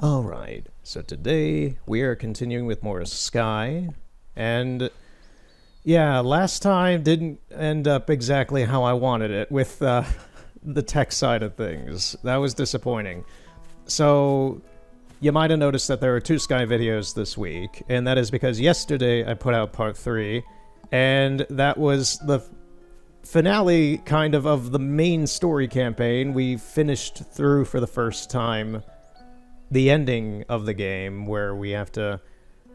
Alright, so today we are continuing with more Sky, and yeah, last time didn't end up exactly how I wanted it with the tech side of things. That was disappointing. So, you might have noticed that there are two Sky videos this week, and that is because yesterday I put out part 3, and that was the finale kind of the main story campaign. We finished through for the first time the ending of the game, where we have to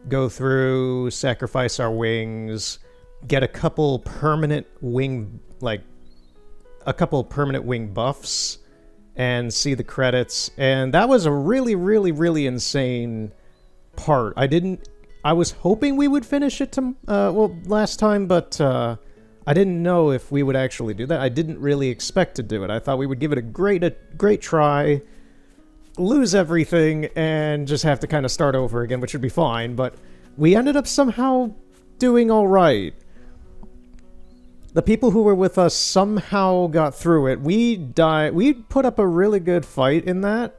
go through, sacrifice our wings, get a couple permanent wing buffs, and see the credits. And that was a really, really, really insane part. I was hoping we would finish it last time, but I didn't know if we would actually do that. I didn't really expect to do it. I thought we would give it a great try, lose everything, and just have to kind of start over again, which would be fine, but we ended up somehow doing alright. The people who were with us somehow got through it. We put up a really good fight in that.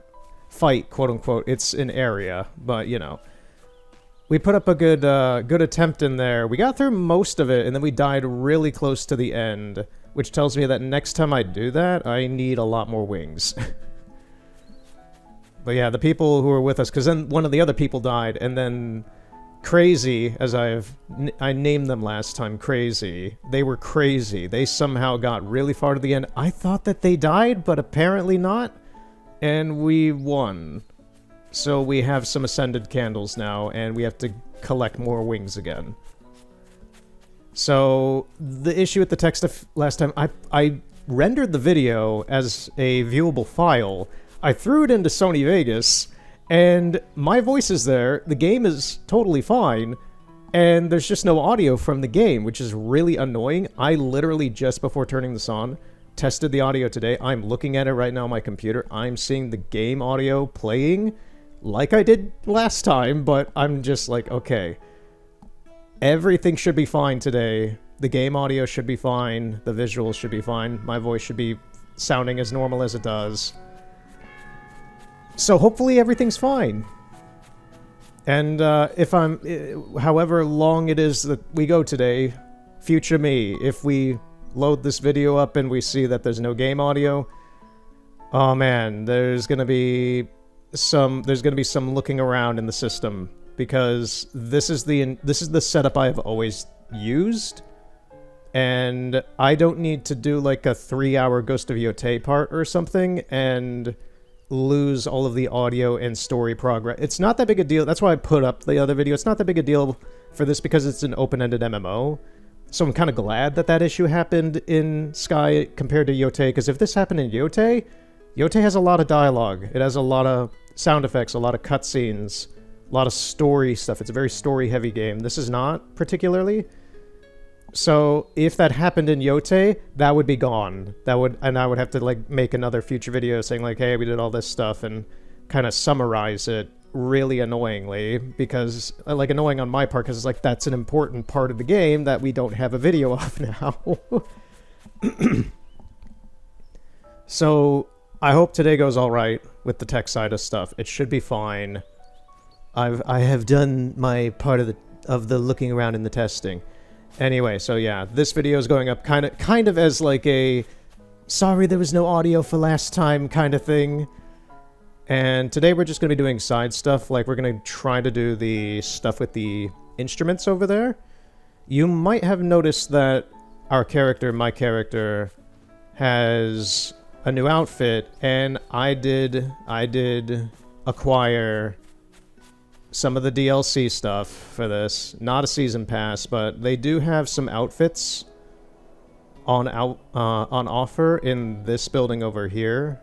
Fight, quote-unquote. It's an area, but, you know. We put up a good attempt in there. We got through most of it, and then we died really close to the end, which tells me that next time I do that, I need a lot more wings. But yeah, the people who were with us, because then one of the other people died, and then Crazy, as I named them last time, Crazy. They were crazy. They somehow got really far to the end. I thought that they died, but apparently not. And we won. So we have some Ascended Candles now, and we have to collect more wings again. So, the issue with the text of last time, I rendered the video as a viewable file. I threw it into Sony Vegas, and my voice is there, the game is totally fine, and there's just no audio from the game, which is really annoying. I literally, just before turning this on, tested the audio today. I'm looking at it right now on my computer. I'm seeing the game audio playing like I did last time, but I'm just like, okay, everything should be fine today. The game audio should be fine. The visuals should be fine. My voice should be sounding as normal as it does. So hopefully everything's fine. And however long it is that we go today, future me, if we load this video up and we see that there's no game audio, oh man, there's gonna be some looking around in the system, because this is the setup I have always used, and I don't need to do like a 3-hour Ghost of Yotei part or something and lose all of the audio and story progress. It's not that big a deal. That's why I put up the other video. It's not that big a deal for this because it's an open-ended MMO. So I'm kind of glad that that issue happened in Sky compared to Yotei, because if this happened in Yotei, Yotei has a lot of dialogue. It has a lot of sound effects, a lot of cutscenes, a lot of story stuff. It's a very story-heavy game. This is not particularly. So if that happened in Yotei, that would be gone. And I would have to like make another future video saying like, hey, we did all this stuff, and kind of summarize it really annoyingly, because like annoying on my part, because it's like that's an important part of the game that we don't have a video of now. So I hope today goes all right with the tech side of stuff. It should be fine. I have done my part of the looking around in the testing. Anyway, so yeah, this video is going up kind of as like a sorry there was no audio for last time kind of thing. And today we're just going to be doing side stuff, like we're going to try to do the stuff with the instruments over there. You might have noticed that my character, has a new outfit, and I did acquire some of the DLC stuff for this. Not a season pass, but they do have some outfits on offer in this building over here.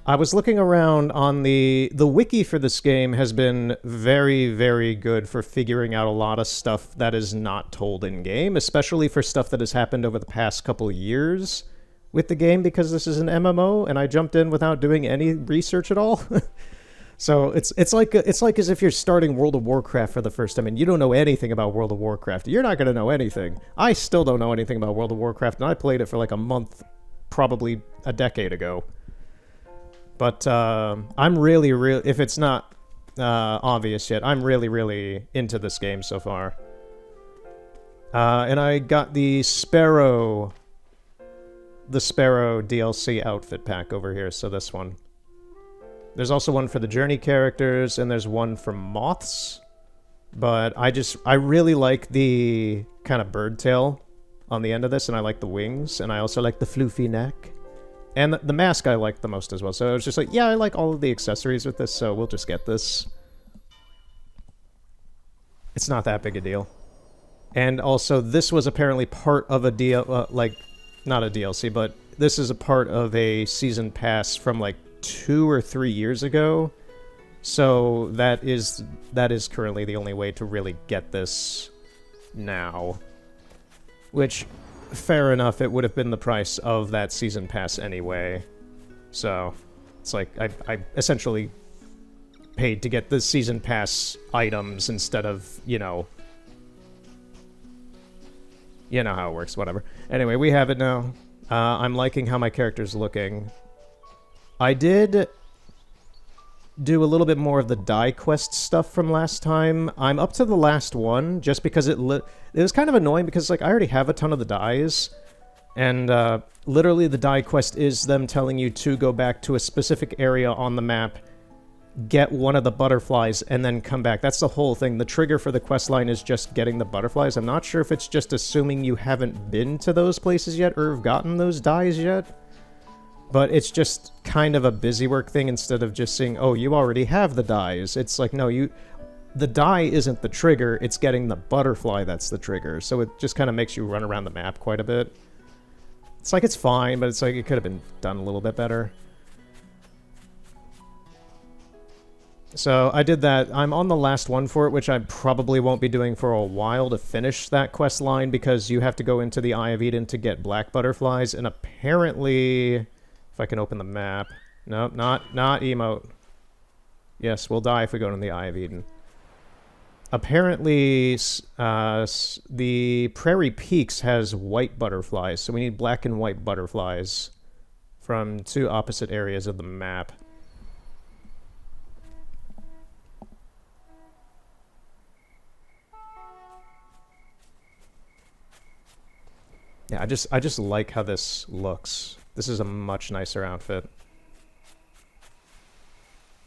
I was looking around on the wiki for this game has been very, very good for figuring out a lot of stuff that is not told in game, especially for stuff that has happened over the past couple of years with the game, because this is an MMO and I jumped in without doing any research at all. So it's like as if you're starting World of Warcraft for the first time and you don't know anything about World of Warcraft. You're not going to know anything. I still don't know anything about World of Warcraft, and I played it for like a month probably a decade ago. But I'm really, if it's not obvious yet, I'm really, really into this game so far. And I got the Sparrow DLC outfit pack over here, so this one. There's also one for the Journey characters, and there's one for moths. But I really like the kind of bird tail on the end of this, and I like the wings, and I also like the floofy neck. And the mask I like the most as well. So I was just like, yeah, I like all of the accessories with this, so we'll just get this. It's not that big a deal. And also, this was apparently part of a not a DLC, but this is a part of a season pass from like 2 or 3 years ago. So that is currently the only way to really get this now. Which, fair enough, it would have been the price of that season pass anyway. So, it's like, I essentially paid to get the season pass items instead of, you know how it works, whatever. Anyway, we have it now. I'm liking how my character's looking. I did do a little bit more of the die quest stuff from last time. I'm up to the last one, just because it was kind of annoying, because like I already have a ton of the dies, and literally the die quest is them telling you to go back to a specific area on the map, get one of the butterflies, and then come back. That's the whole thing. The trigger for the quest line is just getting the butterflies. I'm not sure if it's just assuming you haven't been to those places yet or have gotten those dies yet. But it's just kind of a busy work thing instead of just saying, oh, you already have the dies. It's like, no, the die isn't the trigger, it's getting the butterfly that's the trigger. So it just kind of makes you run around the map quite a bit. It's like, it's fine, but it's like, it could have been done a little bit better. So I did that. I'm on the last one for it, which I probably won't be doing for a while to finish that quest line, because you have to go into the Eye of Eden to get black butterflies, and apparently... If I can open the map. Nope, not emote. Yes, we'll die if we go to the Eye of Eden. Apparently, the Prairie Peaks has white butterflies, so we need black and white butterflies from 2 opposite areas of the map. Yeah, I just like how this looks. This is a much nicer outfit.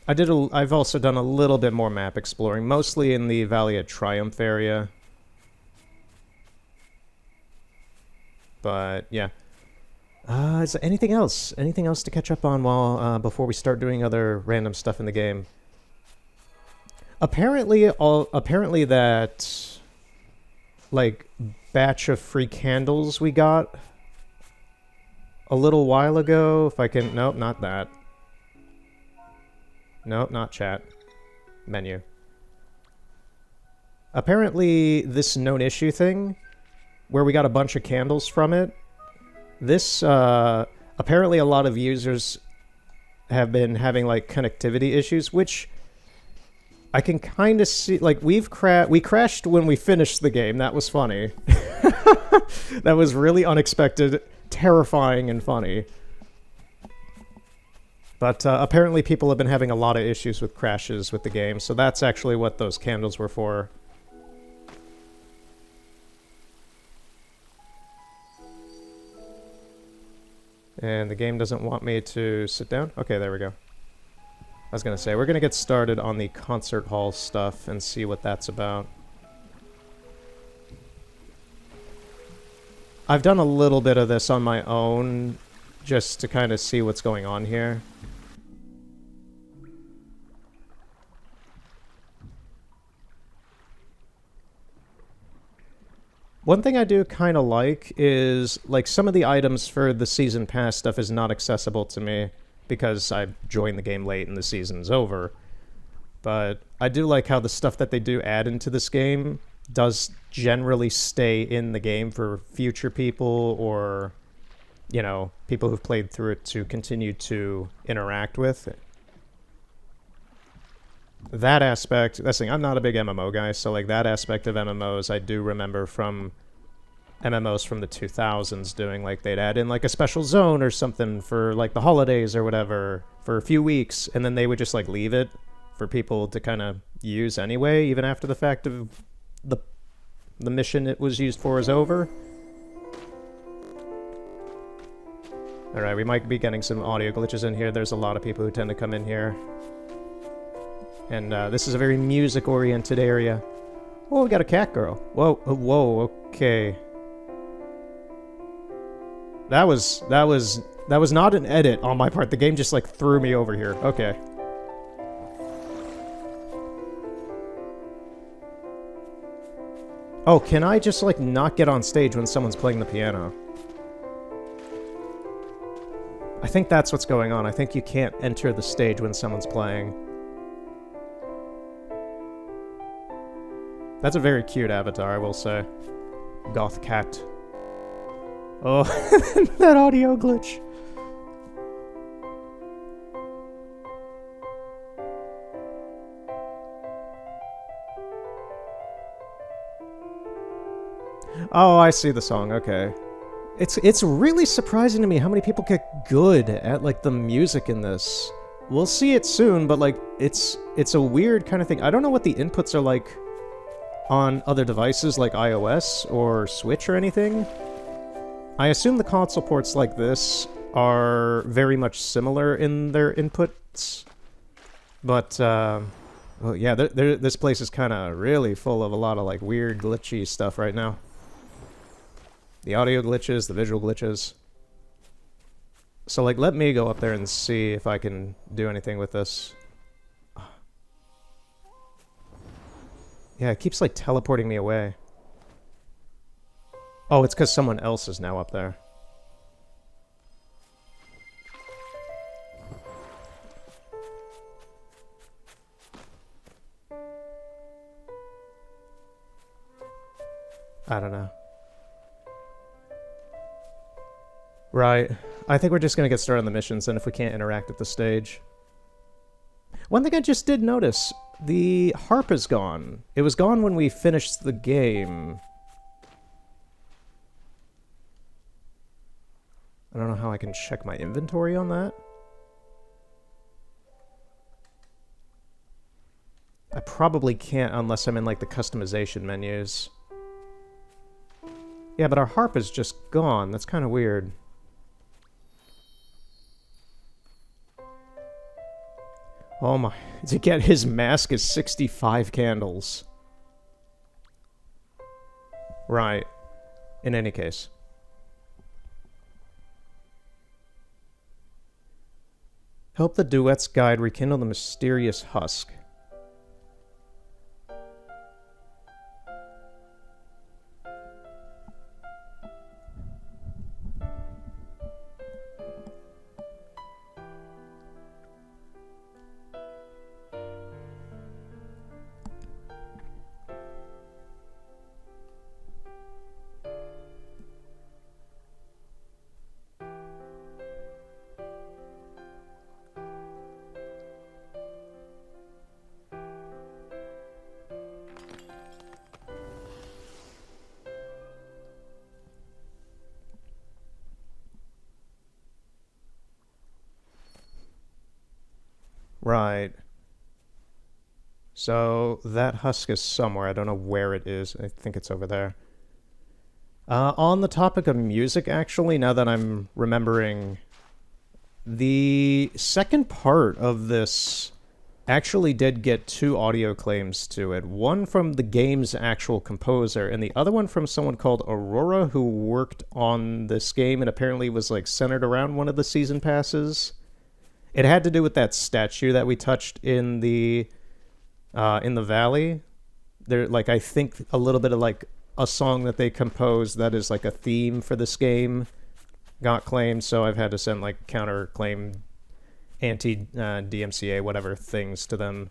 I've also done a little bit more map exploring, mostly in the Valley of Triumph area. But yeah. Is there anything else? Anything else to catch up on before we start doing other random stuff in the game? Apparently that like batch of free candles we got a little while ago, if I can... Nope, not that. Nope, not chat. Menu. Apparently, this known issue thing, where we got a bunch of candles from it, this, apparently a lot of users have been having, like, connectivity issues, which I can kind of see... Like, we crashed when we finished the game. That was funny. That was really unexpected, terrifying, and funny. But apparently people have been having a lot of issues with crashes with the game, so that's actually what those candles were for. And the game doesn't want me to sit down? Okay, there we go. I was gonna say, we're gonna get started on the concert hall stuff and see what that's about. I've done a little bit of this on my own, just to kind of see what's going on here. One thing I do kind of like is, like, some of the items for the Season Pass stuff is not accessible to me, because I joined the game late and the season's over. But I do like how the stuff that they do add into this game does generally stay in the game for future people, or, you know, people who've played through it to continue to interact with. That aspect, that's the thing, I'm not a big MMO guy, so like that aspect of MMOs I do remember from MMOs from the 2000s doing. Like, they'd add in like a special zone or something for like the holidays or whatever for a few weeks, and then they would just like leave it for people to kind of use anyway, even after the fact of the mission it was used for is over. Alright, we might be getting some audio glitches in here. There's a lot of people who tend to come in here. And this is a very music-oriented area. Oh, we got a cat girl. Whoa, whoa, okay. That was not an edit on my part. The game just like threw me over here. Okay. Oh, can I just like not get on stage when someone's playing the piano? I think that's what's going on. I think you can't enter the stage when someone's playing. That's a very cute avatar, I will say. Goth cat. Oh, that audio glitch. Oh, I see the song, okay. It's really surprising to me how many people get good at, like, the music in this. We'll see it soon, but, like, it's a weird kind of thing. I don't know what the inputs are like on other devices like iOS or Switch or anything. I assume the console ports like this are very much similar in their inputs. But, well, yeah, this place is kind of really full of a lot of, like, weird, glitchy stuff right now. The audio glitches, the visual glitches. So, like, let me go up there and see if I can do anything with this. Yeah, it keeps, like, teleporting me away. Oh, it's because someone else is now up there. I don't know. Right. I think we're just going to get started on the missions, and if we can't interact at the stage. One thing I just did notice, the harp is gone. It was gone when we finished the game. I don't know how I can check my inventory on that. I probably can't unless I'm in, like, the customization menus. Yeah, but our harp is just gone. That's kind of weird. Oh my, to get his mask is 65 candles. Right. In any case. Help the Duet's guide rekindle the mysterious husk. Right. So that husk is somewhere. I don't know where it is. I think it's over there. On the topic of music, actually, now that I'm remembering, the second part of this actually did get 2 audio claims to it. One from the game's actual composer, and the other one from someone called Aurora, who worked on this game and apparently was, like, centered around one of the season passes. It had to do with that statue that we touched in the valley. There, like, I think a little bit of, like, a song that they composed that is, like, a theme for this game got claimed, so I've had to send, like, counterclaim anti-DMCA whatever things to them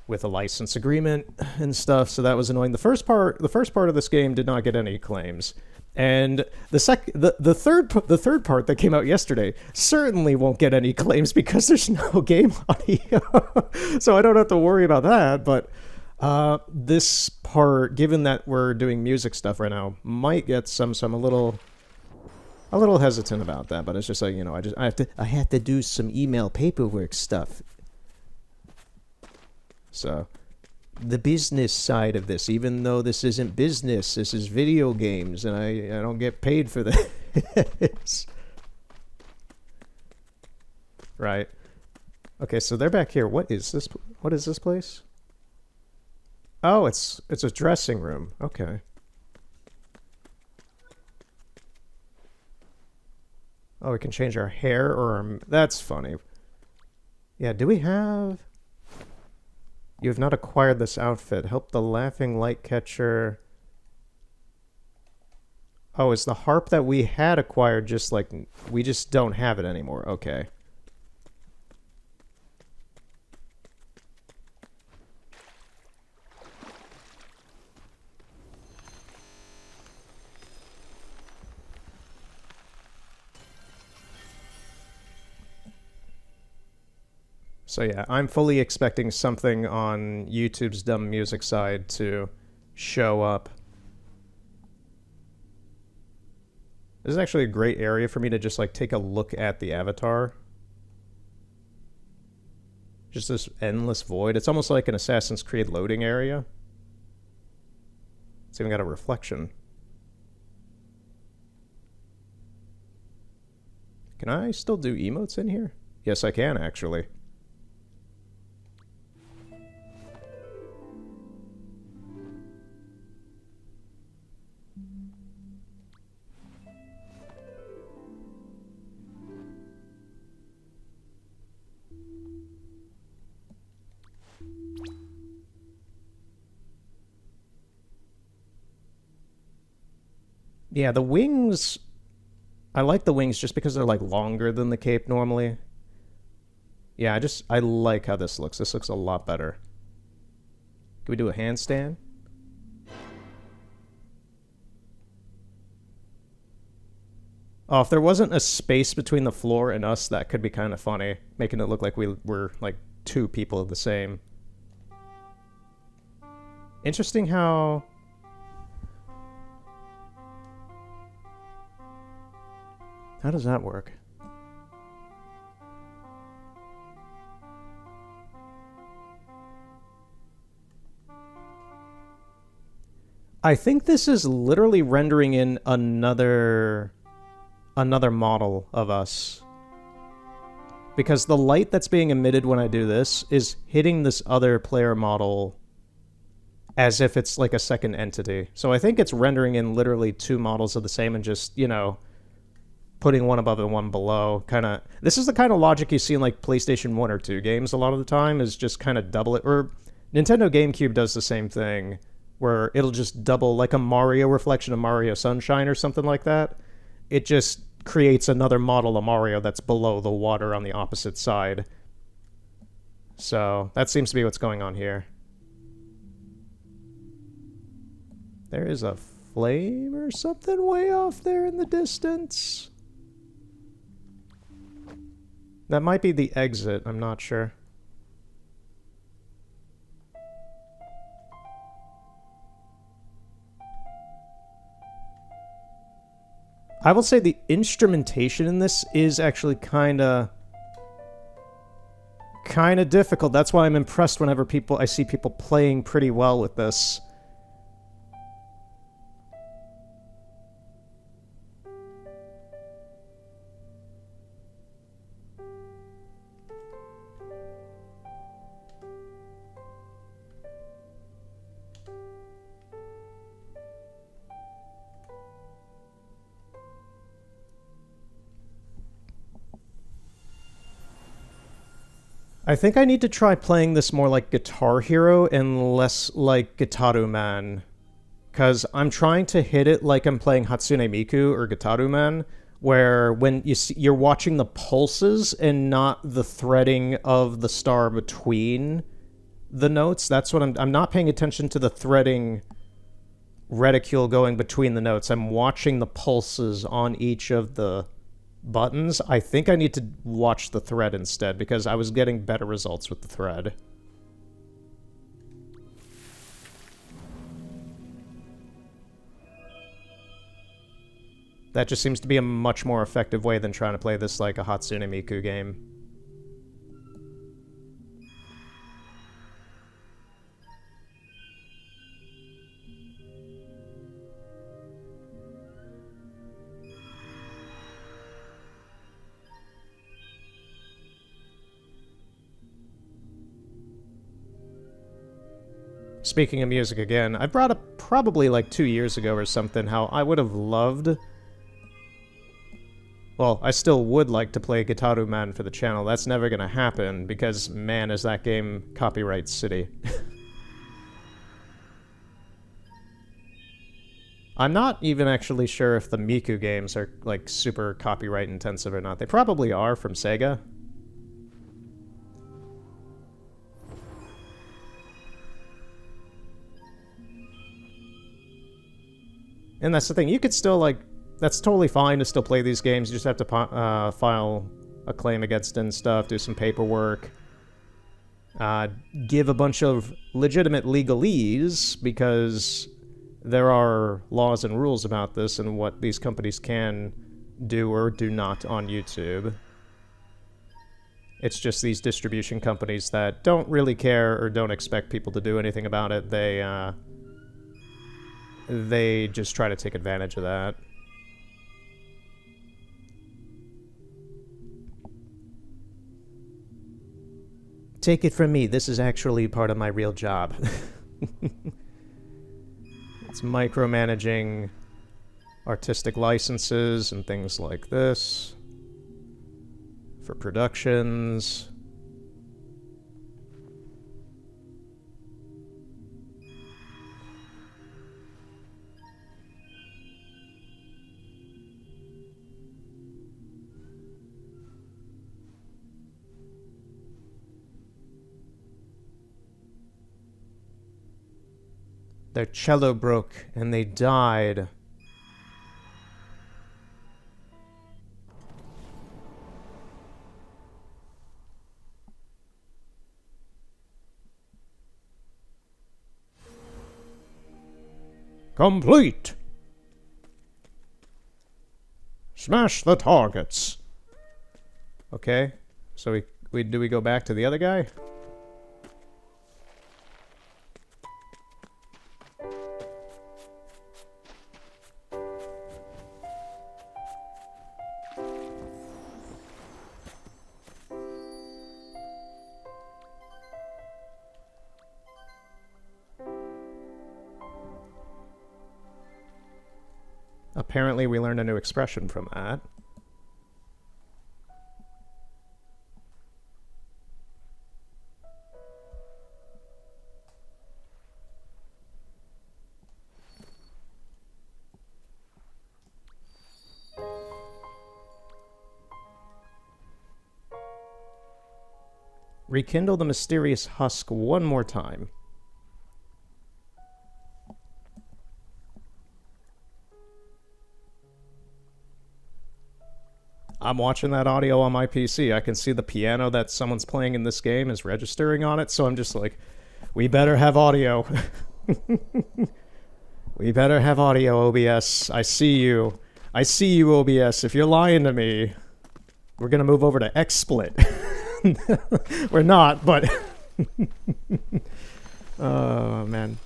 with a license agreement and stuff, so that was annoying. The first part of this game did not get any claims. And the third part that came out yesterday certainly won't get any claims because there's no game audio. So I don't have to worry about that, but This part, given that we're doing music stuff right now, might get some. So I'm a little hesitant about that. But it's just like, you know, I have to do some email paperwork stuff. So, the business side of this, even though this isn't business, this is video games, and I don't get paid for this. Right. Okay, so they're back here. What is this? What is this place? Oh, it's a dressing room. Okay. Oh, we can change our hair or our... That's funny. Yeah, do we have... You have not acquired this outfit. Help the laughing light catcher... Oh, is the harp that we had acquired just like... We just don't have it anymore. Okay. So yeah, I'm fully expecting something on YouTube's Dumb Music side to show up. This is actually a great area for me to just like take a look at the avatar. Just this endless void. It's almost like an Assassin's Creed loading area. It's even got a reflection. Can I still do emotes in here? Yes, I can actually. Yeah, the wings... I like the wings just because they're like longer than the cape normally. Yeah, I like how this looks. This looks a lot better. Can we do a handstand? Oh, if there wasn't a space between the floor and us, that could be kind of funny. Making it look like we were like two people of the same. Interesting how... How does that work? I think this is literally rendering in another model of us. Because the light that's being emitted when I do this is hitting this other player model as if it's like a second entity. So I think it's rendering in literally two models of the same and just, you know, putting one above and one below. This is the kind of logic you see in like PlayStation 1 or 2 games a lot of the time, is just kind of double it. Or Nintendo GameCube does the same thing, where it'll just double, like a Mario reflection of Mario Sunshine or something like that. It just creates another model of Mario that's below the water on the opposite side. So that seems to be what's going on here. There is a flame or something way off there in the distance. That might be the exit, I'm not sure. I will say the instrumentation in this is actually kind of difficult. That's why I'm impressed whenever I see people playing pretty well with this. I think I need to try playing this more like Guitar Hero and less like Gitaru Man. Because I'm trying to hit it like I'm playing Hatsune Miku or Gitaru Man, where when you're watching the pulses and not the threading of the star between the notes. That's what I'm not paying attention to the threading reticule going between the notes. I'm watching the pulses on each of the buttons. I think I need to watch the thread instead, because I was getting better results with the thread. That just seems to be a much more effective way than trying to play this like a Hatsune Miku game. Speaking of music again, I brought up probably like 2 years ago or something how I would have loved... Well, I still would like to play Gitaroo Man for the channel. That's never gonna happen, because man, is that game copyright city. I'm not even actually sure if the Miku games are, like, super copyright intensive or not. They probably are from Sega. And that's the thing, you could still, like, that's totally fine to still play these games. You just have to file a claim against it and stuff, do some paperwork, give a bunch of legitimate legalese, because there are laws and rules about this and what these companies can do or do not on YouTube. It's just these distribution companies that don't really care or don't expect people to do anything about it. They just try to take advantage of that. Take it from me, this is actually part of my real job. It's micromanaging artistic licenses and things like this for productions. Their cello broke and they died. Complete! Smash the targets. Okay, so do we go back to the other guy? Apparently we learned a new expression from that. Rekindle the mysterious husk one more time. I'm watching that audio on my PC. I can see the piano that someone's playing in this game is registering on it, so I'm just like, we better have audio. We better have audio, OBS. I see you. I see you, OBS. If you're lying to me, we're gonna move over to XSplit. We're not, but... Oh, man.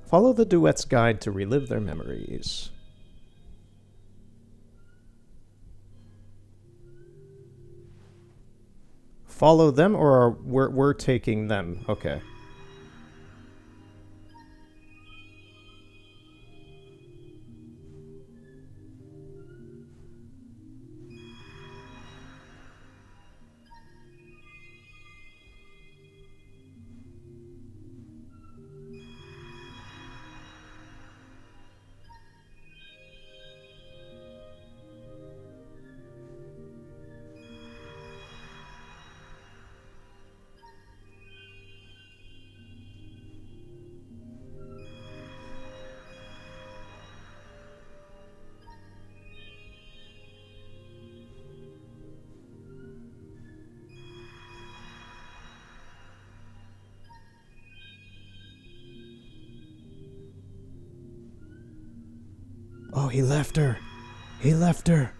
Follow the duet's guide to relive their memories. Follow them, or we're taking them? Okay. Oh, he left her. He left her.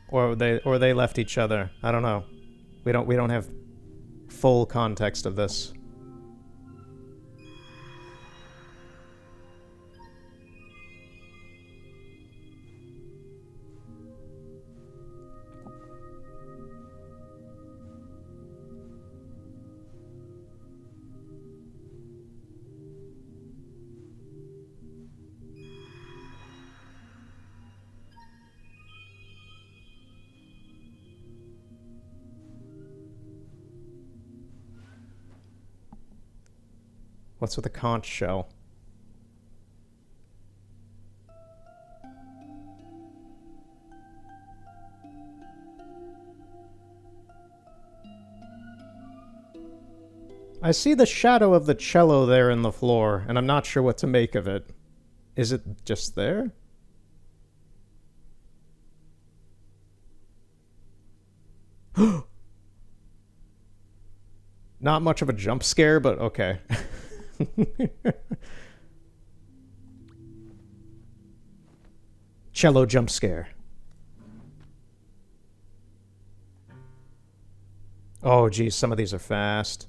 Or they left each other. I don't know. We don't have full context of this. What's with the conch shell? I see the shadow of the cello there in the floor, and I'm not sure what to make of it. Is it just there? Not much of a jump scare, but okay. Cello jump scare. Oh, geez, some of these are fast.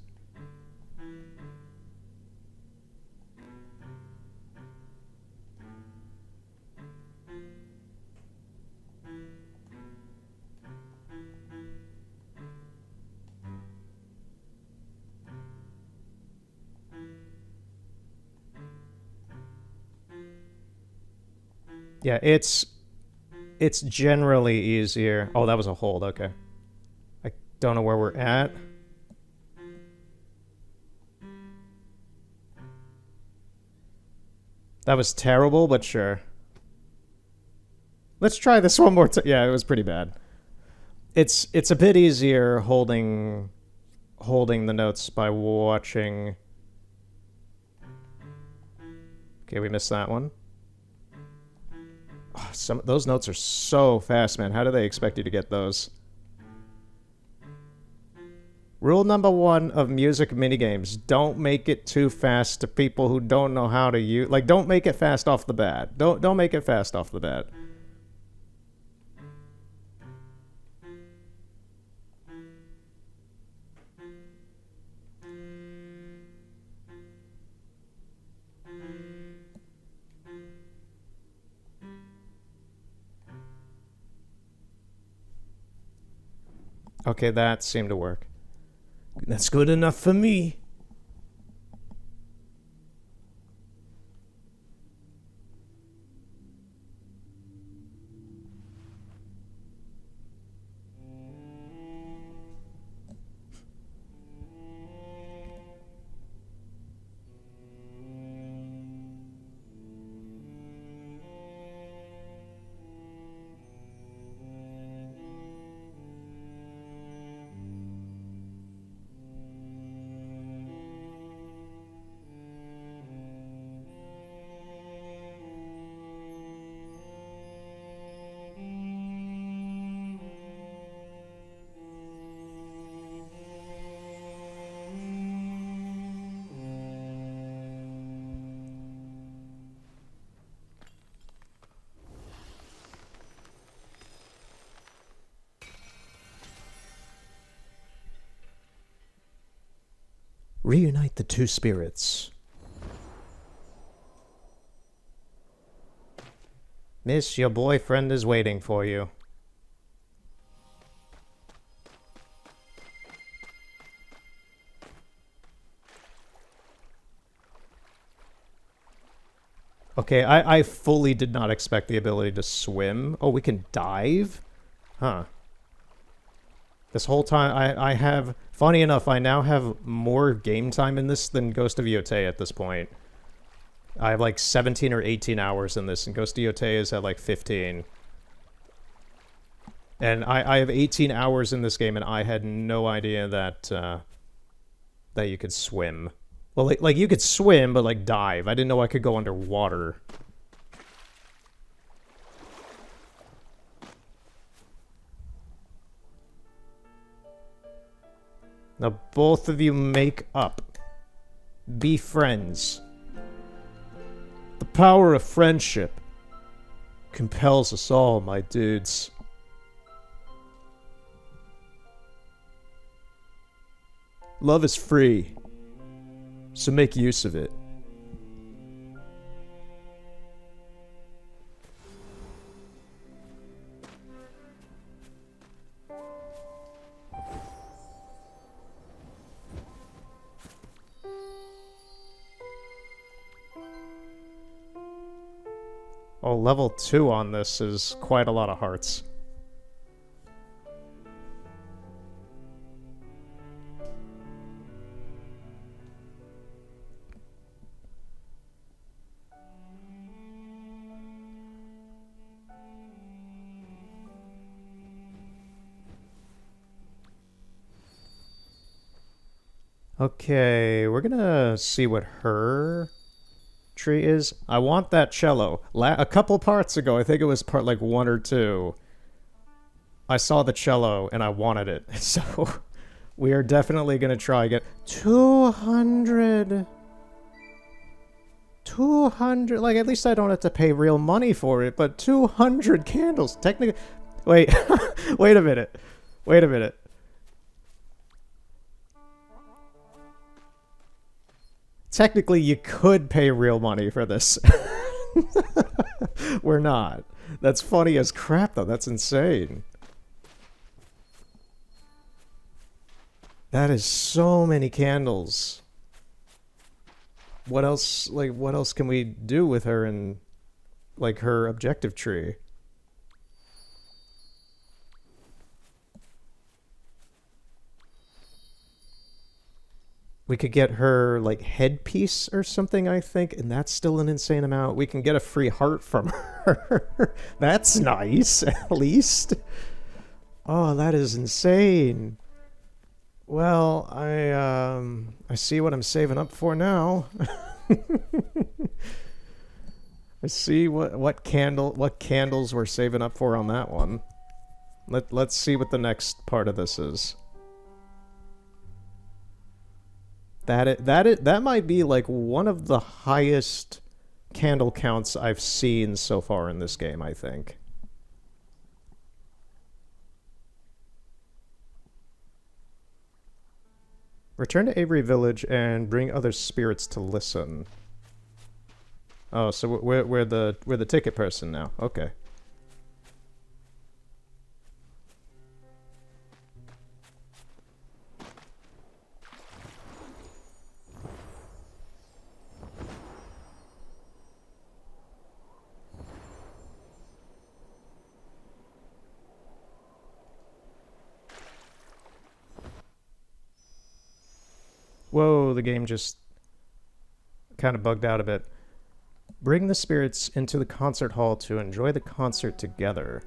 Yeah, it's generally easier. Oh, that was a hold, okay. I don't know where we're at. That was terrible, but sure. Let's try this one more time. Yeah, it was pretty bad. It's a bit easier holding the notes by watching. Okay, we missed that one. Oh, those notes are so fast, man. How do they expect you to get those? Rule number 1 of music minigames: don't make it too fast to people who don't know how to use. Like, don't make it fast off the bat. Don't make it fast off the bat. Okay, that seemed to work. That's good enough for me. Reunite the two spirits. Miss, your boyfriend is waiting for you. Okay, I fully did not expect the ability to swim. Oh, we can dive? Huh. This whole time, I have... Funny enough, I now have more game time in this than Ghost of Yotei at this point. I have like 17 or 18 hours in this, and Ghost of Yotei is at like 15. And I have 18 hours in this game, and I had no idea that that you could swim. Well, like you could swim, but like dive. I didn't know I could go underwater. Now both of you make up. Be friends. The power of friendship. compels us all, my dudes. Love is free, so make use of it. Oh, level 2 on this is quite a lot of hearts. Okay, we're gonna see what her tree is. I want that cello. A couple parts ago, I think it was part like 1 or 2, I saw the cello and I wanted it. So we are definitely gonna try again. 200. 200. Like, at least I don't have to pay real money for it, but 200 candles. Technically. Wait. Wait a minute. Wait a minute. Technically, you could pay real money for this. We're not. That's funny as crap, though. That's insane. That is so many candles. What else, like, what else can we do with her in, like, her objective tree? We could get her, like, headpiece or something, I think, and that's still an insane amount. We can get a free heart from her. That's nice, at least. Oh, that is insane. Well, I see what I'm saving up for now. I see what candles we're saving up for on that one. Let's see what the next part of this is. That might be like one of the highest candle counts I've seen so far in this game, I think. Return to Avery Village and bring other spirits to listen. Oh, so we're the ticket person now. Okay. Whoa, the game just kind of bugged out a bit. Bring the spirits into the concert hall to enjoy the concert together.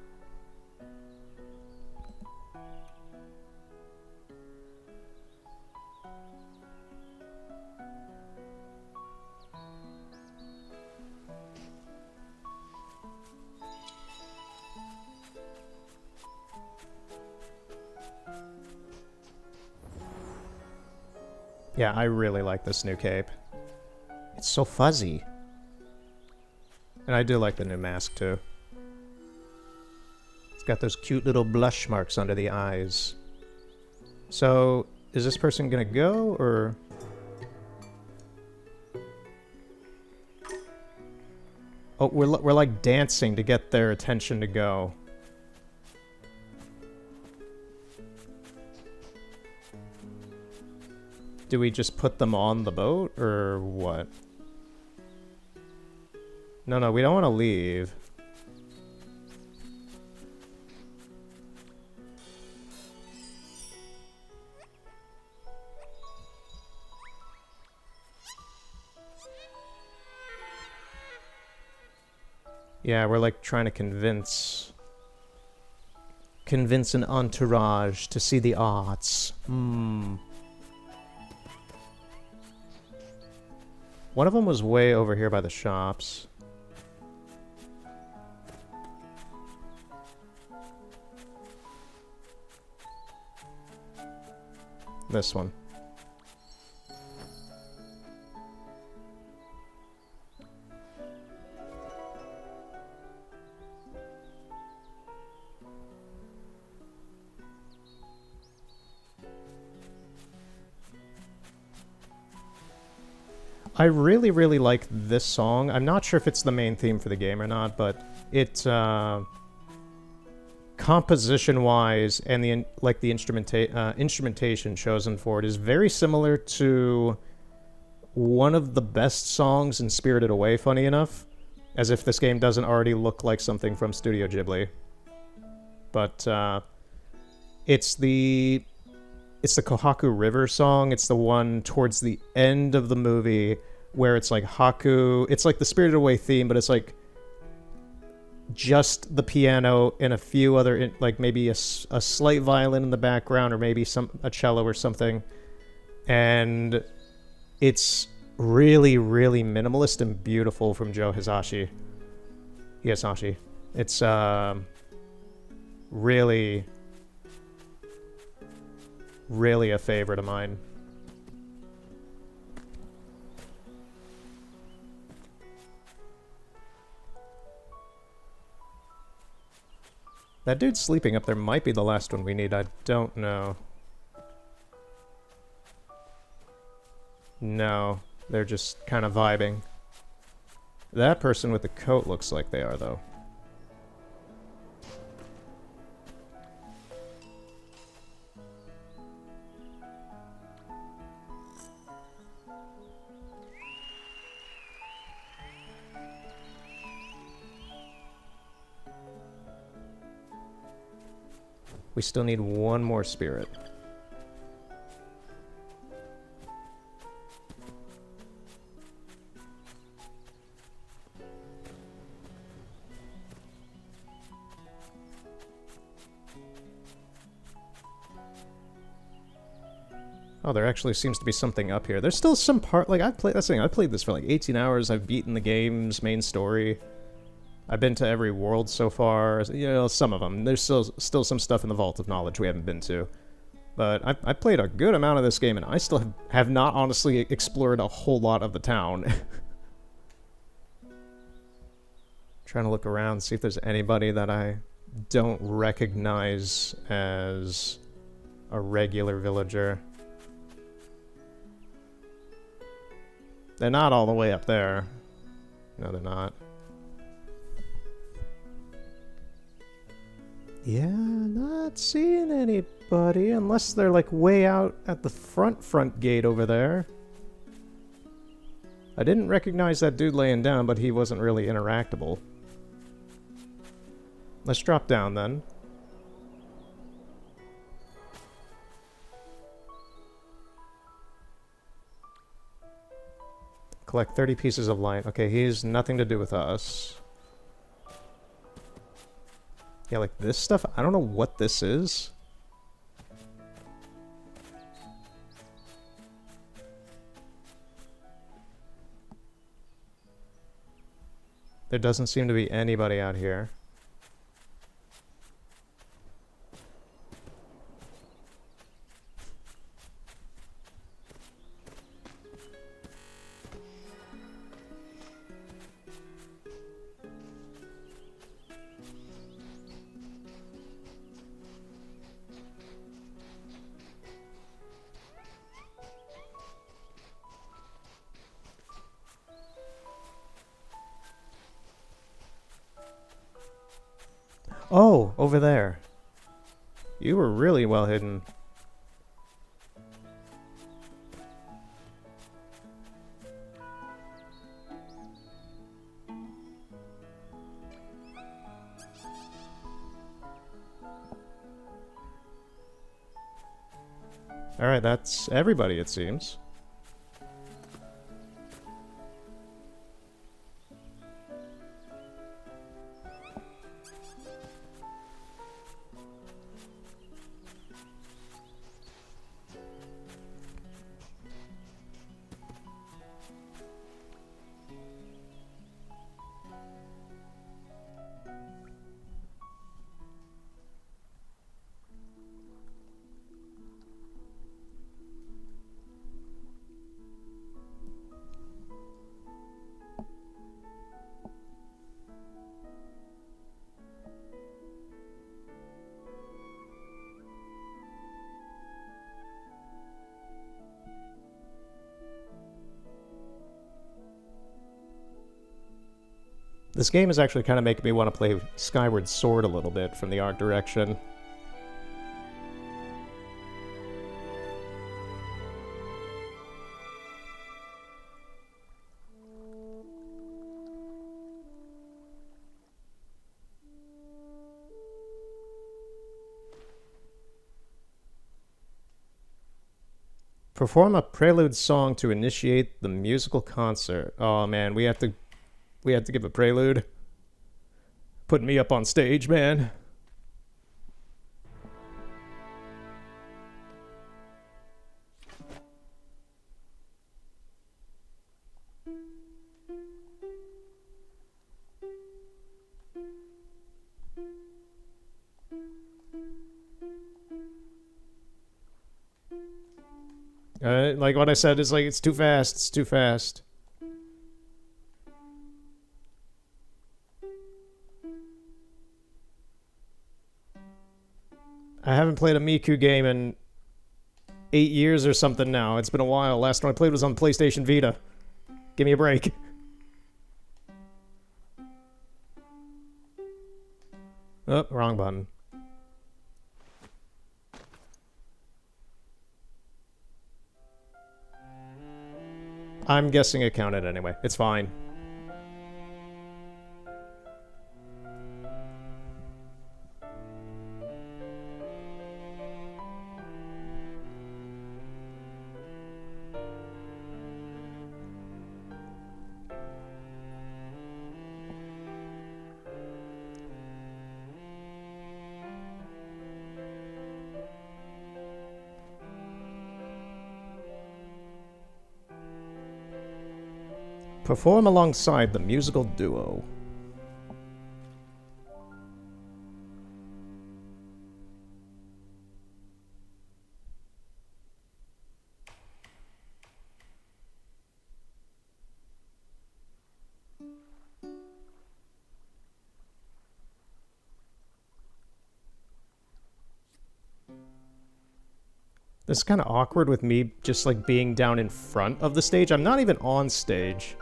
Yeah, I really like this new cape. It's so fuzzy. And I do like the new mask, too. It's got those cute little blush marks under the eyes. So, is this person gonna go, or...? Oh, we're like dancing to get their attention to go. Do we just put them on the boat, or what? No, we don't want to leave. Yeah, we're like trying to convince an entourage to see the arts. One of them was way over here by the shops. This one. I really, really like this song. I'm not sure if it's the main theme for the game or not, but it, composition-wise and the instrumentation chosen for it is very similar to one of the best songs in Spirited Away, funny enough, as if this game doesn't already look like something from Studio Ghibli. But it's the Kohaku River song. It's the one towards the end of the movie where it's like Haku. It's like the Spirited Away theme, but it's like just the piano and a few other, like maybe a slight violin in the background, or maybe a cello or something. And it's really, really minimalist and beautiful from Joe Hisashi. It's really, really a favorite of mine. That dude sleeping up there might be the last one we need. I don't know. No, they're just kind of vibing. That person with the coat looks like they are, though. We still need one more spirit. Oh, there actually seems to be something up here. There's still some part, like, I played this for like 18 hours. I've beaten the game's main story. I've been to every world so far. You know, some of them. There's still some stuff in the Vault of Knowledge we haven't been to. But I played a good amount of this game, and I still have not honestly explored a whole lot of the town. Trying to look around, see if there's anybody that I don't recognize as a regular villager. They're not all the way up there. No, they're not. Yeah, not seeing anybody, unless they're like way out at the front gate over there. I didn't recognize that dude laying down, but he wasn't really interactable. Let's drop down then. Collect 30 pieces of light. Okay, he's nothing to do with us. Yeah, like this stuff, I don't know what this is. There doesn't seem to be anybody out here. Oh, over there. You were really well hidden. Alright, that's everybody, it seems. This game is actually kind of making me want to play Skyward Sword a little bit from the art direction. Perform a prelude song to initiate the musical concert. Oh man, we have to give a prelude. Putting me up on stage, man. Like what I said is like, it's too fast. It's too fast. I haven't played a Miku game in 8 years or something now. It's been a while. Last time I played was on PlayStation Vita. Give me a break. Oh, wrong button. I'm guessing it counted anyway. It's fine. Perform alongside the musical duo. This is kind of awkward with me just like being down in front of the stage. I'm not even on stage.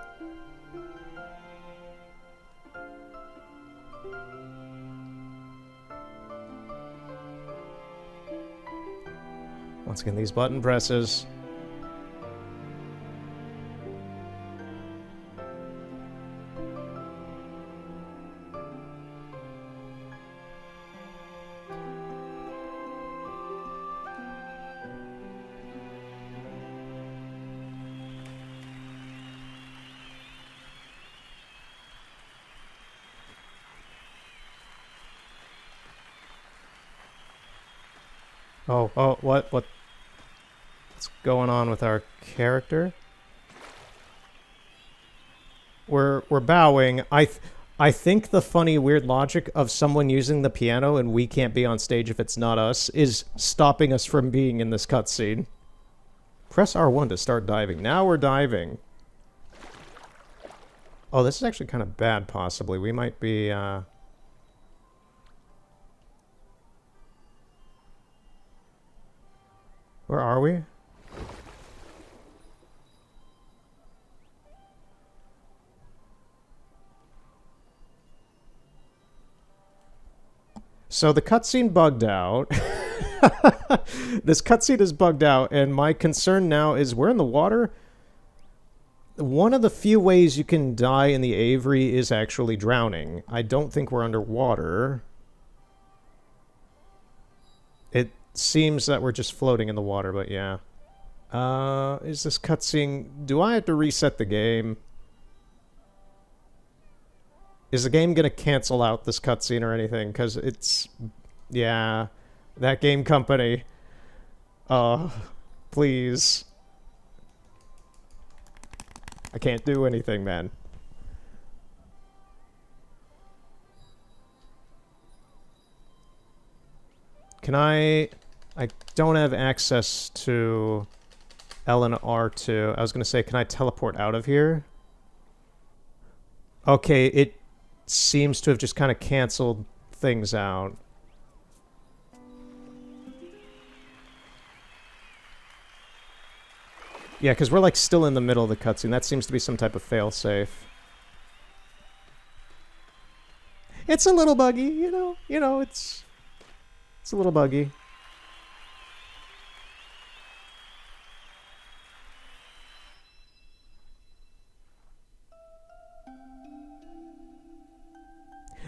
Once again, these button presses. Oh, what? What's going on with our character? We're bowing. I think the funny, weird logic of someone using the piano and we can't be on stage if it's not us is stopping us from being in this cutscene. Press R1 to start diving. Now we're diving. Oh, this is actually kind of bad, possibly. We might be, Where are we? So the cutscene bugged out. This cutscene is bugged out, and my concern now is we're in the water. One of the few ways you can die in the Avery is actually drowning. I don't think we're underwater. It seems that we're just floating in the water, but yeah. Is this cutscene... Do I have to reset the game? Is the game gonna cancel out this cutscene or anything? Because it's... Yeah. That game company. Please. I can't do anything, man. Can I don't have access to L and R2. I was going to say, can I teleport out of here? Okay, it seems to have just kind of canceled things out. Yeah, because we're like still in the middle of the cutscene. That seems to be some type of failsafe. It's a little buggy, you know. It's a little buggy.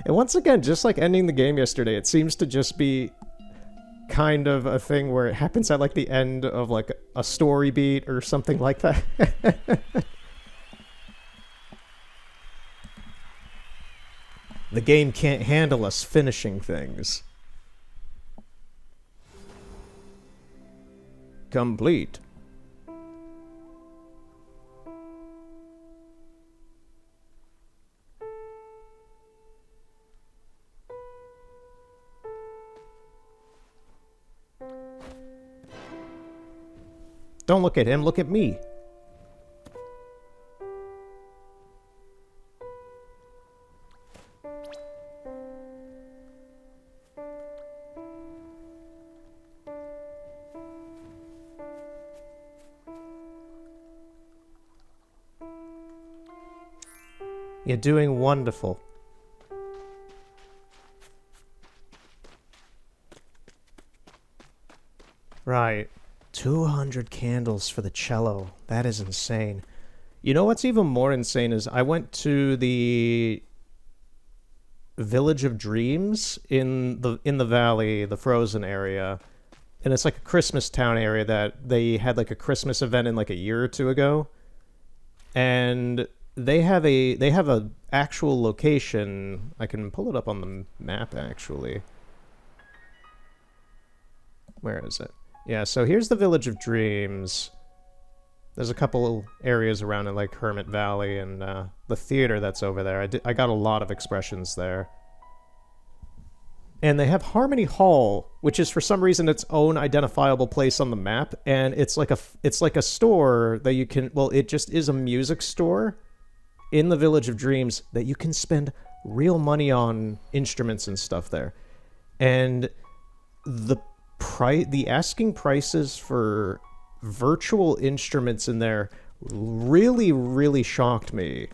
And once again, just like ending the game yesterday, it seems to just be kind of a thing where it happens at like the end of like a story beat or something like that. The game can't handle us finishing things. Complete. Don't look at him, look at me. You're doing wonderful. Right. 200 candles for the cello. That is insane. You know what's even more insane is I went to the Village of Dreams in the valley, the frozen area. And it's like a Christmas town area that they had like a Christmas event in like a year or two ago. And they have a actual location. I can pull it up on the map actually. Where is it? Yeah, so here's the Village of Dreams. There's a couple areas around it, like Hermit Valley and the theater that's over there. I got a lot of expressions there. And they have Harmony Hall, which is for some reason its own identifiable place on the map, and it's like a store that you can, well, it just is a music store in the Village of Dreams that you can spend real money on instruments and stuff there. And the asking prices for virtual instruments in there really, really shocked me.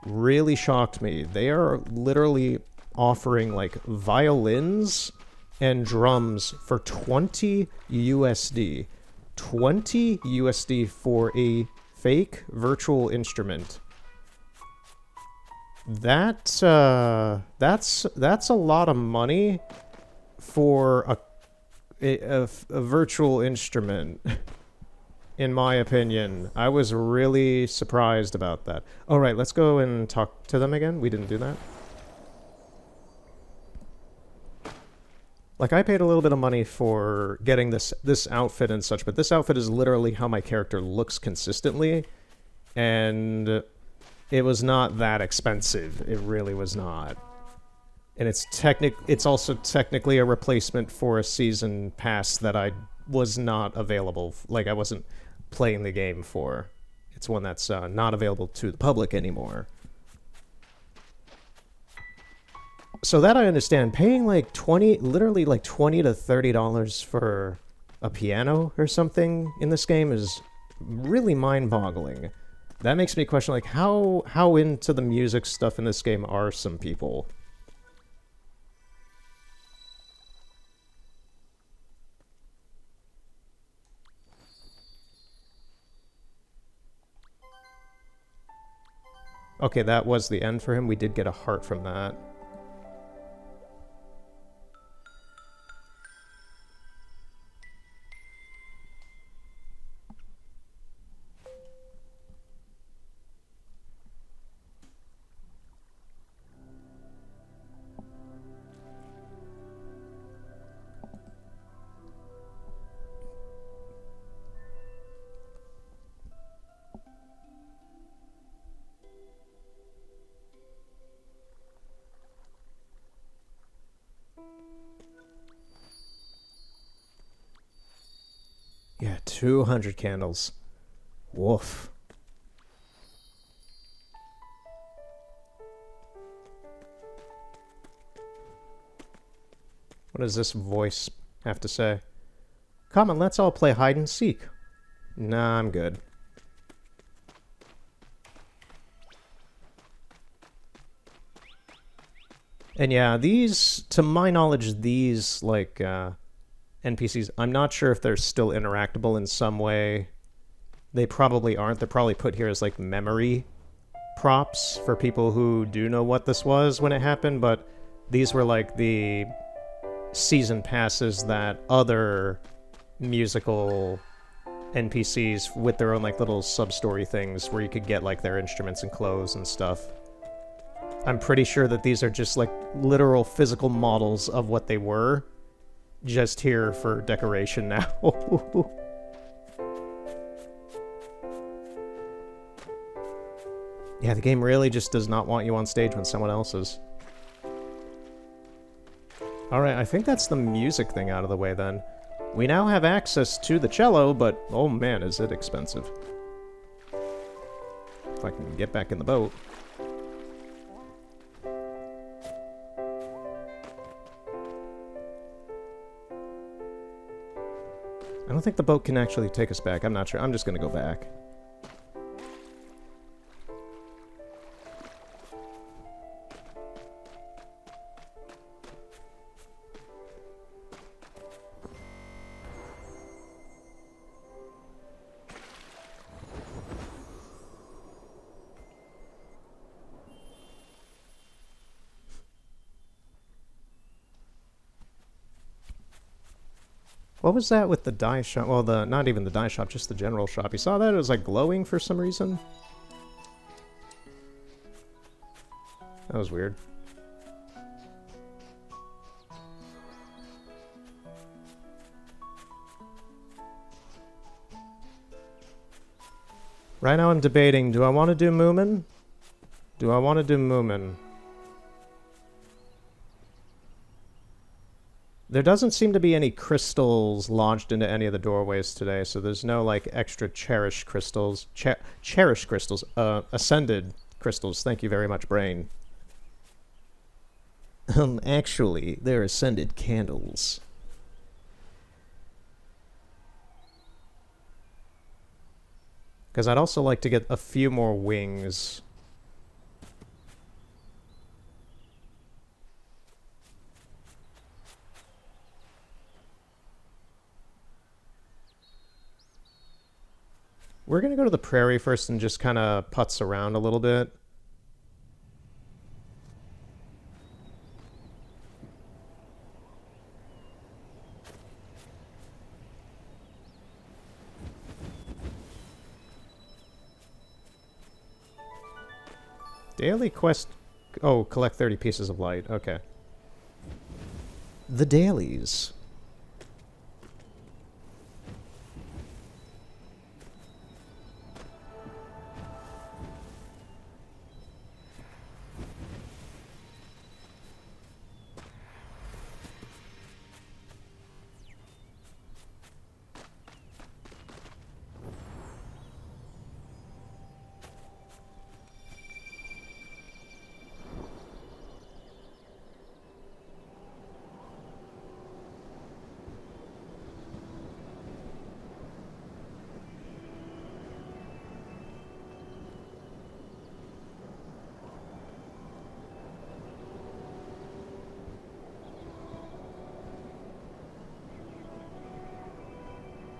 Really shocked me. They are literally offering like violins and drums for 20 USD. 20 USD for a fake virtual instrument. That's a lot of money for a virtual instrument, in my opinion. I was really surprised about that. All right, let's go and talk to them again. We didn't do that. Like, I paid a little bit of money for getting this outfit and such, but this outfit is literally how my character looks consistently, and it was not that expensive. It really was not. And it's also technically a replacement for a season pass that I was not available, like I wasn't playing the game for. It's one that's not available to the public anymore. So that I understand. Paying like literally like $20 to $30 for a piano or something in this game is really mind-boggling. That makes me question like how into the music stuff in this game are some people? Okay, that was the end for him. We did get a heart from that. Yeah, 200 candles. Woof. What does this voice have to say? Come on, let's all play hide and seek. Nah, I'm good. And yeah, these, to my knowledge, these, like, NPCs, I'm not sure if they're still interactable in some way. They probably aren't. They're probably put here as, like, memory props for people who do know what this was when it happened, but these were, like, the season passes that other musical NPCs with their own, like, little sub-story things where you could get, like, their instruments and clothes and stuff. I'm pretty sure that these are just, like, literal physical models of what they were, just here for decoration now. Yeah, the game really just does not want you on stage when someone else is. Alright, I think that's the music thing out of the way then. We now have access to the cello, but oh man, is it expensive. If I can get back in the boat. I don't think the boat can actually take us back. I'm not sure. I'm just gonna go back. What was that with the dye shop? Well, not even the dye shop, just the general shop. You saw that? It was like glowing for some reason. That was weird. Right now I'm debating, do I want to do Moomin? Do I want to do Moomin? There doesn't seem to be any crystals launched into any of the doorways today, so there's no, like, extra cherished crystals. Cherished crystals. Ascended crystals. Thank you very much, brain. Actually, they're ascended candles. Because I'd also like to get a few more wings. We're going to go to the prairie first and just kind of putz around a little bit. Daily quest... Oh, collect 30 pieces of light. Okay. The dailies.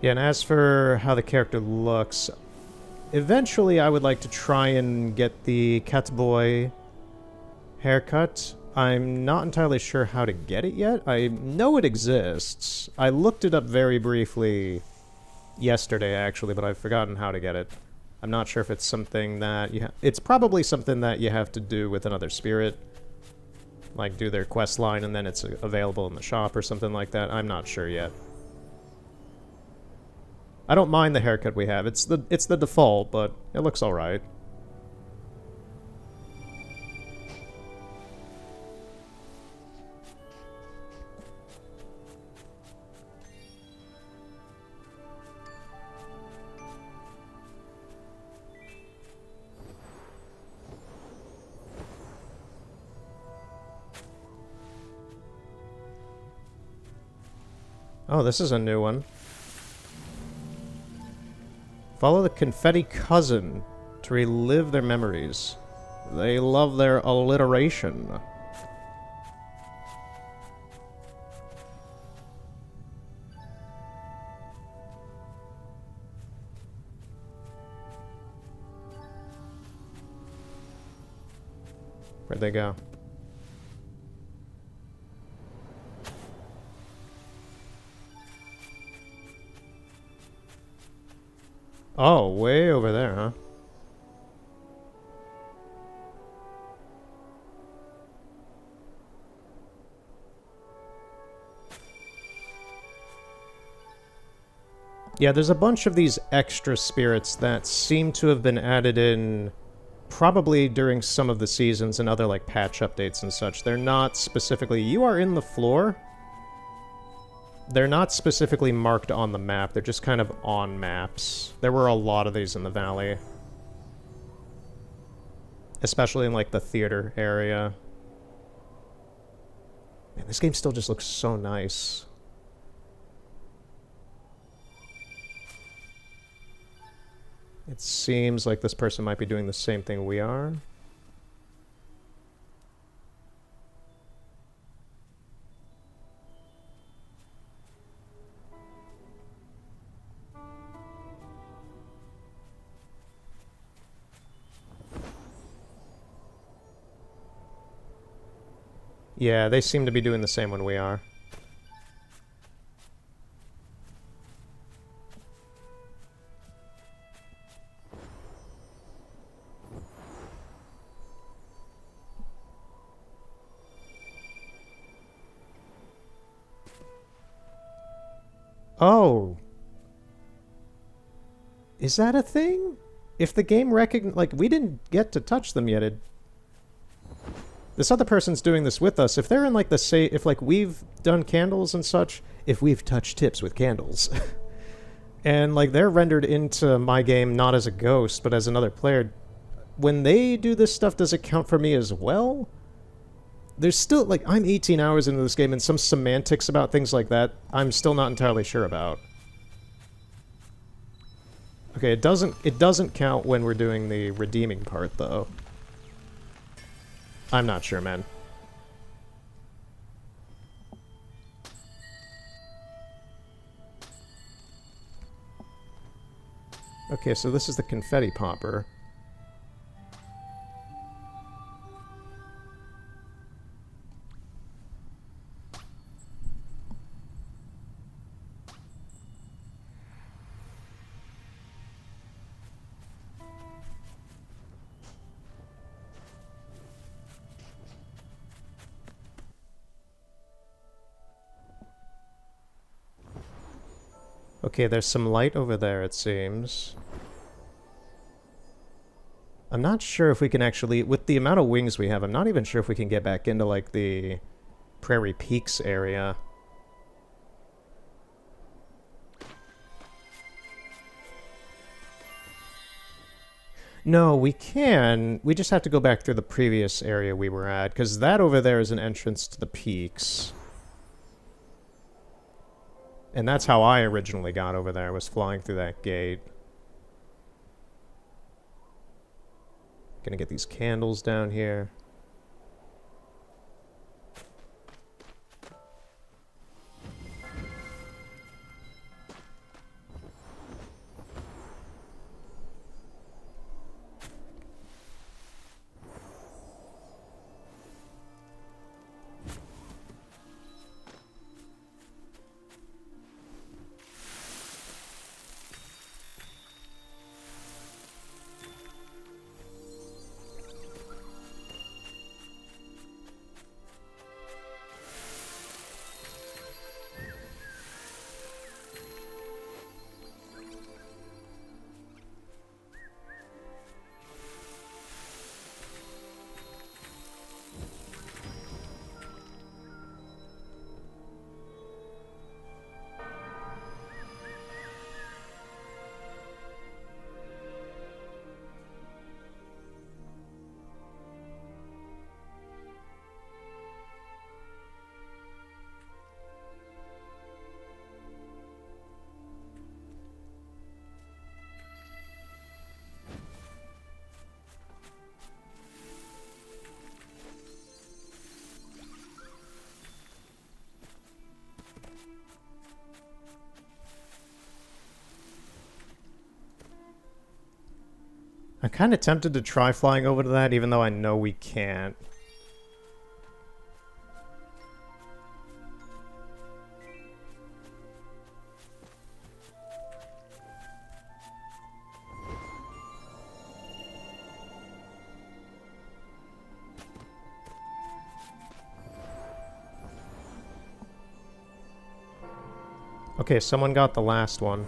Yeah, and as for how the character looks, eventually I would like to try and get the Catboy haircut. I'm not entirely sure how to get it yet. I know it exists. I looked it up very briefly yesterday, actually, but I've forgotten how to get it. I'm not sure if it's something that you it's probably something that you have to do with another spirit. Like, do their quest line and then it's available in the shop or something like that. I'm not sure yet. I don't mind the haircut we have. It's the default, but it looks alright. Oh, this is a new one. Follow the confetti cousin to relive their memories. They love their alliteration. Where'd they go? Oh, way over there, huh? Yeah, there's a bunch of these extra spirits that seem to have been added in probably during some of the seasons and other, like, patch updates and such. They're not specifically... You are in the floor. They're not specifically marked on the map. They're just kind of on maps. There were a lot of these in the valley. Especially in, like, the theater area. Man, this game still just looks so nice. It seems like this person might be doing the same thing we are. Yeah, they seem to be doing the same one we are. Oh. Is that a thing? If the game like, we didn't get to touch them yet. This other person's doing this with us. If they're in, like, if, like, we've done candles and such, if we've touched tips with candles, and, like, they're rendered into my game not as a ghost, but as another player, when they do this stuff, does it count for me as well? There's still, like, I'm 18 hours into this game, and some semantics about things like that I'm still not entirely sure about. Okay, it doesn't count when we're doing the redeeming part, though. I'm not sure, man. Okay, so this is the confetti popper. Okay, there's some light over there, it seems. I'm not sure if we can actually... With the amount of wings we have, I'm not even sure if we can get back into, like, the Prairie Peaks area. No, we can. We just have to go back through the previous area we were at, because that over there is an entrance to the peaks. And that's how I originally got over there, was flying through that gate. Gonna get these candles down here. I'm kind of tempted to try flying over to that, even though I know we can't. Okay, someone got the last one.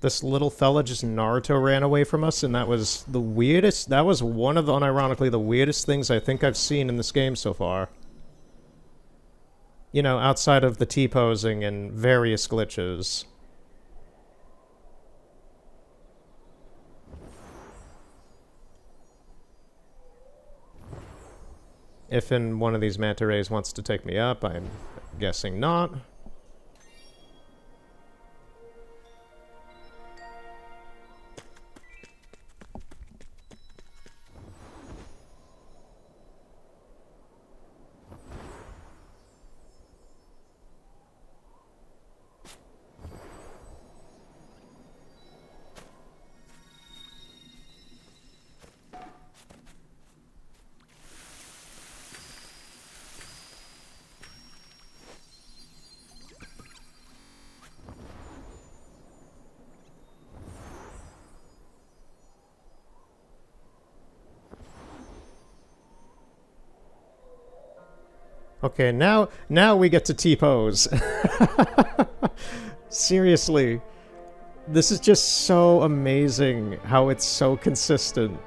This little fella just Naruto ran away from us, and that was the weirdest... That was one of the, unironically, the weirdest things I think I've seen in this game so far. You know, outside of the T-posing and various glitches. If in one of these manta rays wants to take me up, I'm guessing not. Okay, now we get to T-pose. Seriously. This is just so amazing how it's so consistent.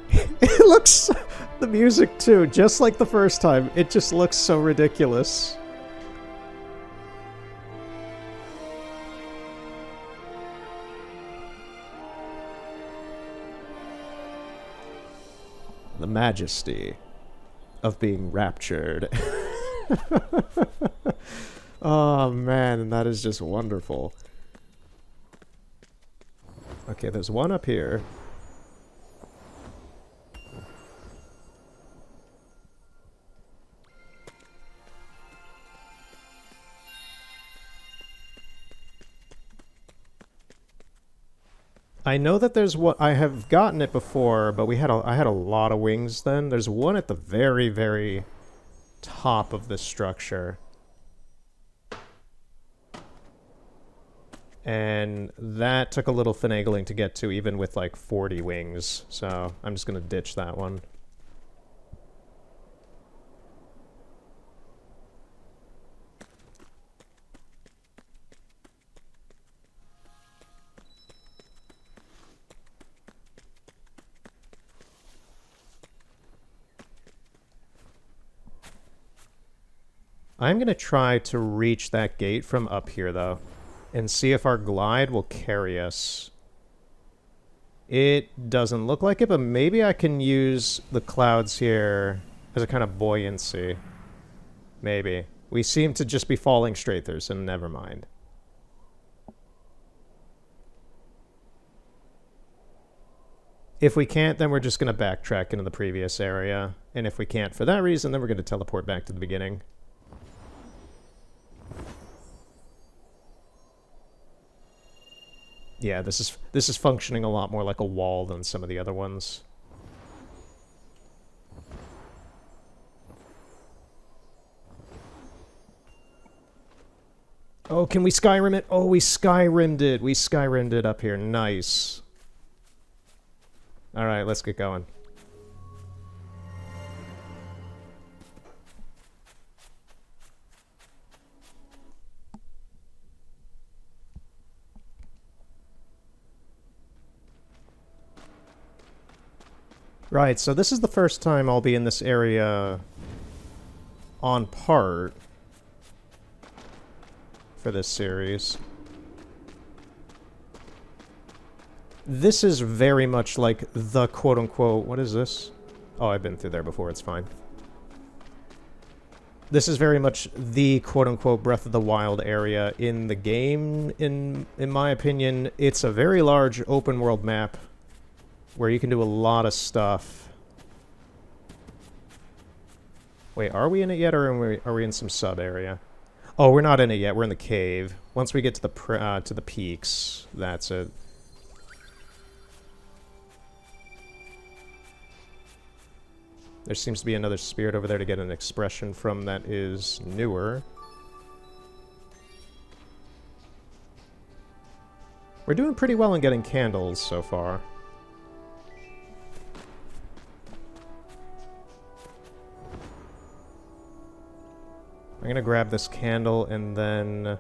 It looks... The music, too, just like the first time. It just looks so ridiculous. The majesty of being raptured. Oh man, that is just wonderful. Okay, there's one up here. I know that there's what I have gotten it before, but I had a lot of wings then. There's one at the very, very top of this structure. And that took a little finagling to get to, even with like 40 wings. So I'm just gonna ditch that one. I'm going to try to reach that gate from up here, though, and see if our glide will carry us. It doesn't look like it, but maybe I can use the clouds here as a kind of buoyancy. Maybe. We seem to just be falling straight through, so never mind. If we can't, then we're just going to backtrack into the previous area. And if we can't for that reason, then we're going to teleport back to the beginning. Yeah, this is functioning a lot more like a wall than some of the other ones. Oh, can we Skyrim it? Oh, we Skyrimmed it. We Skyrimmed it up here. Nice. All right, let's get going. Right, so this is the first time I'll be in this area on part for this series. This is very much like the quote-unquote... What is this? Oh, I've been through there before, it's fine. This is very much the quote-unquote Breath of the Wild area in the game, in my opinion. It's a very large open-world map where you can do a lot of stuff. Wait, are we in it yet, or are we in some sub-area? Oh, we're not in it yet. We're in the cave. Once we get to the peaks, that's it. There seems to be another spirit over there to get an expression from that is newer. We're doing pretty well in getting candles so far. I'm gonna grab this candle and then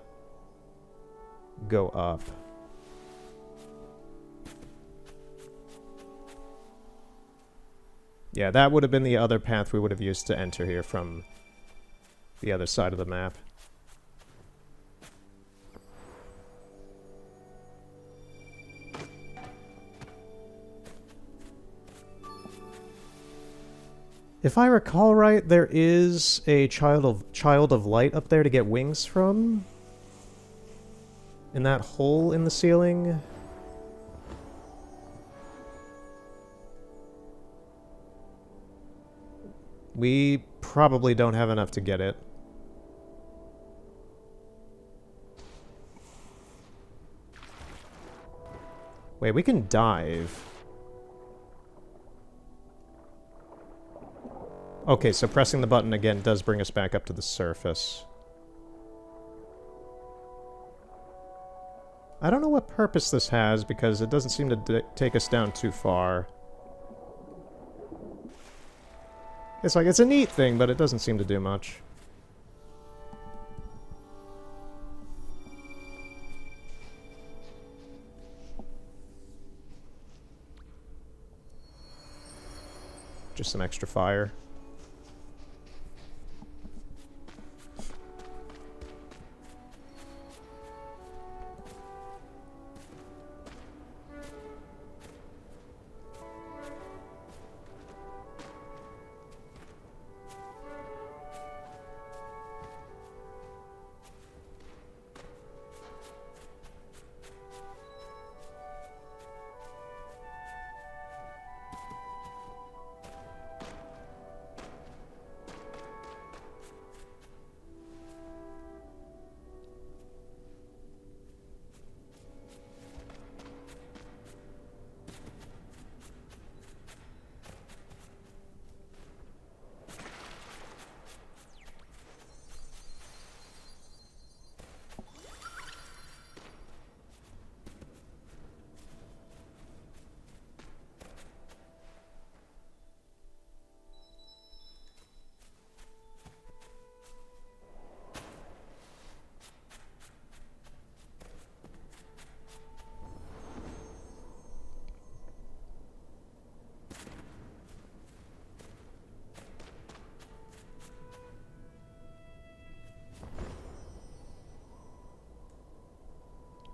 go up. Yeah, that would have been the other path we would have used to enter here from the other side of the map. If I recall right, there is a child of light up there to get wings from. In that hole in the ceiling. We probably don't have enough to get it. Wait, we can dive. Okay, so pressing the button again does bring us back up to the surface. I don't know what purpose this has, because it doesn't seem to take us down too far. It's like, it's a neat thing, but it doesn't seem to do much. Just some extra fire.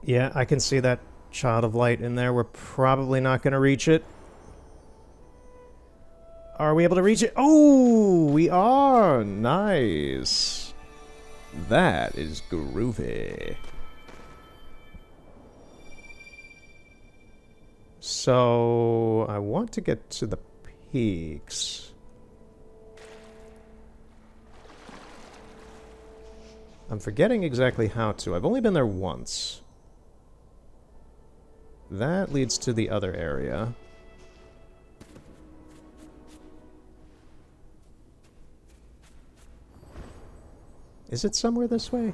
Yeah, I can see that child of light in there. We're probably not going to reach it. Are we able to reach it? Oh, we are! Nice. That is groovy. So, I want to get to the peaks. I'm forgetting exactly how to. I've only been there once. That leads to the other area. Is it somewhere this way?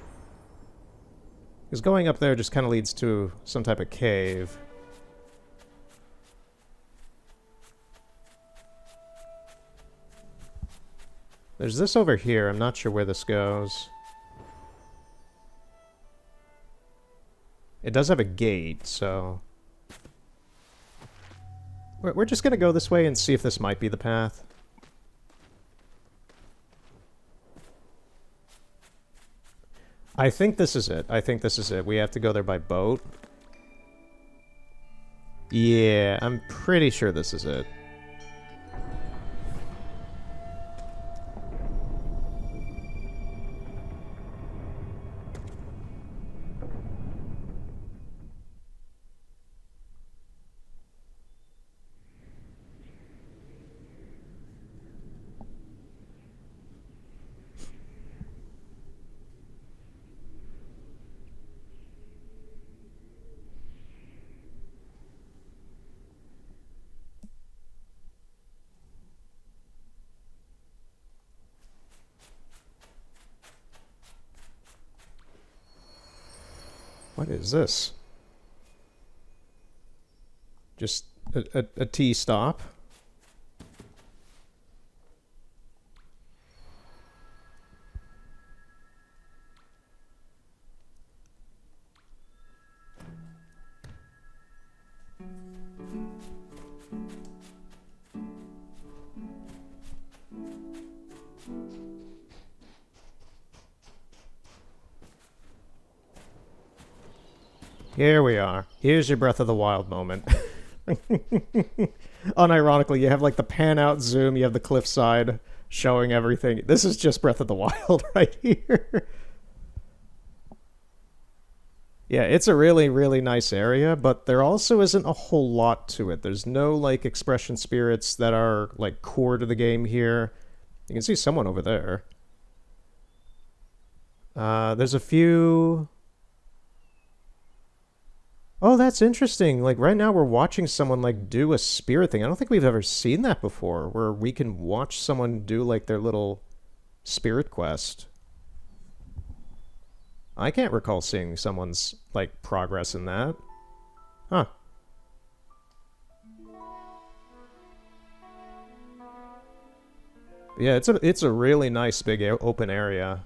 Because going up there just kind of leads to some type of cave. There's this over here. I'm not sure where this goes. It does have a gate, so... We're just gonna go this way and see if this might be the path. I think this is it. I think this is it. We have to go there by boat. Yeah, I'm pretty sure this is it. What is this? Just a T stop. Here we are. Here's your Breath of the Wild moment. Unironically, you have like the pan out zoom, you have the cliffside showing everything. This is just Breath of the Wild right here. Yeah, it's a really, really nice area, but there also isn't a whole lot to it. There's no like expression spirits that are like core to the game here. You can see someone over there. There's a few... Oh, that's interesting. Like right now we're watching someone like do a spirit thing. I don't think we've ever seen that before, where we can watch someone do like their little spirit quest. I can't recall seeing someone's like progress in that. Huh. Yeah, it's a really nice big open area.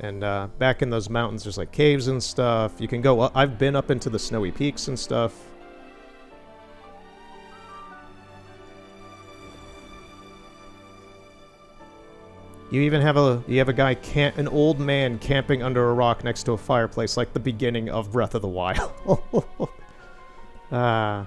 And back in those mountains, there's like caves and stuff. You can go up. I've been up into the snowy peaks and stuff. You even have a guy an old man camping under a rock next to a fireplace, like the beginning of Breath of the Wild. Ah.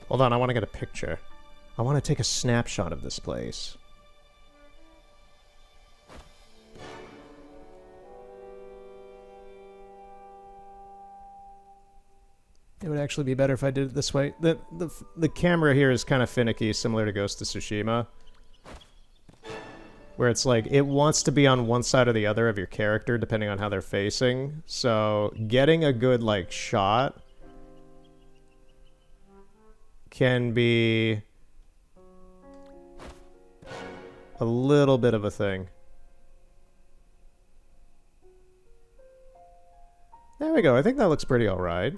Hold on, I want to get a picture. I want to take a snapshot of this place. It would actually be better if I did it this way. The camera here is kind of finicky, similar to Ghost of Tsushima. Where it's like, it wants to be on one side or the other of your character, depending on how they're facing. So, getting a good, like, shot can be a little bit of a thing. There we go. I think that looks pretty alright.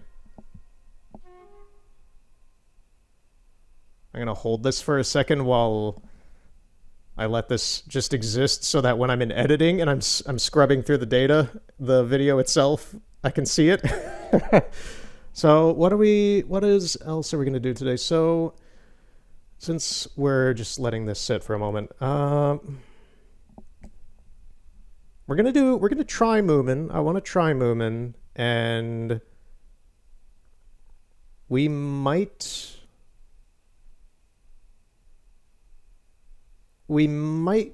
I'm gonna hold this for a second while I let this just exist so that when I'm in editing and I'm scrubbing through the data, the video itself, I can see it. So what else are we going to do today? So since we're just letting this sit for a moment, we're going to try Moomin. I want to try Moomin, and we might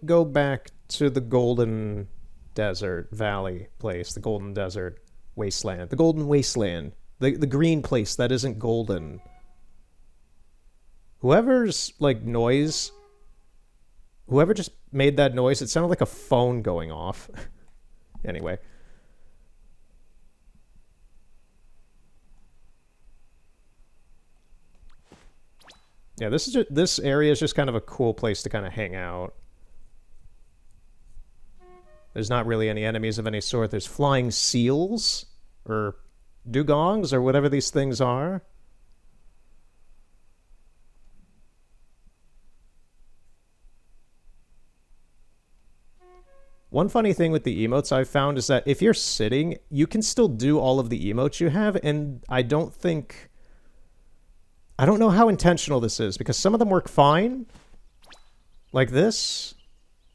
go back to the Golden Desert Valley place, the Golden Desert Wasteland, the Golden Wasteland. The green place that isn't golden. Whoever's, like, noise... Whoever just made that noise, it sounded like a phone going off. Anyway. Yeah, this area is just kind of a cool place to kind of hang out. There's not really any enemies of any sort. There's flying seals, or dugongs, or whatever these things are. One funny thing with the emotes I've found is that if you're sitting, you can still do all of the emotes you have, and I don't know how intentional this is, because some of them work fine, like this,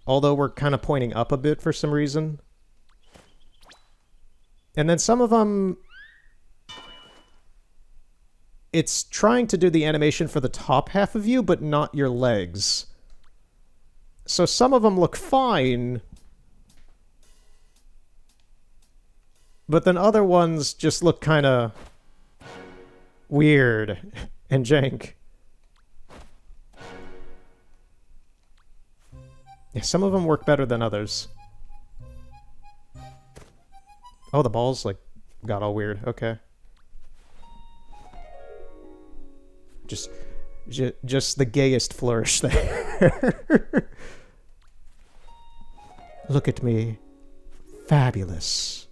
although we're kind of pointing up a bit for some reason. And then some of them, it's trying to do the animation for the top half of you, but not your legs. So some of them look fine, but then other ones just look kind of weird and jank. Yeah, some of them work better than others. Oh, the balls, like, got all weird. Okay. Just the gayest flourish there. Look at me. Fabulous.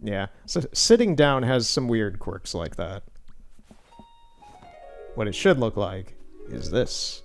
Yeah, so sitting down has some weird quirks like that. What it should look like is this.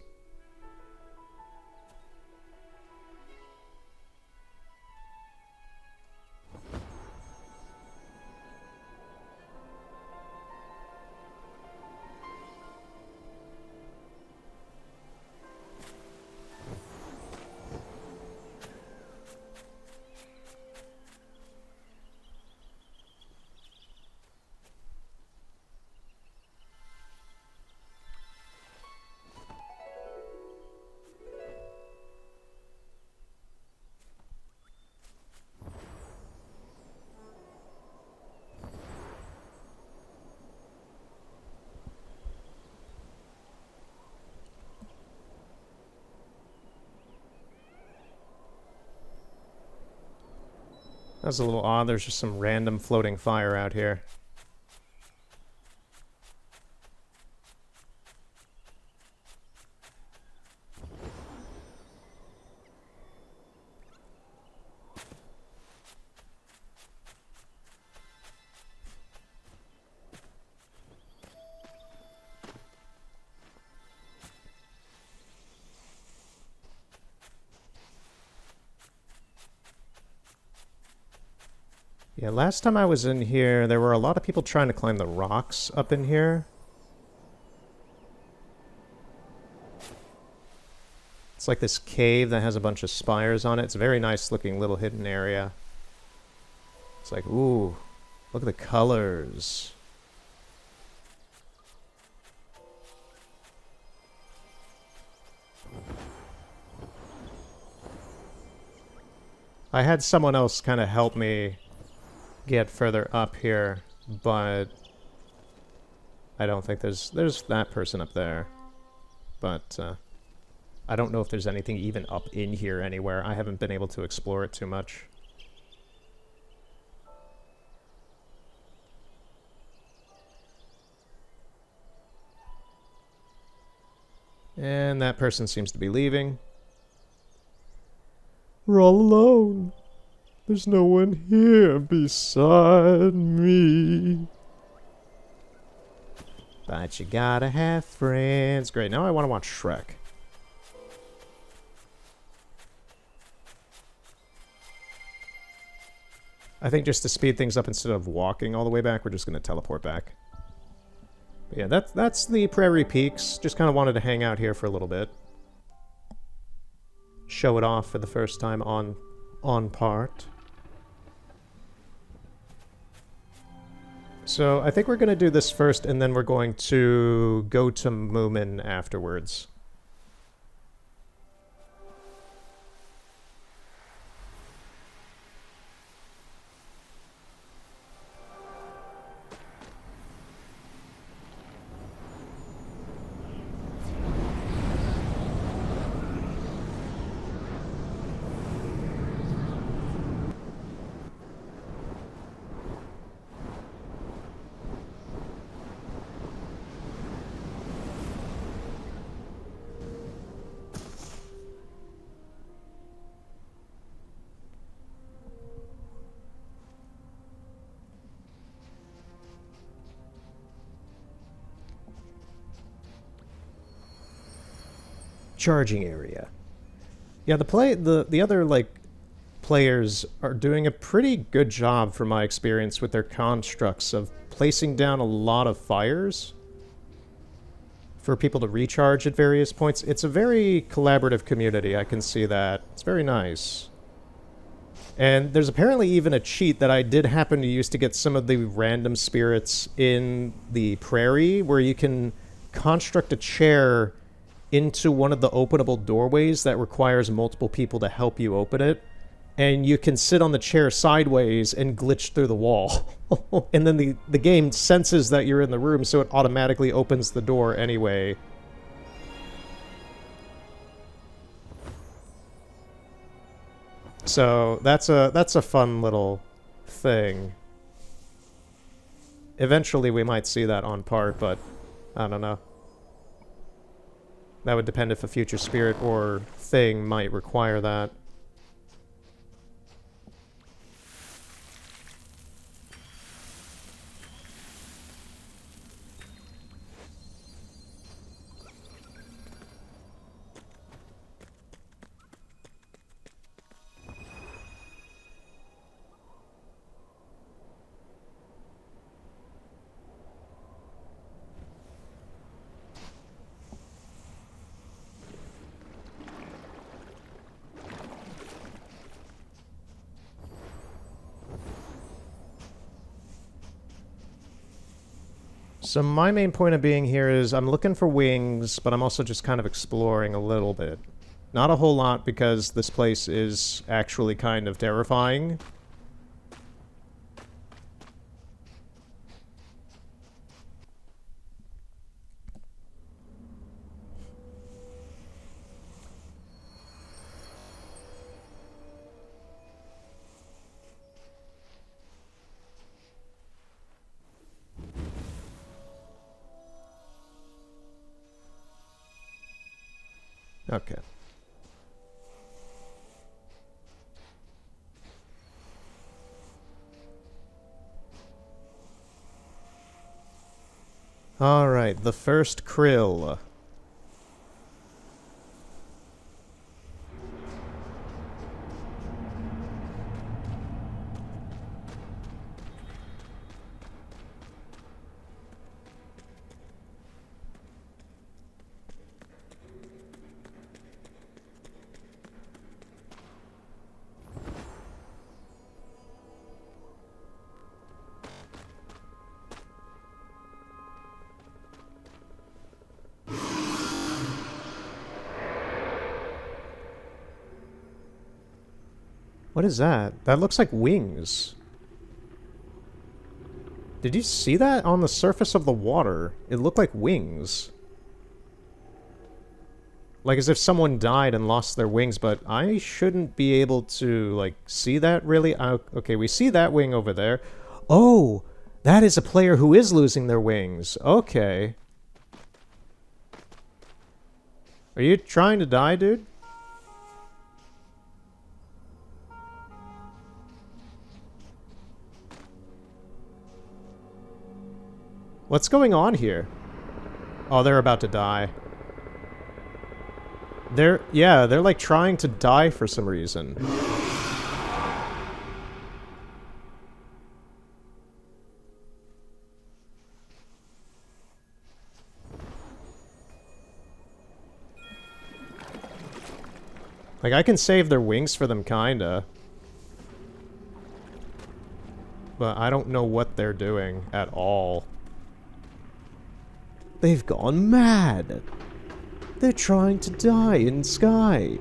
That's a little odd. There's just some random floating fire out here. Yeah, last time I was in here, there were a lot of people trying to climb the rocks up in here. It's like this cave that has a bunch of spires on it. It's a very nice looking little hidden area. It's like, ooh, look at the colors. I had someone else kind of help me get further up here, but I don't think there's that person up there. But I don't know if there's anything even up in here anywhere. I haven't been able to explore it too much. And that person seems to be leaving. We're all alone. There's no one here beside me. But you gotta have friends. Great, now I want to watch Shrek. I think just to speed things up, instead of walking all the way back, we're just going to teleport back. But yeah, that's the Prairie Peaks. Just kind of wanted to hang out here for a little bit. Show it off for the first time on part. So I think we're going to do this first, and then we're going to go to Moomin afterwards. Charging area. Yeah, the other like players are doing a pretty good job from my experience with their constructs of placing down a lot of fires for people to recharge at various points. It's a very collaborative community, I can see that. It's very nice. And there's apparently even a cheat that I did happen to use to get some of the random spirits in the prairie, where you can construct a chair into one of the openable doorways that requires multiple people to help you open it. And you can sit on the chair sideways and glitch through the wall. And then the game senses that you're in the room, so it automatically opens the door anyway. So that's a fun little thing. Eventually we might see that on part, but I don't know. That would depend if a future spirit or thing might require that. So my main point of being here is I'm looking for wings, but I'm also just kind of exploring a little bit. Not a whole lot, because this place is actually kind of terrifying. Okay. Alright, the first krill. What is that? That looks like wings. Did you see that on the surface of the water? It looked like wings. Like as if someone died and lost their wings, but I shouldn't be able to, like, see that really? Okay, we see that wing over there. Oh, that is a player who is losing their wings. Okay. Are you trying to die, dude? What's going on here? Oh, they're about to die. They're like trying to die for some reason. Like, I can save their wings for them, kinda. But I don't know what they're doing at all. They've gone mad. They're trying to die in sky.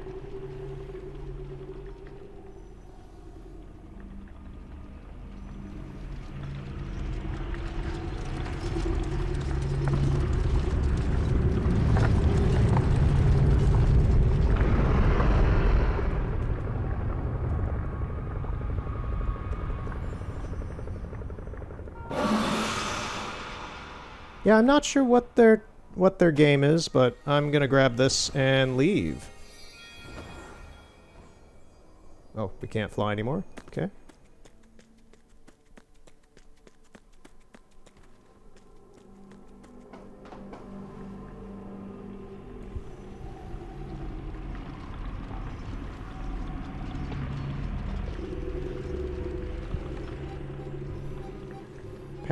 Yeah, I'm not sure what their game is, but I'm gonna grab this and leave. Oh, we can't fly anymore? Okay.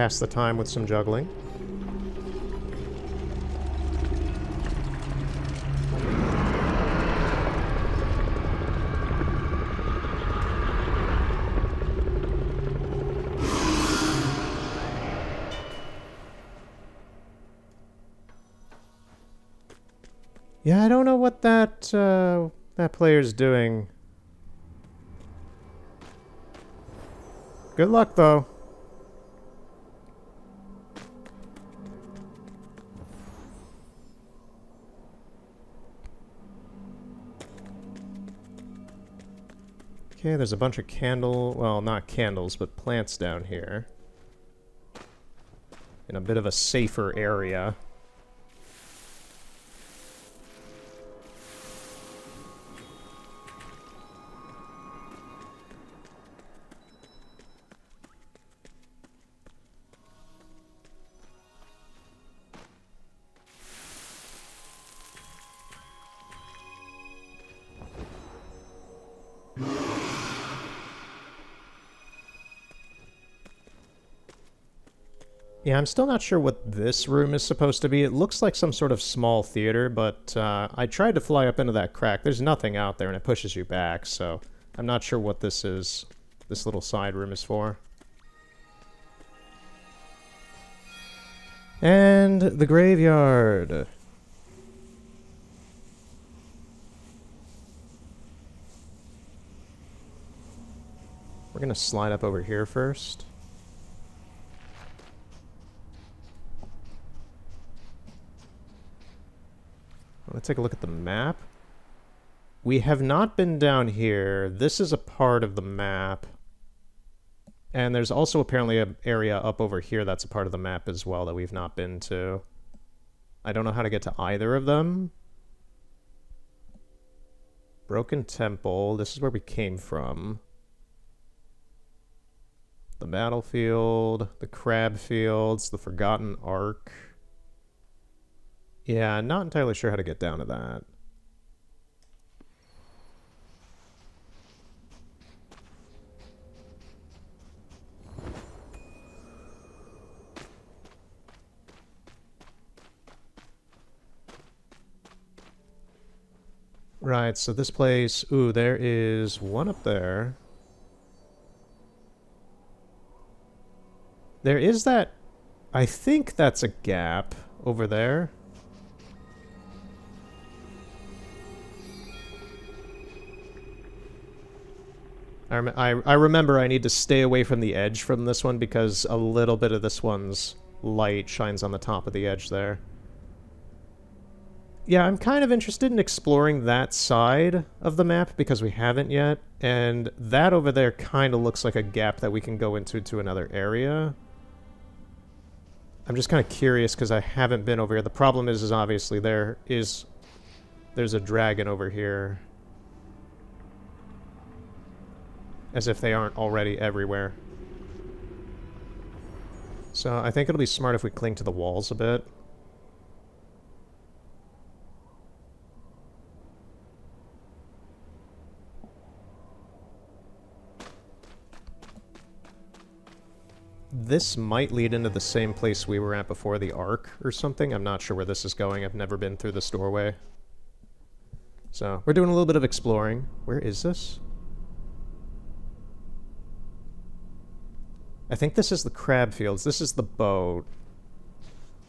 pass the time with some juggling. Yeah, I don't know what that player's doing. Good luck, though. Okay, there's a bunch of well, not candles, but plants down here. In a bit of a safer area. Yeah, I'm still not sure what this room is supposed to be. It looks like some sort of small theater, but I tried to fly up into that crack. There's nothing out there, and it pushes you back, so I'm not sure what this is. This little side room is for. And the graveyard. We're gonna slide up over here first. Let's take a look at the map. We have not been down here. This is a part of the map. And there's also apparently an area up over here that's a part of the map as well that we've not been to. I don't know how to get to either of them. Broken Temple. This is where we came from. The battlefield, the crab fields, the Forgotten Ark. Yeah, not entirely sure how to get down to that. Right, so this place... Ooh, there is one up there. There is that... I think that's a gap over there. I remember I need to stay away from the edge from this one because a little bit of this one's light shines on the top of the edge there. Yeah, I'm kind of interested in exploring that side of the map because we haven't yet, and that over there kind of looks like a gap that we can go into another area. I'm just kind of curious because I haven't been over here. The problem is obviously there's a dragon over here. As if they aren't already everywhere. So I think it'll be smart if we cling to the walls a bit. This might lead into the same place we were at before, the Ark or something. I'm not sure where this is going. I've never been through this doorway. So we're doing a little bit of exploring. Where is this? I think this is the crab fields. This is the boat.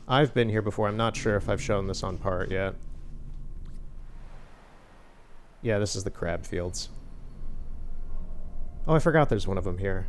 I've been here before. I'm not sure if I've shown this on part yet. Yeah, this is the crab fields. Oh, I forgot there's one of them here.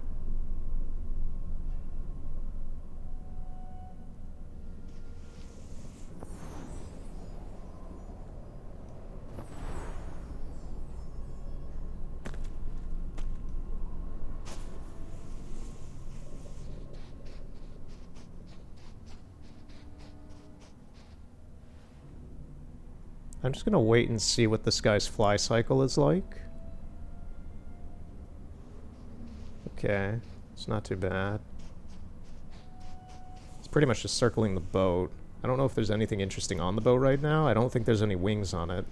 I'm just gonna wait and see what this guy's fly cycle is like. Okay, it's not too bad. It's pretty much just circling the boat. I don't know if there's anything interesting on the boat right now. I don't think there's any wings on it.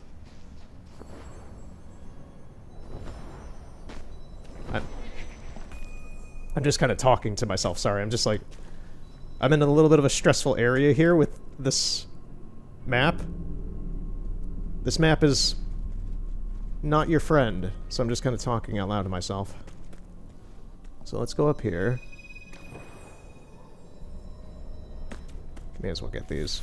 I'm just kind of talking to myself, sorry. I'm just like I'm in a little bit of a stressful area here with this map. This map is not your friend, so I'm just kind of talking out loud to myself. So let's go up here. May as well get these.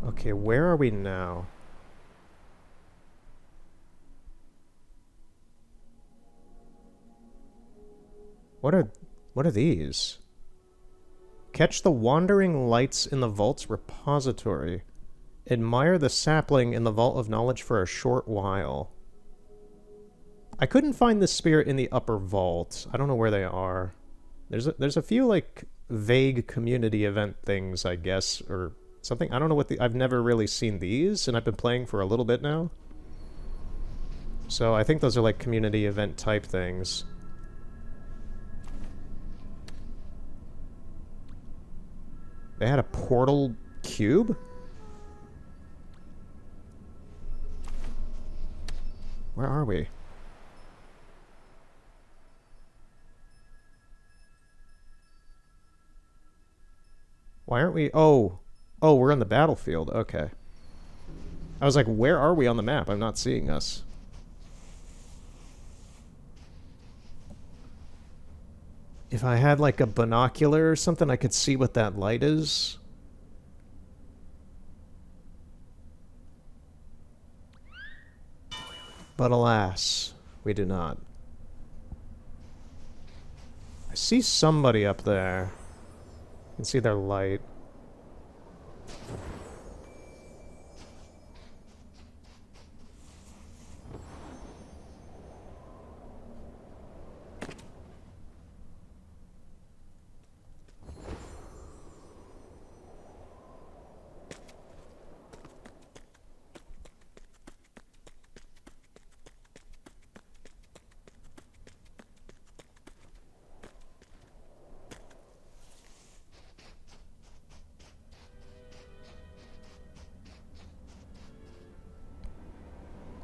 Okay, where are we now? What are these? Catch the wandering lights in the vault's repository. Admire the sapling in the vault of knowledge for a short while. I couldn't find this spirit in the upper vault. I don't know where they are. There's a few like vague community event things, I guess, or something. I don't know what I've never really seen these, and I've been playing for a little bit now. So I think those are like community event type things. They had a portal cube? Where are we? Why aren't we... Oh, we're on the battlefield. Okay. I was like, where are we on the map? I'm not seeing us. If I had like a binocular or something, I could see what that light is. But alas, we do not. I see somebody up there. I can see their light.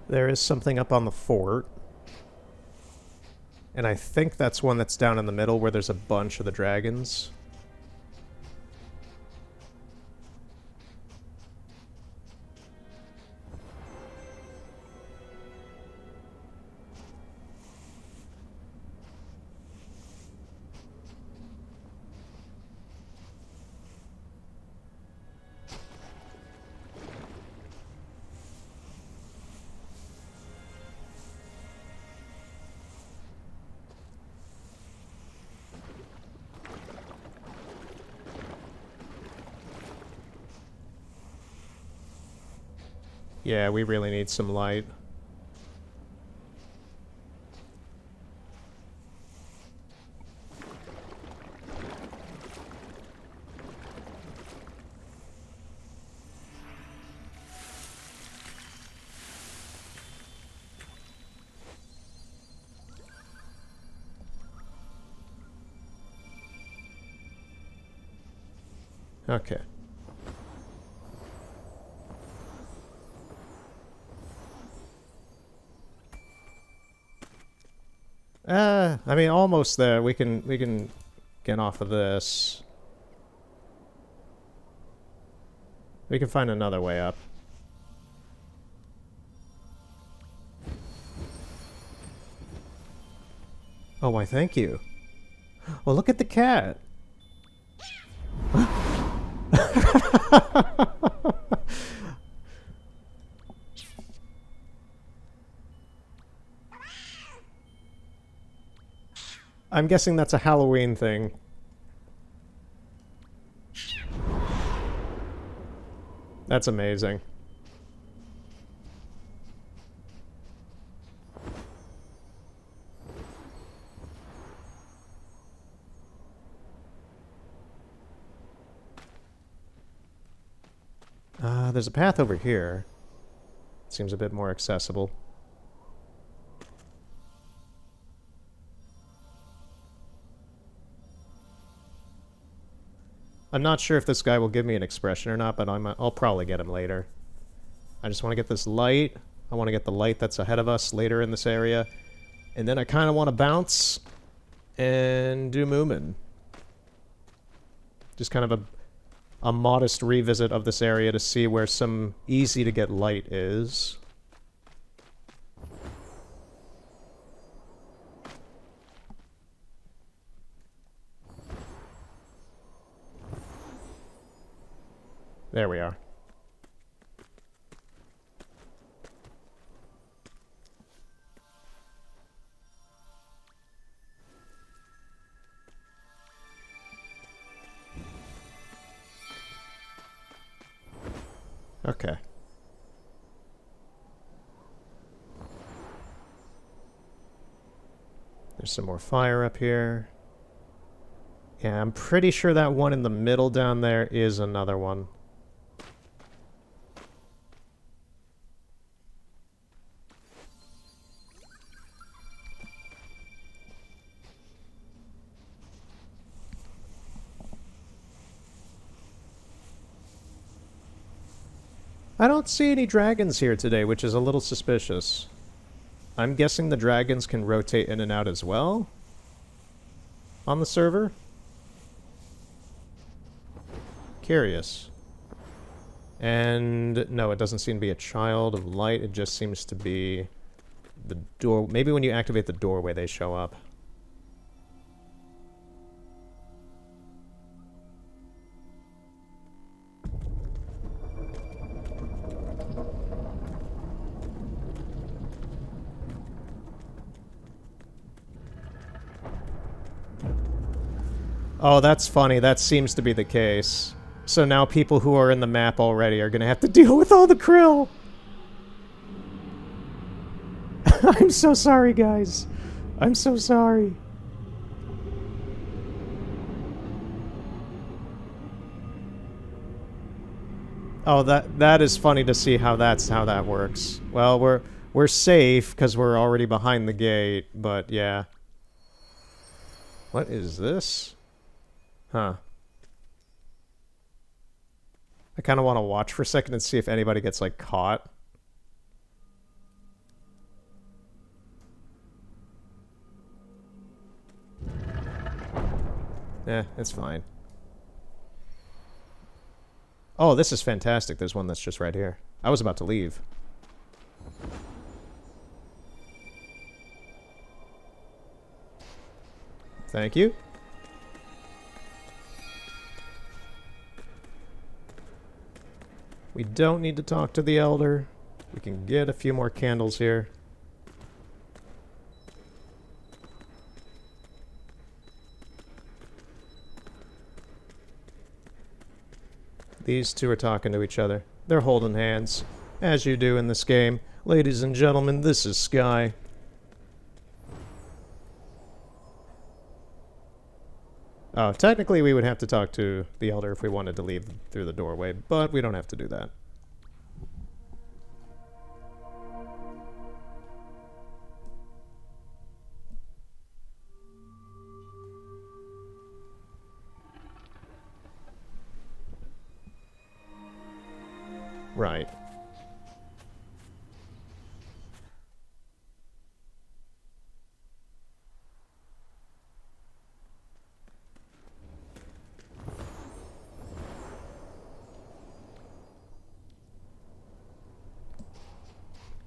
There is something up on the fort. And I think that's one that's down in the middle where there's a bunch of the dragons. Yeah, we really need some light. Okay. I mean, almost there. We can get off of this. We can find another way up. Oh, why, thank you. Well, look at the cat. I'm guessing that's a Halloween thing. That's amazing. There's a path over here. Seems a bit more accessible. I'm not sure if this guy will give me an expression or not, but I'll probably get him later. I just want to get this light. I want to get the light that's ahead of us later in this area. And then I kind of want to bounce and do Moomin. Just kind of a modest revisit of this area to see where some easy to get light is. There we are. Okay. There's some more fire up here. Yeah, I'm pretty sure that one in the middle down there is another one. I don't see any dragons here today, which is a little suspicious. I'm guessing the dragons can rotate in and out as well on the server. Curious. And no, it doesn't seem to be a child of light. It just seems to be the door. Maybe when you activate the doorway, they show up. Oh, that's funny. That seems to be the case. So now people who are in the map already are going to have to deal with all the krill. I'm so sorry, guys. I'm so sorry. Oh, that is funny to see how that works. Well, we're safe because we're already behind the gate, but yeah. What is this? Huh. I kind of want to watch for a second and see if anybody gets, like, caught. Eh, it's fine. Oh, this is fantastic. There's one that's just right here. I was about to leave. Thank you. We don't need to talk to the Elder. We can get a few more candles here. These two are talking to each other. They're holding hands, as you do in this game. Ladies and gentlemen, this is Sky. Oh, technically we would have to talk to the Elder if we wanted to leave through the doorway, but we don't have to do that. Right.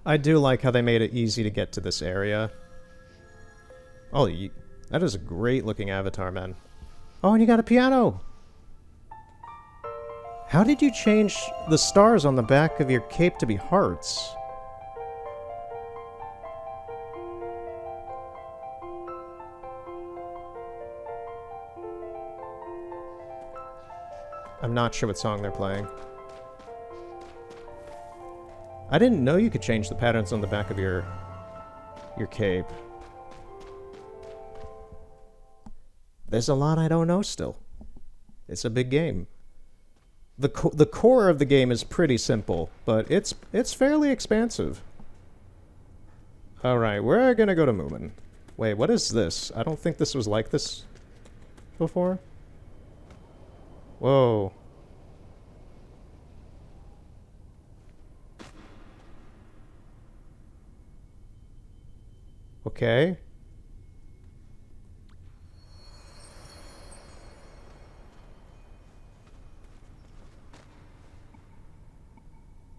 I do like how they made it easy to get to this area. Oh, that is a great looking avatar, man. Oh, and you got a piano! How did you change the stars on the back of your cape to be hearts? I'm not sure what song they're playing. I didn't know you could change the patterns on the back of your cape. There's a lot I don't know still. It's a big game. The core of the game is pretty simple, but it's fairly expansive. Alright, we're gonna go to Moomin. Wait, what is this? I don't think this was like this before. Whoa. Okay.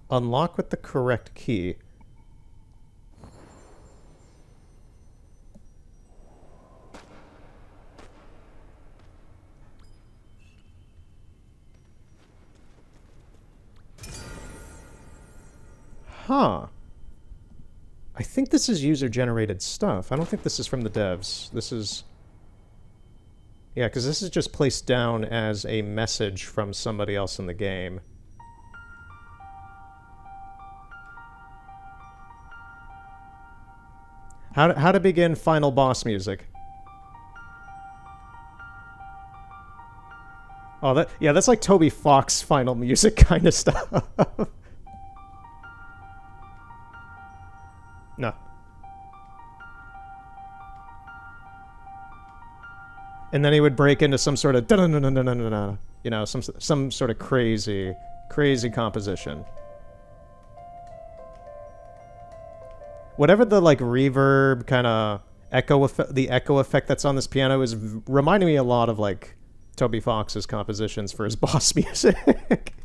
Unlock with the correct key. Huh. I think this is user-generated stuff. I don't think this is from the devs. This is... Yeah, because this is just placed down as a message from somebody else in the game. How to begin final boss music. Oh, that's like Toby Fox final music kind of stuff. No. And then he would break into some sort of you know, some sort of crazy composition. Whatever the like reverb kind of echo effect, the echo effect that's on this piano is reminding me a lot of like Toby Fox's compositions for his boss music.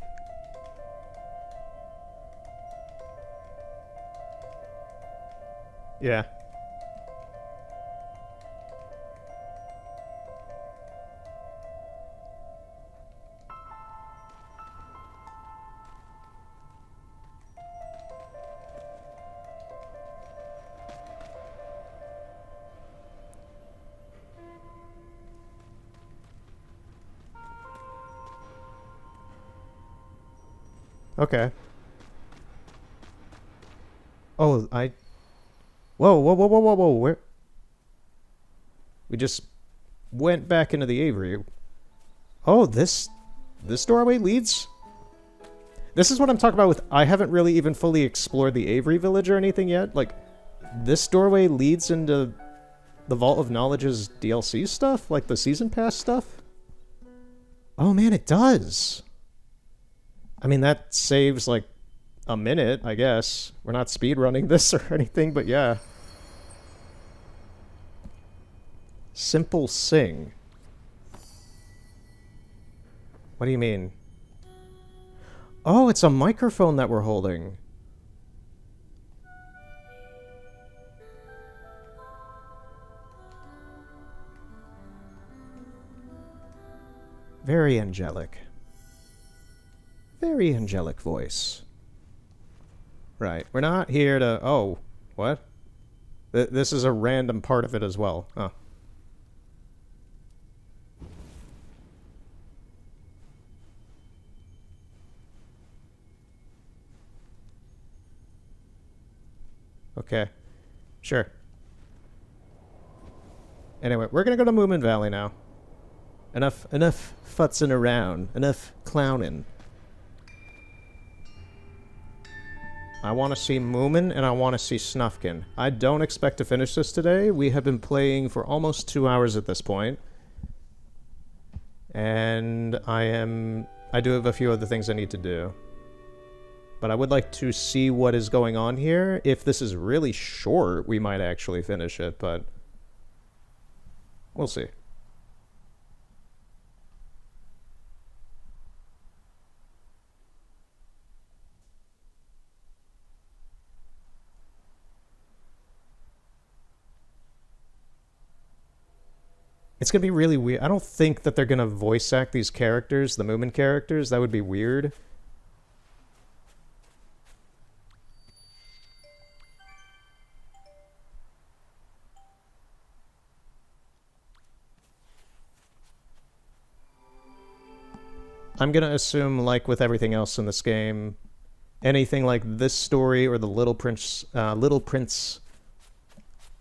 Yeah. Okay. Oh, Whoa, whoa, whoa, whoa, whoa, whoa, where... We just went back into the Avery. Oh, this doorway leads... This is what I'm talking about with... I haven't really even fully explored the Avery village or anything yet. Like, this doorway leads into the Vault of Knowledge's DLC stuff? Like the Season Pass stuff? Oh man, it does! I mean, that saves, like, a minute, I guess. We're not speedrunning this or anything, but yeah. Simple Sing. What do you mean? Oh, it's a microphone that we're holding. Very angelic. Very angelic voice. Right. We're not here to... Oh, what? This is a random part of it as well. Huh. Okay. Sure. Anyway, we're gonna go to Moomin Valley now. Enough futzing around. Enough clowning. I want to see Moomin and I want to see Snufkin. I don't expect to finish this today. We have been playing for almost 2 hours at this point. And I do have a few other things I need to do. But I would like to see what is going on here. If this is really short, we might actually finish it, but we'll see. It's gonna be really weird. I don't think that they're gonna voice act these characters, the Moomin characters. That would be weird. I'm gonna assume, like with everything else in this game, anything like this story or the Little Prince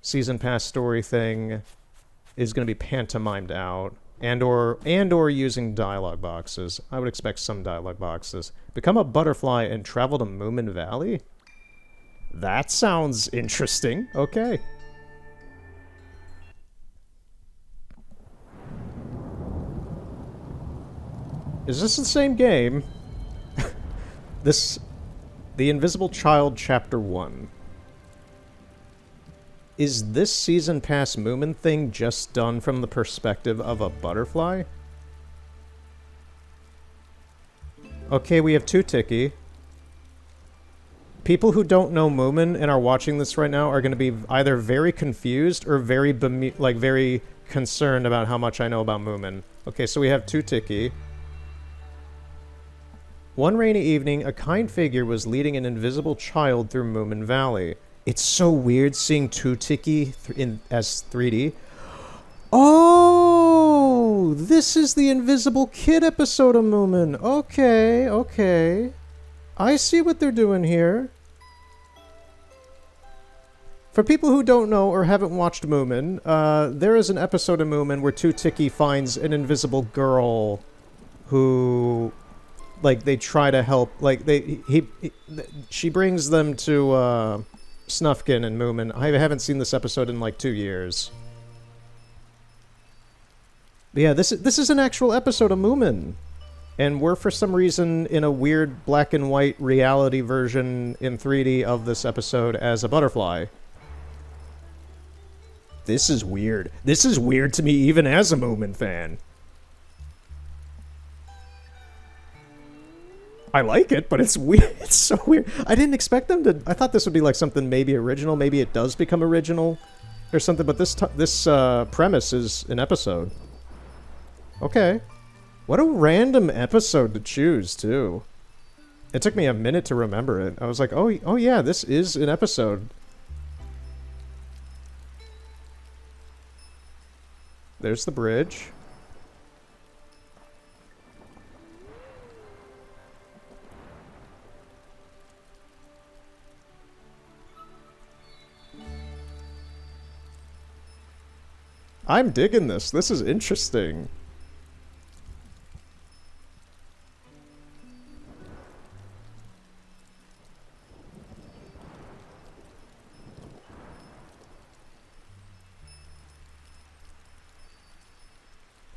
Season Pass story thing is going to be pantomimed out, and or using dialogue boxes. I would expect some dialogue boxes. Become a butterfly and travel to Moomin Valley? That sounds interesting. Okay. Is this the same game? This... The Invisible Child Chapter 1. Is this Season Pass Moomin thing just done from the perspective of a butterfly? Okay, we have two Tiki. People who don't know Moomin and are watching this right now are going to be either very confused or very very concerned about how much I know about Moomin. Okay, so we have two Tiki. One rainy evening, a kind figure was leading an invisible child through Moomin Valley. It's so weird seeing two Tiki as 3D. Oh, this is the Invisible Kid episode of Moomin. Okay, okay. I see what they're doing here. For people who don't know or haven't watched Moomin, there is an episode of Moomin where two Tiki finds an invisible girl who... Like, they try to help, like, she brings them to, Snufkin and Moomin. I haven't seen this episode in, like, 2 years. But yeah, this is an actual episode of Moomin. And we're, for some reason, in a weird black and white reality version in 3D of this episode as a butterfly. This is weird. This is weird to me even as a Moomin fan. I like it, but it's weird. It's so weird. I didn't expect them to... I thought this would be like something maybe original. Maybe it does become original or something, but this premise is an episode. Okay. What a random episode to choose, too. It took me a minute to remember it. I was like, oh yeah, this is an episode. There's the bridge. I'm digging this. This is interesting.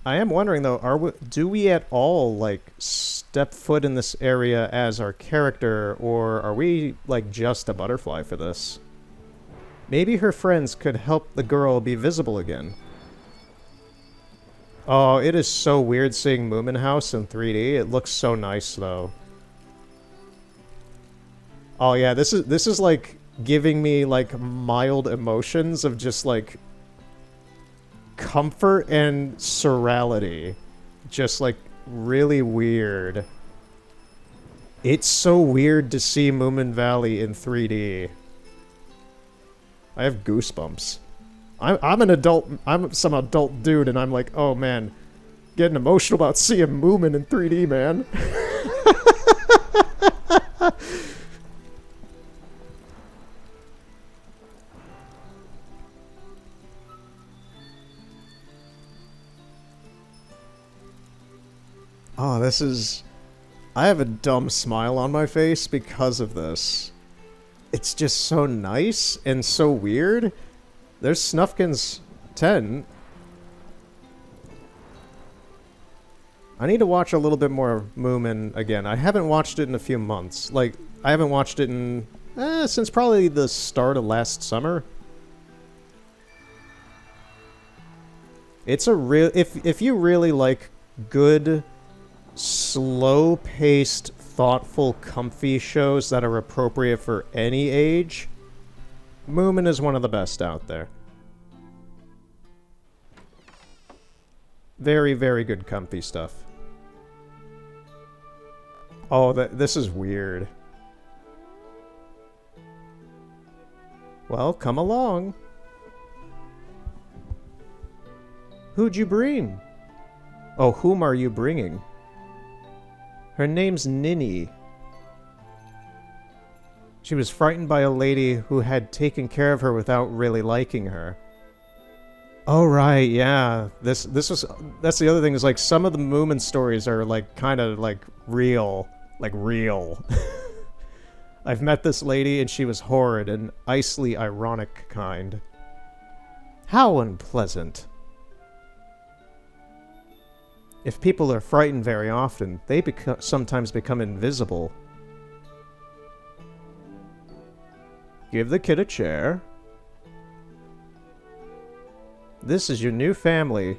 I am wondering though, do we at all like step foot in this area as our character, or are we like just a butterfly for this? Maybe her friends could help the girl be visible again. Oh, it is so weird seeing Moomin House in 3D. It looks so nice, though. Oh yeah, this is like giving me like mild emotions of just like comfort and surreality. Just like really weird. It's so weird to see Moomin Valley in 3D. I have goosebumps. I'm an adult, I'm some adult dude, and I'm like, oh man, getting emotional about seeing Moomin in 3D, man. Oh, this is... I have a dumb smile on my face because of this. It's just so nice and so weird. There's Snufkin's 10. I need to watch a little bit more Moomin again. I haven't watched it in a few months. Like, I haven't watched it in... since probably the start of last summer. It's a real... If you really like good, slow-paced, thoughtful, comfy shows that are appropriate for any age, Moomin is one of the best out there. Very, very good comfy stuff. Oh, this is weird. Well, come along. Who'd you bring? Oh, whom are you bringing? Her name's Ninny. She was frightened by a lady who had taken care of her without really liking her. Oh, right, yeah. That's the other thing, is like some of the Moomin stories are like kind of like real. Like real. I've met this lady and she was horrid and icily ironic kind. How unpleasant. If people are frightened very often, they sometimes become invisible. Give the kid a chair. This is your new family.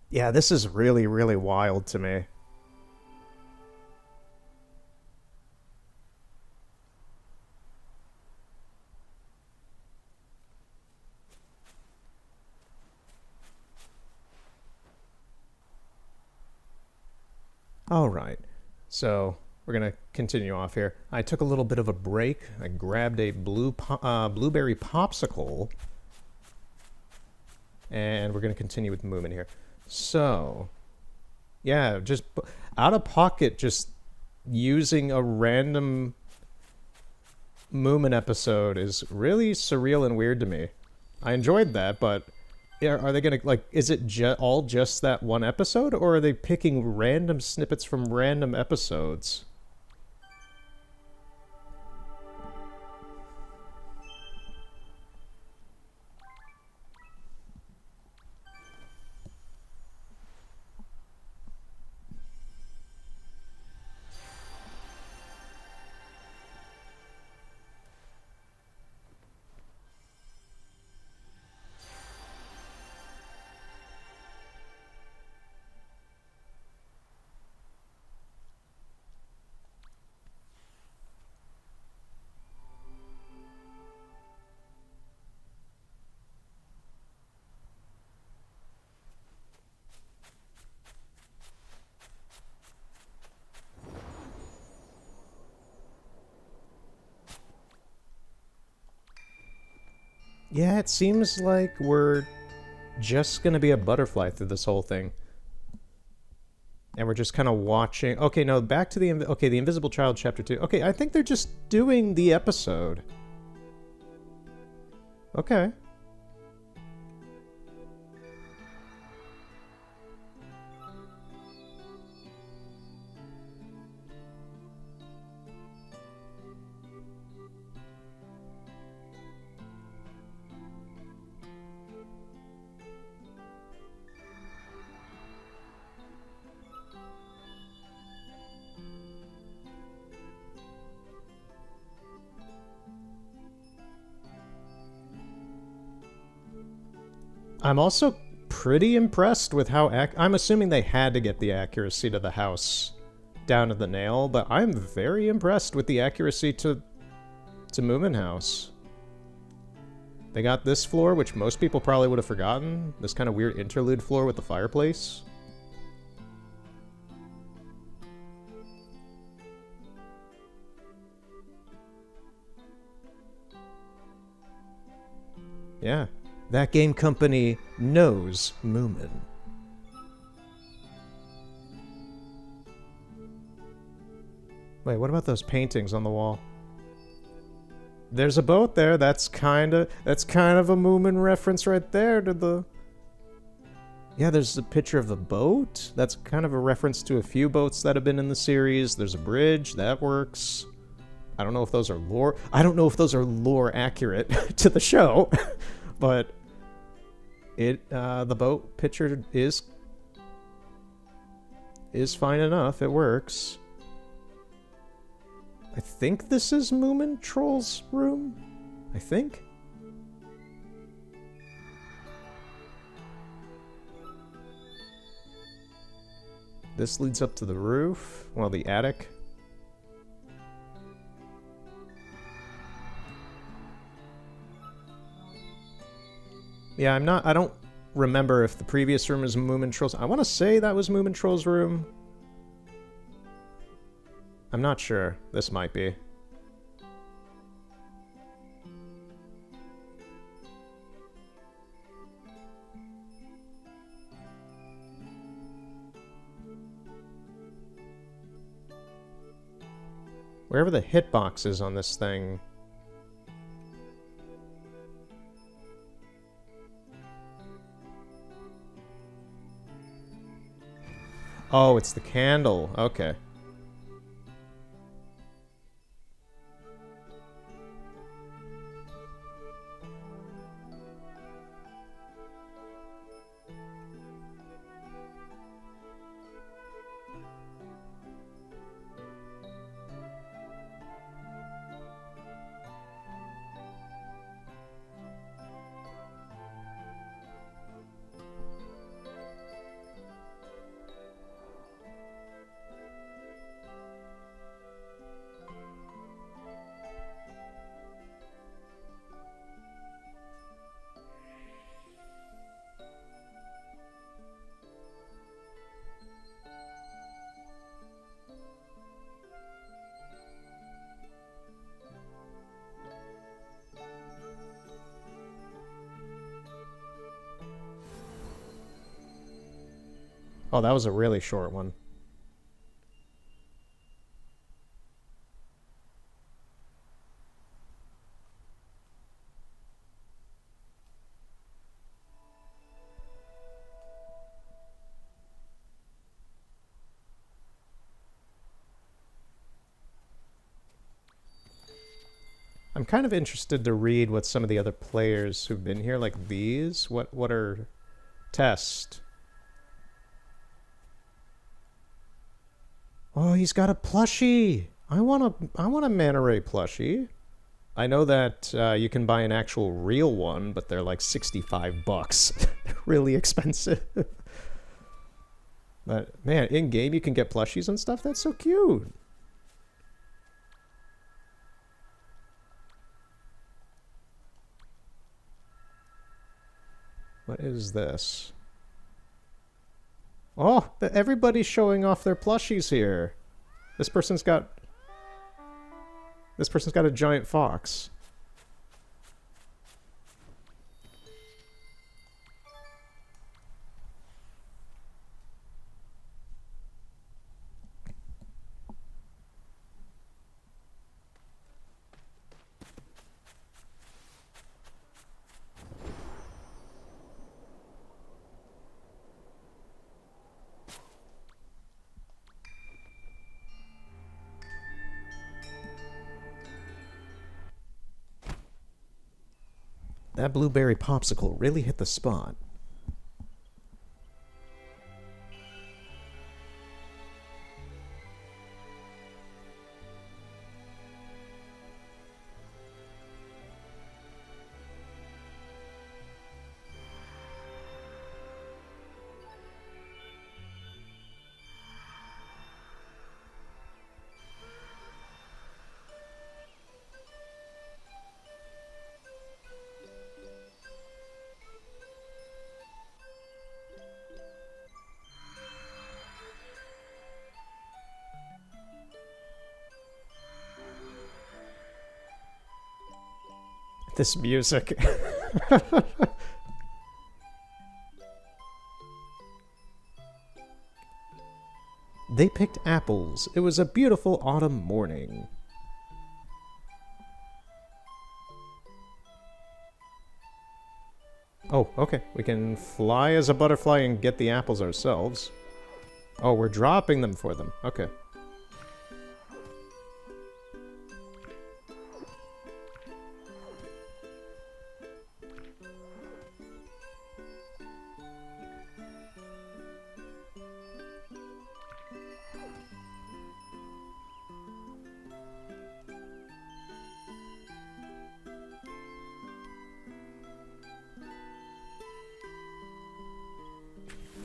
Yeah, this is really, really wild to me. Alright, so we're going to continue off here. I took a little bit of a break. I grabbed a blueberry popsicle. And we're going to continue with Moomin here. So, yeah, just out of pocket, just using a random Moomin episode is really surreal and weird to me. I enjoyed that, but are they gonna, like, is it all just that one episode, or are they picking random snippets from random episodes? Yeah, it seems like we're just gonna be a butterfly through this whole thing. And we're just kind of watching. Okay, no, back to the the Invisible Child chapter 2. Okay, I think they're just doing the episode. Okay. I'm also pretty impressed with how I'm assuming they had to get the accuracy to the house down to the nail, but I'm very impressed with the accuracy to Moomin House. They got this floor, which most people probably would have forgotten. This kind of weird interlude floor with the fireplace. Yeah. That game company knows Moomin. Wait, what about those paintings on the wall? There's a boat there. That's kind of a Moomin reference right there to the... Yeah, there's a picture of a boat. That's kind of a reference to a few boats that have been in the series. There's a bridge. That works. I don't know if those are lore. I don't know if those are lore accurate to the show, but the boat picture is fine enough. It works. I think this is Moomin Troll's room. I think. This leads up to the roof. Well, the attic. Yeah, I don't remember if the previous room is Moomin Troll's. I want to say that was Moomin Troll's room. I'm not sure. This might be. Wherever the hitbox is on this thing. Oh, it's the candle. Okay. Oh, that was a really short one. I'm kind of interested to read what some of the other players who've been here, like these, what are test. Oh, he's got a plushie. I want a Manta Ray plushie. I know that you can buy an actual real one, but they're like $65. They're really expensive. But man, in game you can get plushies and stuff. That's so cute. What is this? Oh, everybody's showing off their plushies here. This person's got a giant fox. That blueberry popsicle really hit the spot. This music. They picked apples. It was a beautiful autumn morning. Oh, okay. We can fly as a butterfly and get the apples ourselves. Oh, we're dropping them for them. Okay.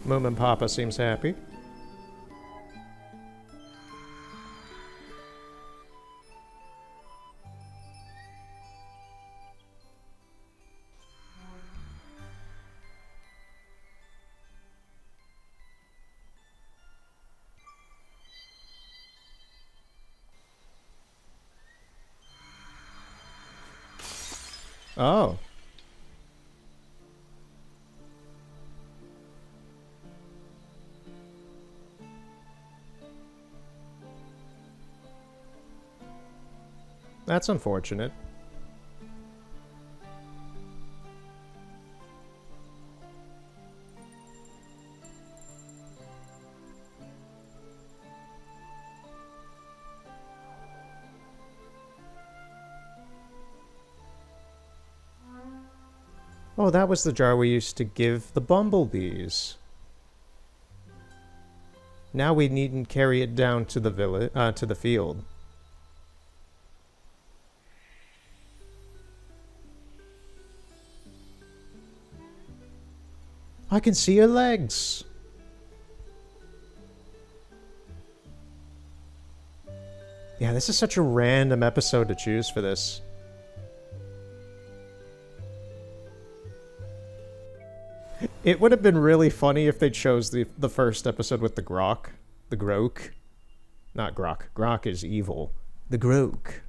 Moom and Papa seems happy. Oh. That's unfortunate. Oh, that was the jar we used to give the bumblebees. Now we needn't carry it down to the to the field. I can see your legs. Yeah, this is such a random episode to choose for this. It would have been really funny if they chose the first episode with the Grok. The Grok. Not Grok. Grok is evil. The Grok.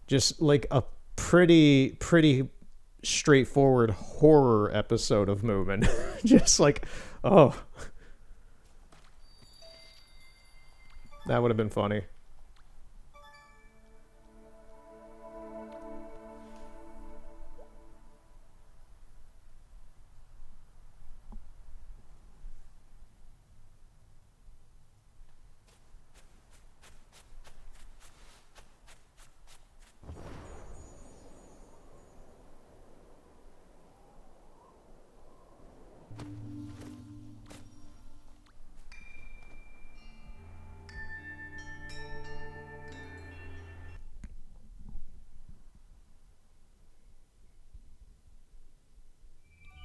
Just like a pretty straightforward horror episode of Moomin. Just like, oh. That would have been funny.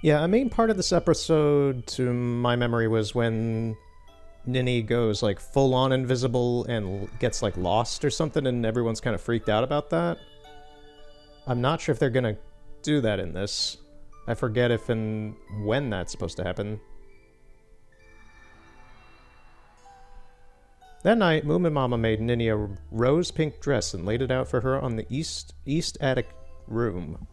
Yeah, a main part of this episode, to my memory, was when Nini goes like full on invisible and gets like lost or something, and everyone's kind of freaked out about that. I'm not sure if they're gonna do that in this. I forget if and when that's supposed to happen. That night, Moomin Mama made Nini a rose pink dress and laid it out for her on the east attic room.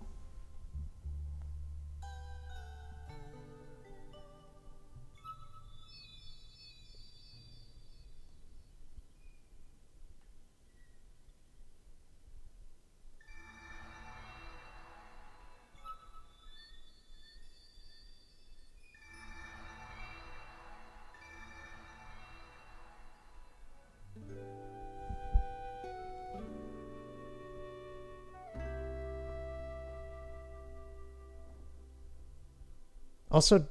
Also,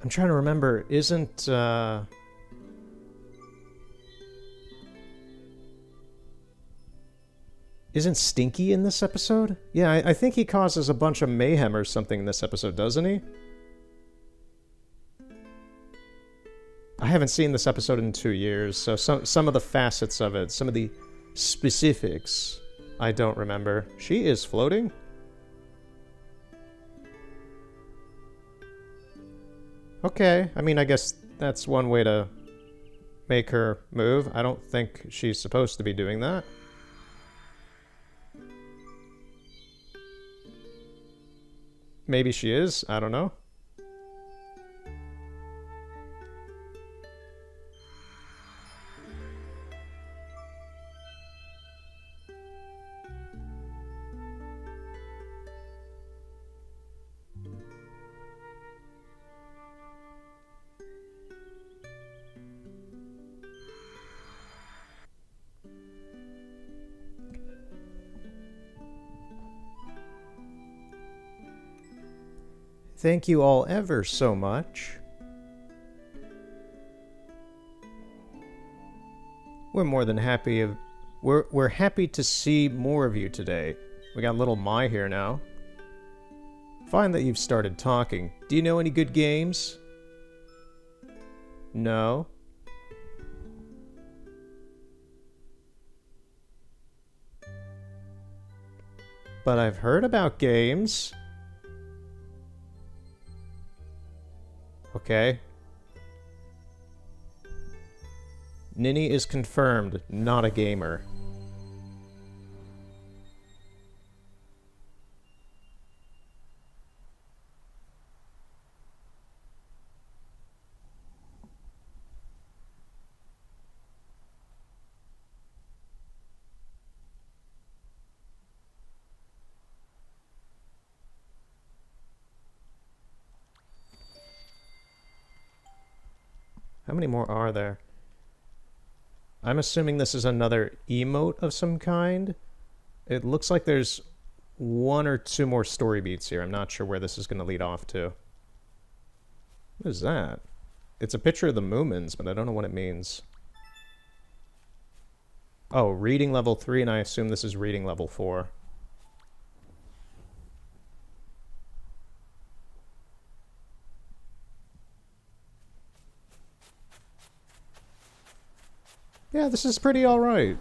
I'm trying to remember, isn't Stinky in this episode? Yeah, I think he causes a bunch of mayhem or something in this episode, doesn't he? I haven't seen this episode in 2 years, so some of the facets of it, some of the specifics, I don't remember. She is floating? Okay, I mean, I guess that's one way to make her move. I don't think she's supposed to be doing that. Maybe she is, I don't know. Thank you all ever so much. We're more than happy of... We're happy to see more of you today. We got little Mai here now. Fine that you've started talking. Do you know any good games? No? But I've heard about games. Okay. Nini is confirmed, not a gamer. How many more are there? I'm assuming this is another emote of some kind. It looks like there's one or two more story beats here. I'm not sure where this is going to lead off to. What is that? It's a picture of the Moomins, but I don't know what it means. Oh, reading level 3, and I assume this is reading level 4. Yeah, this is pretty alright.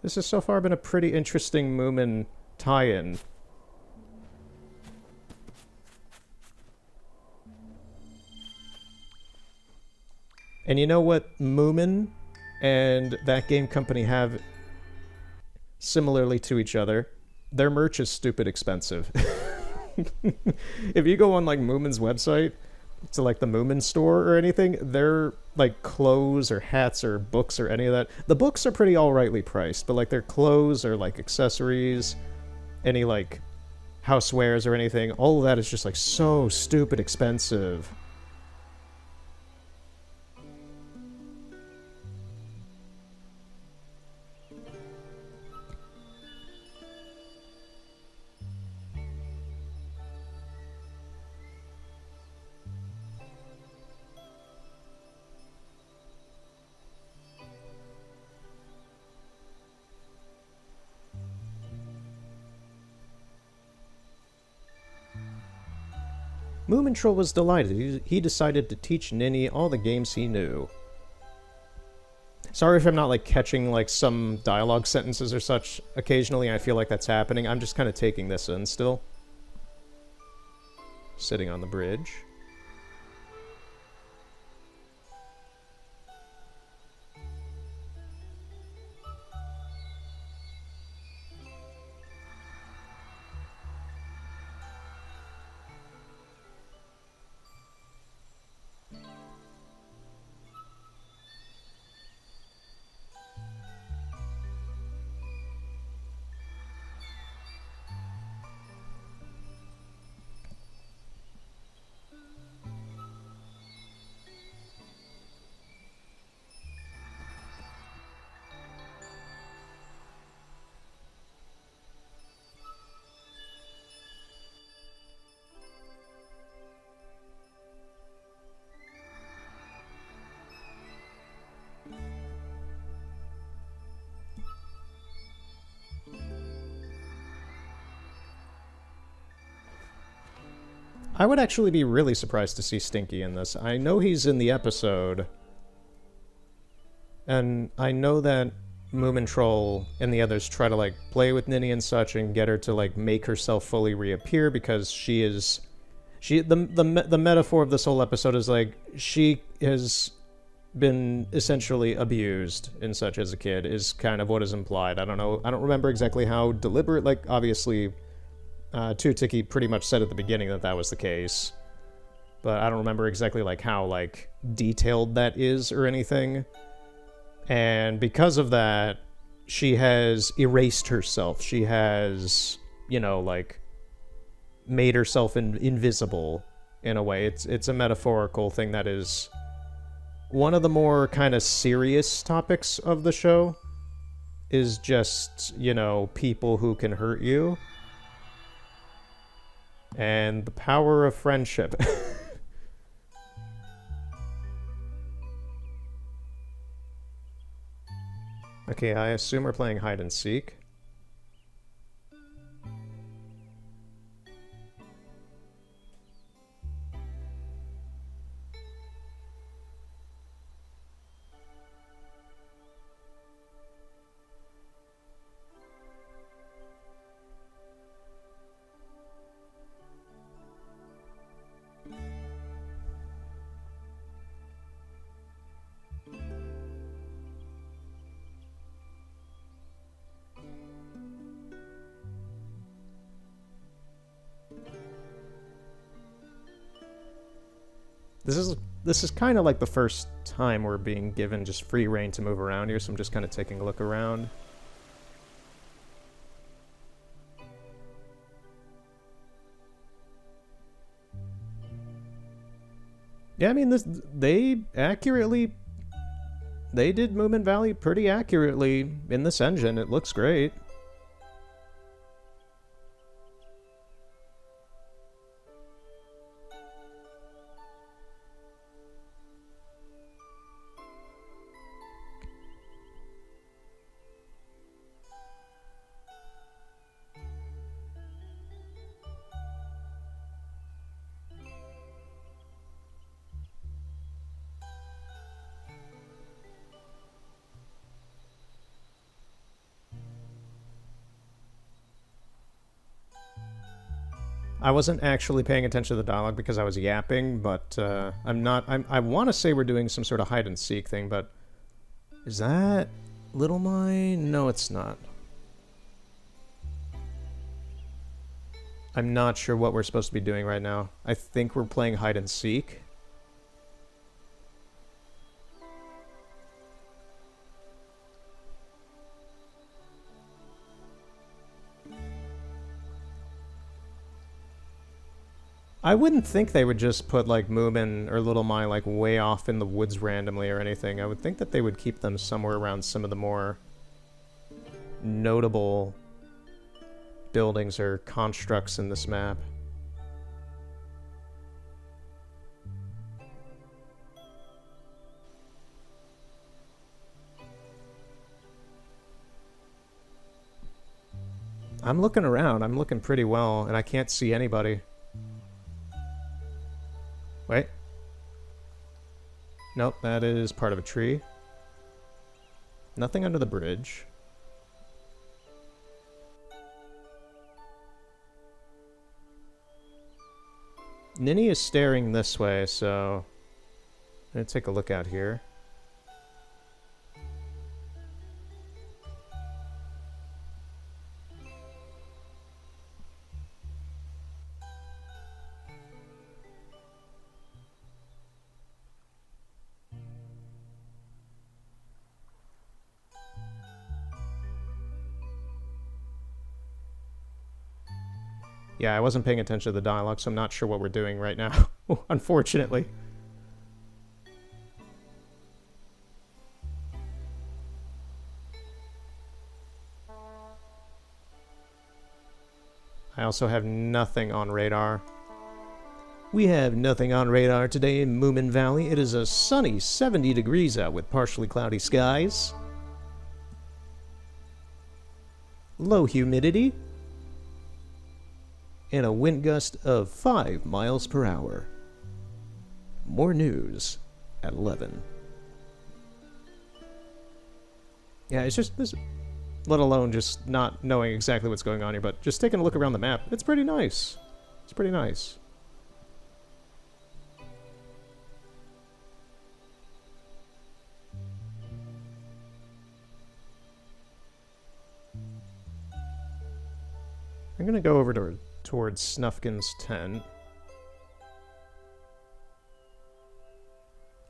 This has so far been a pretty interesting Moomin tie-in. And you know what Moomin and that game company have similarly to each other? Their merch is stupid expensive. If you go on like Moomin's website to like the Moomin store or anything, their like clothes or hats or books or any of that, the books are pretty alrightly priced, but like their clothes or like accessories, any like housewares or anything, all of that is just like so stupid expensive. Moomintroll was delighted. He decided to teach Ninny all the games he knew. Sorry if I'm not like catching like some dialogue sentences or such. Occasionally I feel like that's happening. I'm just kind of taking this in still. Sitting on the bridge. I would actually be really surprised to see Stinky in this. I know he's in the episode, and I know that Moomintroll and the others try to like play with Ninny and such and get her to like make herself fully reappear because the metaphor of this whole episode is like she has been essentially abused and such as a kid is kind of what is implied. I don't know. I don't remember exactly how deliberate. Like obviously. Tiki pretty much said at the beginning that that was the case, but I don't remember exactly like how like detailed that is or anything. And because of that, she has erased herself. She has, you know, like made herself invisible in a way. It's a metaphorical thing that is one of the more kind of serious topics of the show. Is just, you know, people who can hurt you. And the power of friendship. Okay, I assume we're playing hide and seek. This is kind of like the first time we're being given just free reign to move around here, so I'm just kind of taking a look around. Yeah, I mean, they accurately... They did Moomin Valley pretty accurately in this engine. It looks great. I wasn't actually paying attention to the dialogue because I was yapping, but I'm not... I want to say we're doing some sort of hide-and-seek thing, but... Is that Little Mine? No, it's not. I'm not sure what we're supposed to be doing right now. I think we're playing hide-and-seek. I wouldn't think they would just put, like, Moomin or Little Mai, like, way off in the woods randomly or anything. I would think that they would keep them somewhere around some of the more notable buildings or constructs in this map. I'm looking around. I'm looking pretty well, and I can't see anybody. Wait. Nope, that is part of a tree. Nothing under the bridge. Ninny is staring this way, so... I'm gonna take a look out here. Yeah, I wasn't paying attention to the dialogue, so I'm not sure what we're doing right now, unfortunately. I also have nothing on radar. We have nothing on radar today in Moomin Valley. It is a sunny 70 degrees out with partially cloudy skies. Low humidity. And a wind gust of 5 miles per hour. More news at 11. Yeah, it's just this, let alone just not knowing exactly what's going on here, but just taking a look around the map, it's pretty nice. It's pretty nice. I'm gonna go over towards Snufkin's tent.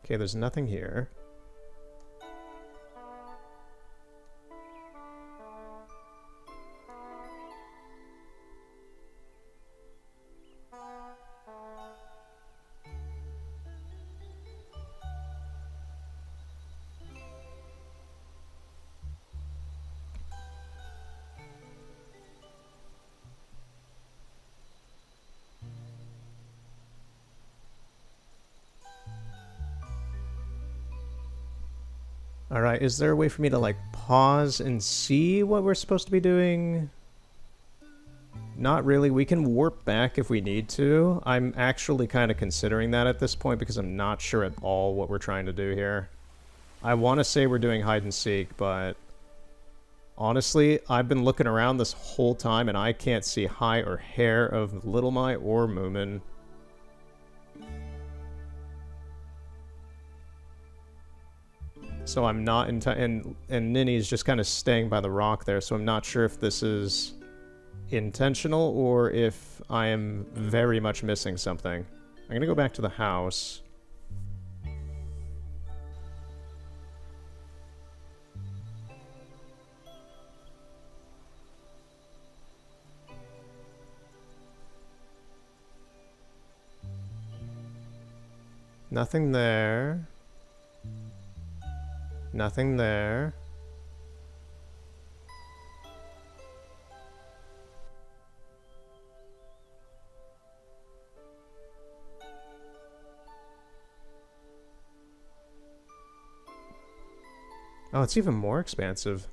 Okay, there's nothing here. Alright, is there a way for me to, like, pause and see what we're supposed to be doing? Not really. We can warp back if we need to. I'm actually kind of considering that at this point because I'm not sure at all what we're trying to do here. I want to say we're doing hide and seek, but honestly, I've been looking around this whole time and I can't see high or hair of Little Mai or Moomin. So I'm not and Ninny's just kind of staying by the rock there, so I'm not sure if this is intentional or if I am very much missing something. I'm gonna go back to the house. Nothing there. Nothing there. Oh, it's even more expansive.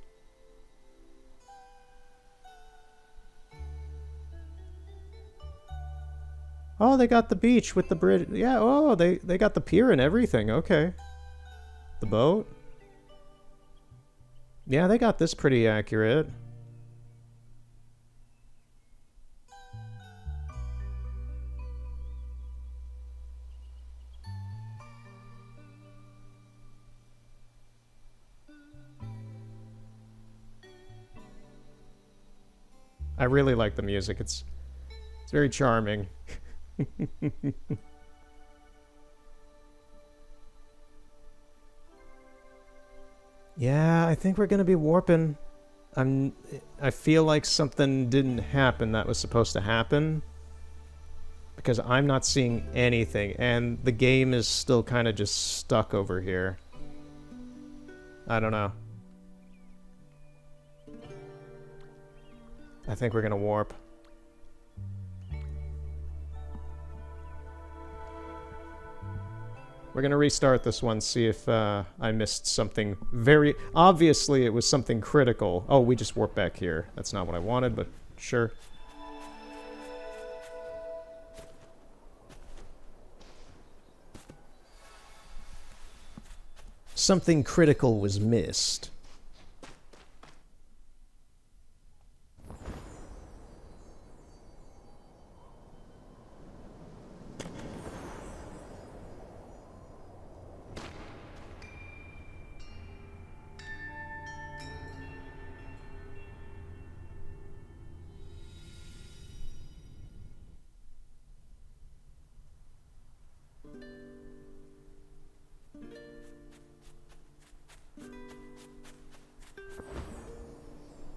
Oh, they got the beach with the bridge. Yeah, oh, they got the pier and everything. Okay. The boat? Yeah, they got this pretty accurate. I really like the music. It's very charming. Yeah, I think we're gonna be warping. I feel like something didn't happen that was supposed to happen. Because I'm not seeing anything, and the game is still kind of just stuck over here. I don't know. I think we're gonna warp. We're gonna restart this one, see if I missed something very... Obviously, it was something critical. Oh, we just warped back here. That's not what I wanted, but sure. Something critical was missed.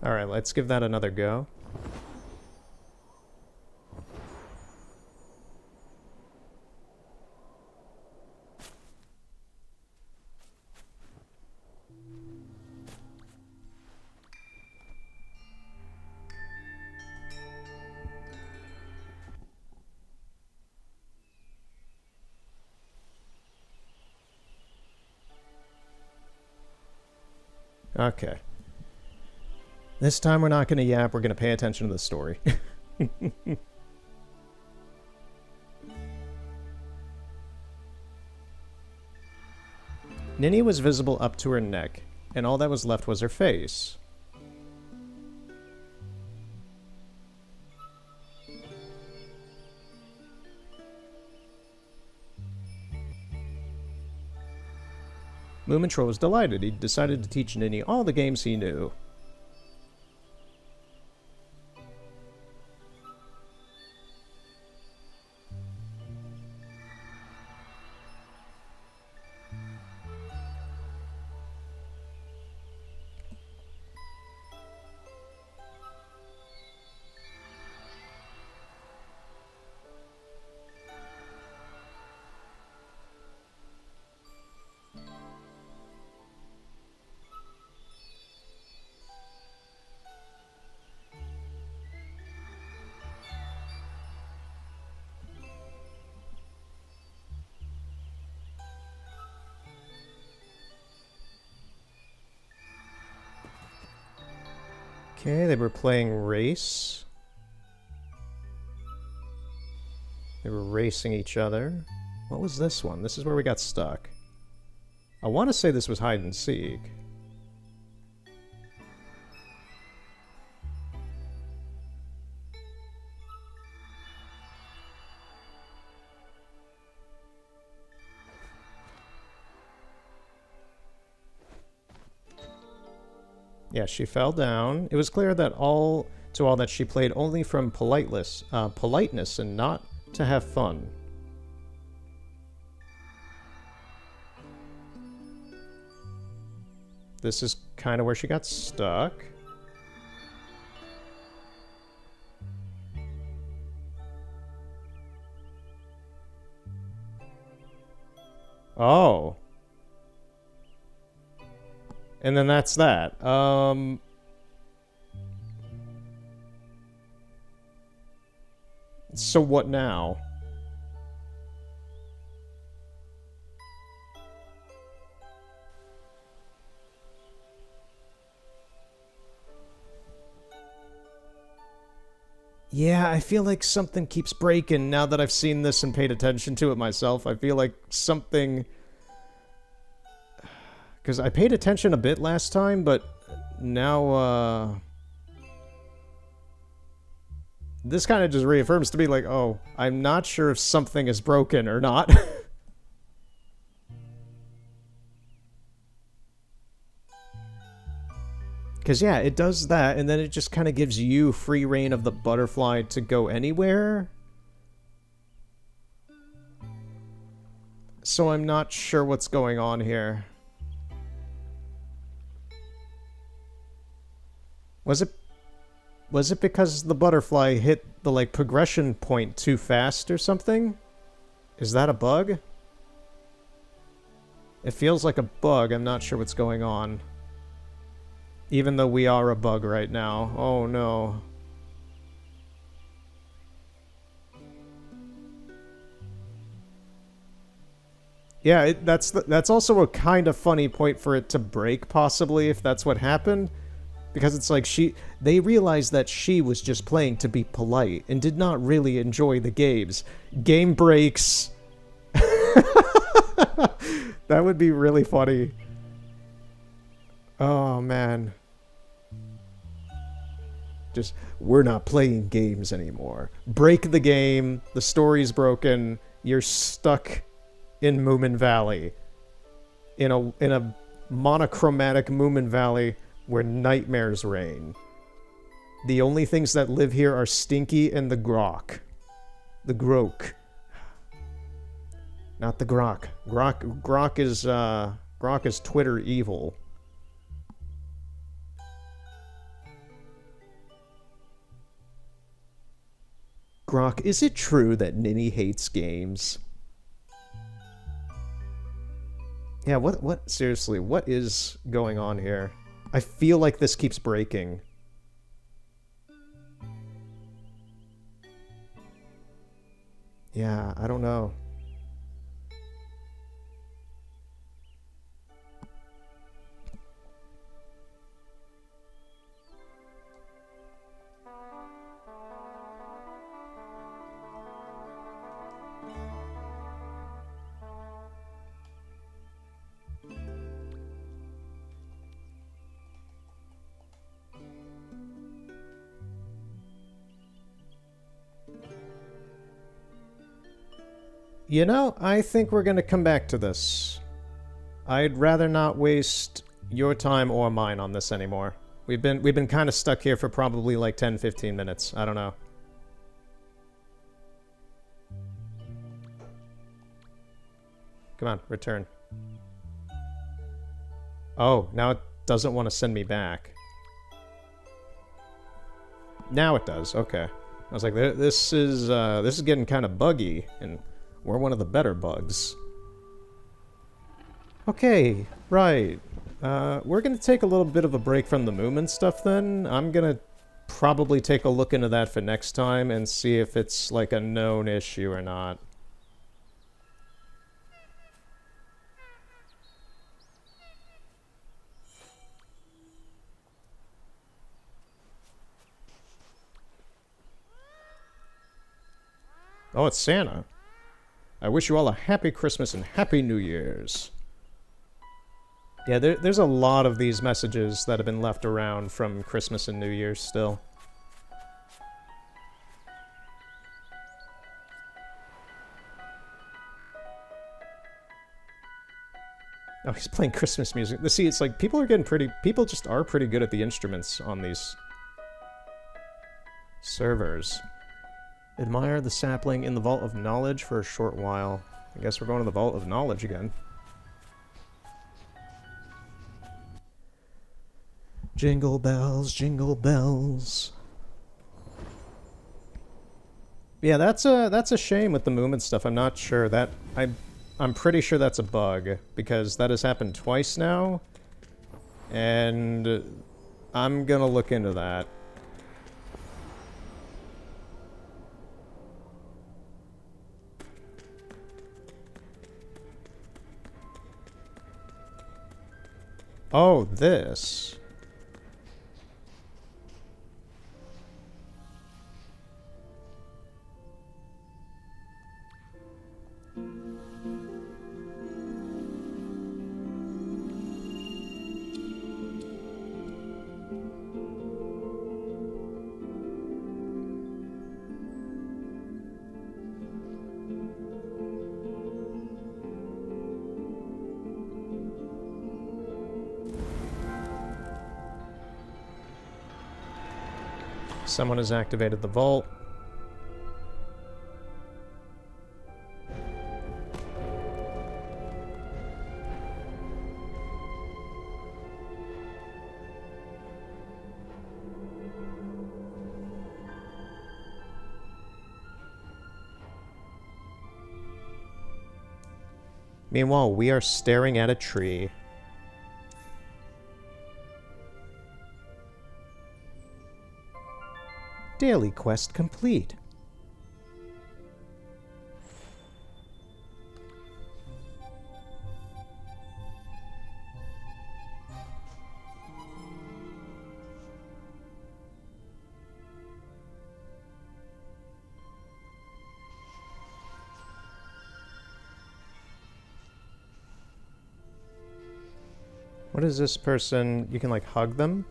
Alright, let's give that another go. Okay. This time we're not going to yap, we're going to pay attention to the story. Ninny was visible up to her neck, and all that was left was her face. Moomintroll was delighted. He decided to teach Ninny all the games he knew. Okay, they were playing race. They were racing each other. What was this one? This is where we got stuck. I want to say this was hide and seek. Yeah, she fell down. It was clear that all that she played only from politeness and not to have fun. This is kind of where she got stuck. Oh. And then that's that. So what now? Yeah, I feel like something keeps breaking now that I've seen this and paid attention to it myself. I feel like something... Because I paid attention a bit last time, but now, this kind of just reaffirms to me, like, oh, I'm not sure if something is broken or not. Because, yeah, it does that, and then it just kind of gives you free reign of the butterfly to go anywhere. So I'm not sure what's going on here. Was it because the butterfly hit the, like, progression point too fast or something? Is that a bug? It feels like a bug. I'm not sure what's going on. Even though we are a bug right now. Oh no. Yeah, that's also a kind of funny point for it to break, possibly, if that's what happened. Because it's like they realized that she was just playing to be polite and did not really enjoy the games. Game breaks. That would be really funny. Oh, man. Just, we're not playing games anymore. Break the game, the story's broken, you're stuck in Moomin Valley. In a monochromatic Moomin Valley where nightmares reign. The only things that live here are Stinky and the Grok. The Grok. Not the Grok. Grok is Twitter evil. Grok, is it true that Ninny hates games? Yeah, what, seriously, what is going on here? I feel like this keeps breaking. Yeah, I don't know. You know, I think we're gonna come back to this. I'd rather not waste your time or mine on this anymore. We've been kind of stuck here for probably like 10-15 minutes. I don't know. Come on, return. Oh, now it doesn't want to send me back. Now it does. Okay. I was like, this is getting kind of buggy, and we're one of the better bugs. Okay, right. We're gonna take a little bit of a break from the Moomin stuff then. I'm gonna probably take a look into that for next time and see if it's like a known issue or not. Oh, it's Santa. I wish you all a happy Christmas and happy New Year's. Yeah, there's a lot of these messages that have been left around from Christmas and New Year's still. Oh, he's playing Christmas music. See, it's like people just are pretty good at the instruments on these servers. Admire the sapling in the Vault of Knowledge for a short while. I guess we're going to the Vault of Knowledge again. Jingle bells, jingle bells. Yeah, that's a shame with the Moomin stuff. I'm not sure that I'm I'm pretty sure that's a bug, because that has happened twice now, and I'm gonna look into that. Oh, this. Someone has activated the vault. Meanwhile, we are staring at a tree. Daily quest complete. What is this person? You can like hug them?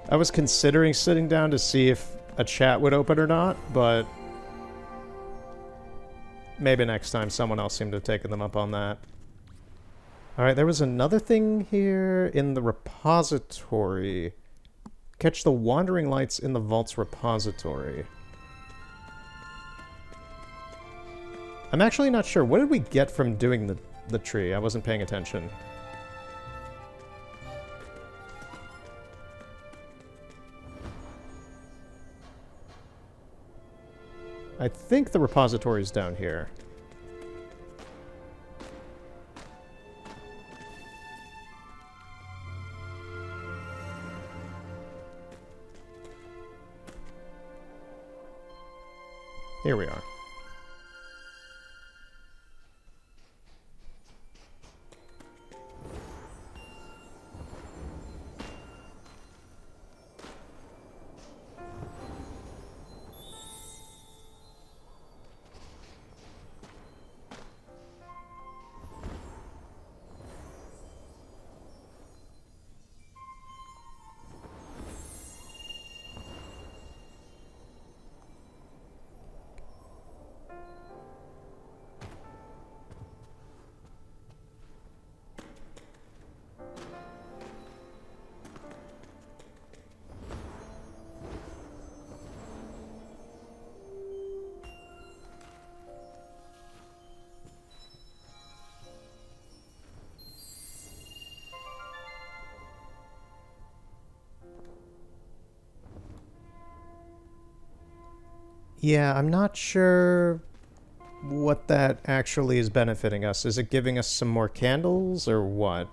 I was considering sitting down to see if a chat would open or not, but maybe next time. Someone else seemed to have taken them up on that. Alright, there was another thing here in the repository. Catch the wandering lights in the vault's repository. I'm actually not sure. What did we get from doing the tree? I wasn't paying attention. I think the repository is down here. Here we are. Yeah, I'm not sure what that actually is benefiting us. Is it giving us some more candles, or what?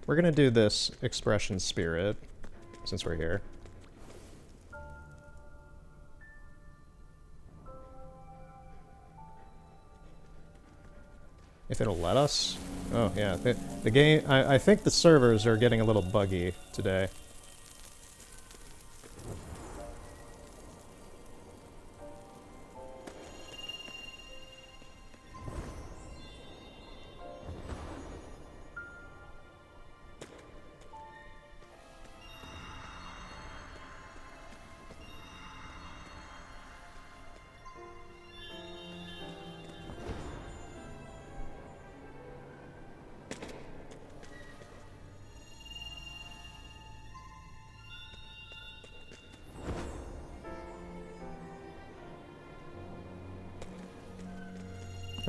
We're gonna do this expression spirit, since we're here. If it'll let us? Oh, yeah. The game... I think the servers are getting a little buggy today.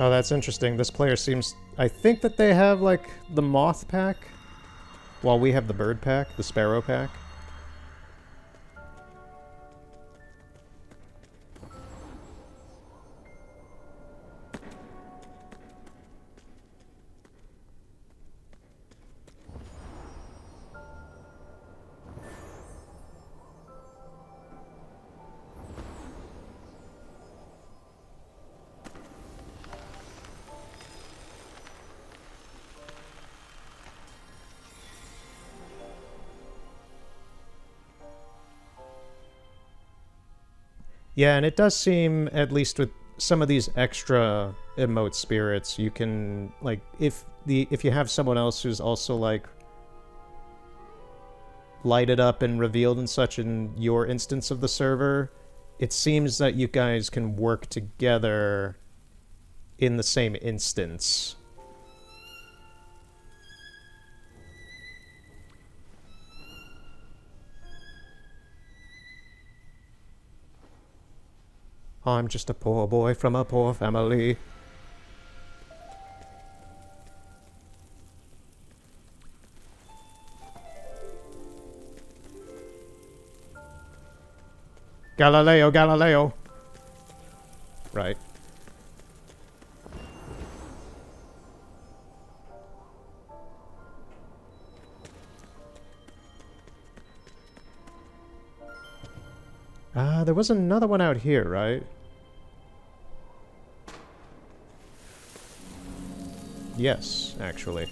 Oh, that's interesting. This player seems... I think that they have, like, the moth pack, while we have the bird pack, the sparrow pack. Yeah, and it does seem, at least with some of these extra emote spirits, you can, like, if you have someone else who's also, like, lighted up and revealed and such in your instance of the server, it seems that you guys can work together in the same instance. I'm just a poor boy from a poor family. Galileo, Galileo. Right. There was another one out here, right? Yes, actually.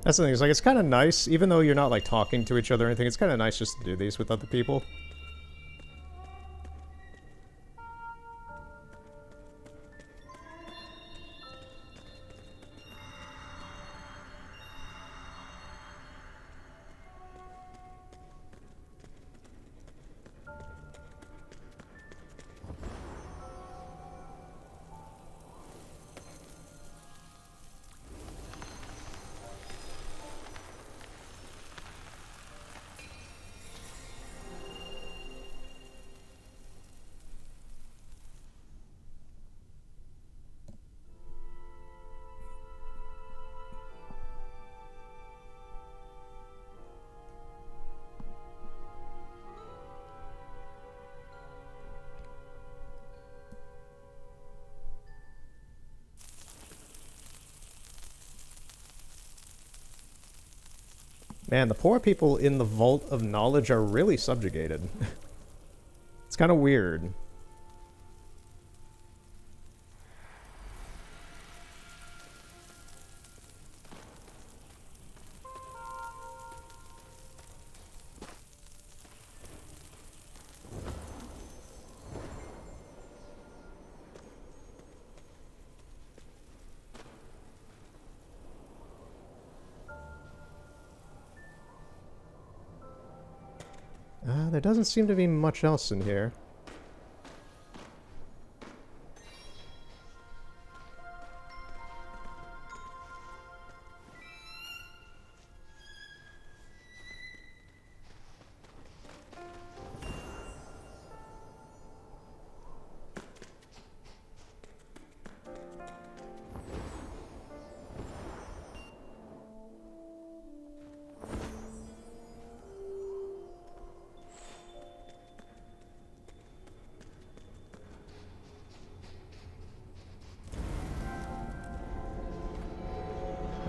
That's the thing, it's like, it's kind of nice, even though you're not, like, talking to each other or anything, it's kind of nice just to do these with other people. Man, the poor people in the Vault of Knowledge are really subjugated. It's kind of weird. There doesn't seem to be much else in here.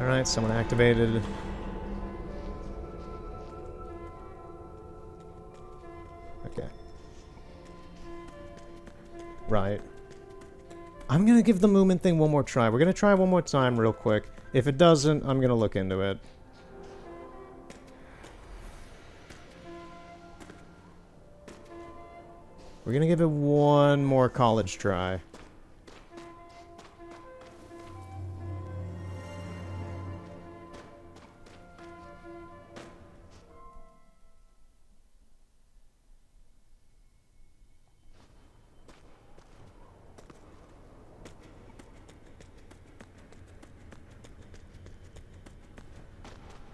Alright, someone activated. Okay. Right. I'm gonna give the movement thing one more try. We're gonna try one more time real quick. If it doesn't, I'm gonna look into it. We're gonna give it one more college try.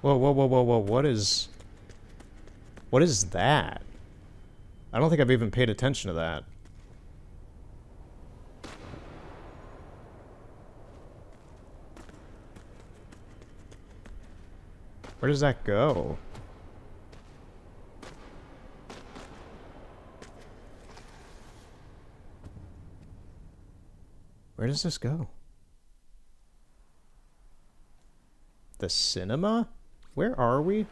Whoa, whoa, whoa, whoa, whoa, what is that? I don't think I've even paid attention to that. Where does that go? Where does this go? The cinema? Where are we?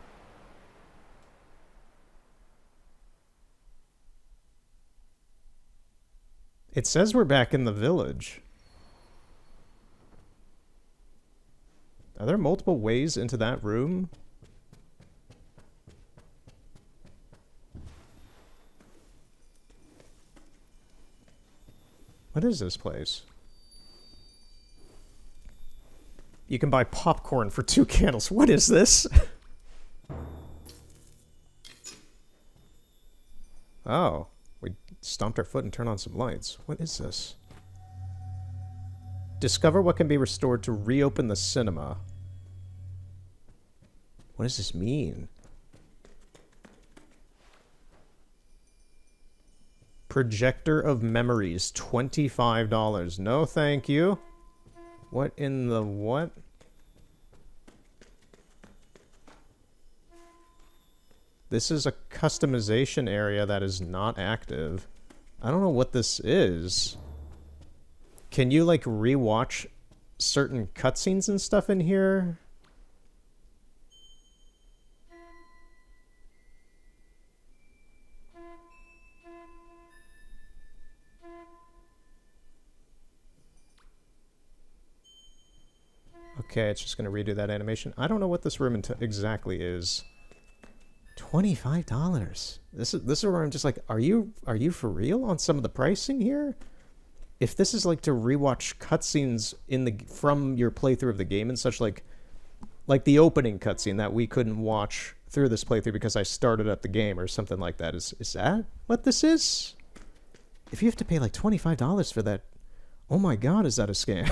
It says we're back in the village. Are there multiple ways into that room? What is this place? You can buy popcorn for 2 candles. What is this? Oh, we stomped our foot and turned on some lights. What is this? Discover what can be restored to reopen the cinema. What does this mean? Projector of Memories, $25. No, thank you. What in the what? This is a customization area that is not active. I don't know what this is. Can you, like, rewatch certain cutscenes and stuff in here? Okay, it's just going to redo that animation. I don't know what this room exactly is. $25. This is where I'm just like, are you for real on some of the pricing here? If this is like to rewatch cutscenes from your playthrough of the game and such, like the opening cutscene that we couldn't watch through this playthrough because I started up the game or something like that, is that what this is? If you have to pay like $25 for that, oh my god, is that a scam?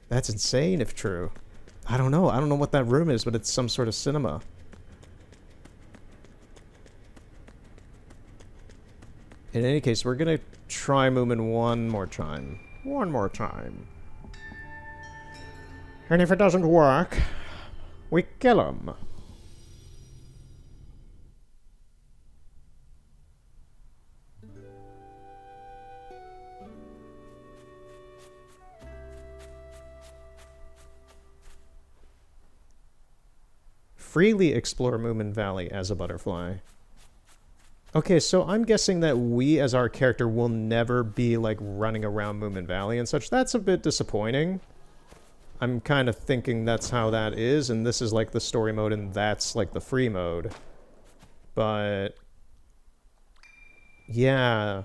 That's insane if true. I don't know. I don't know what that room is, but it's some sort of cinema. In any case, we're gonna try Moomin one more time. One more time. And if it doesn't work, we kill him. Freely explore Moomin Valley as a butterfly. Okay, so I'm guessing that we, as our character, will never be, like, running around Moomin Valley and such. That's a bit disappointing. I'm kind of thinking that's how that is, and this is, like, the story mode, and that's, like, the free mode. But... yeah.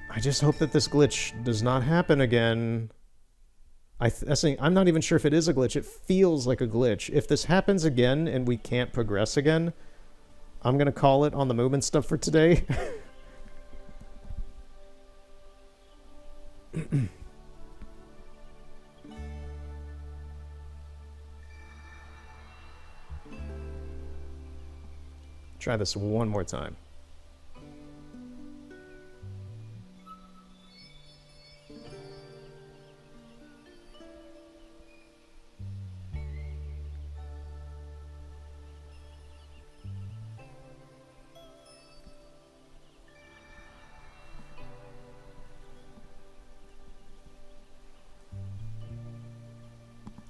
I just hope that this glitch does not happen again. I'm not even sure if it is a glitch. It feels like a glitch. If this happens again and we can't progress again, I'm gonna call it on the movement stuff for today. Try this one more time.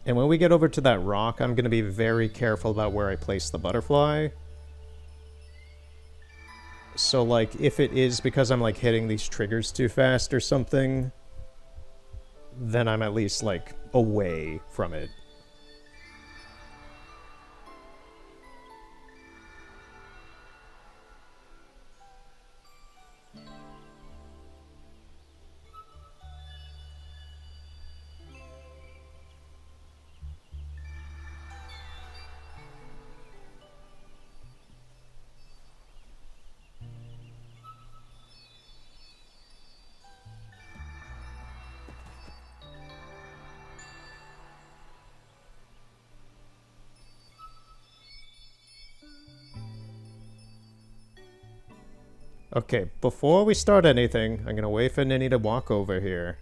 And when we get over to that rock, I'm going to be very careful about where I place the butterfly. So, like, if it is because I'm, like, hitting these triggers too fast or something, then I'm at least, like, away from it. Okay, before we start anything, I'm gonna wait for Ninny to walk over here.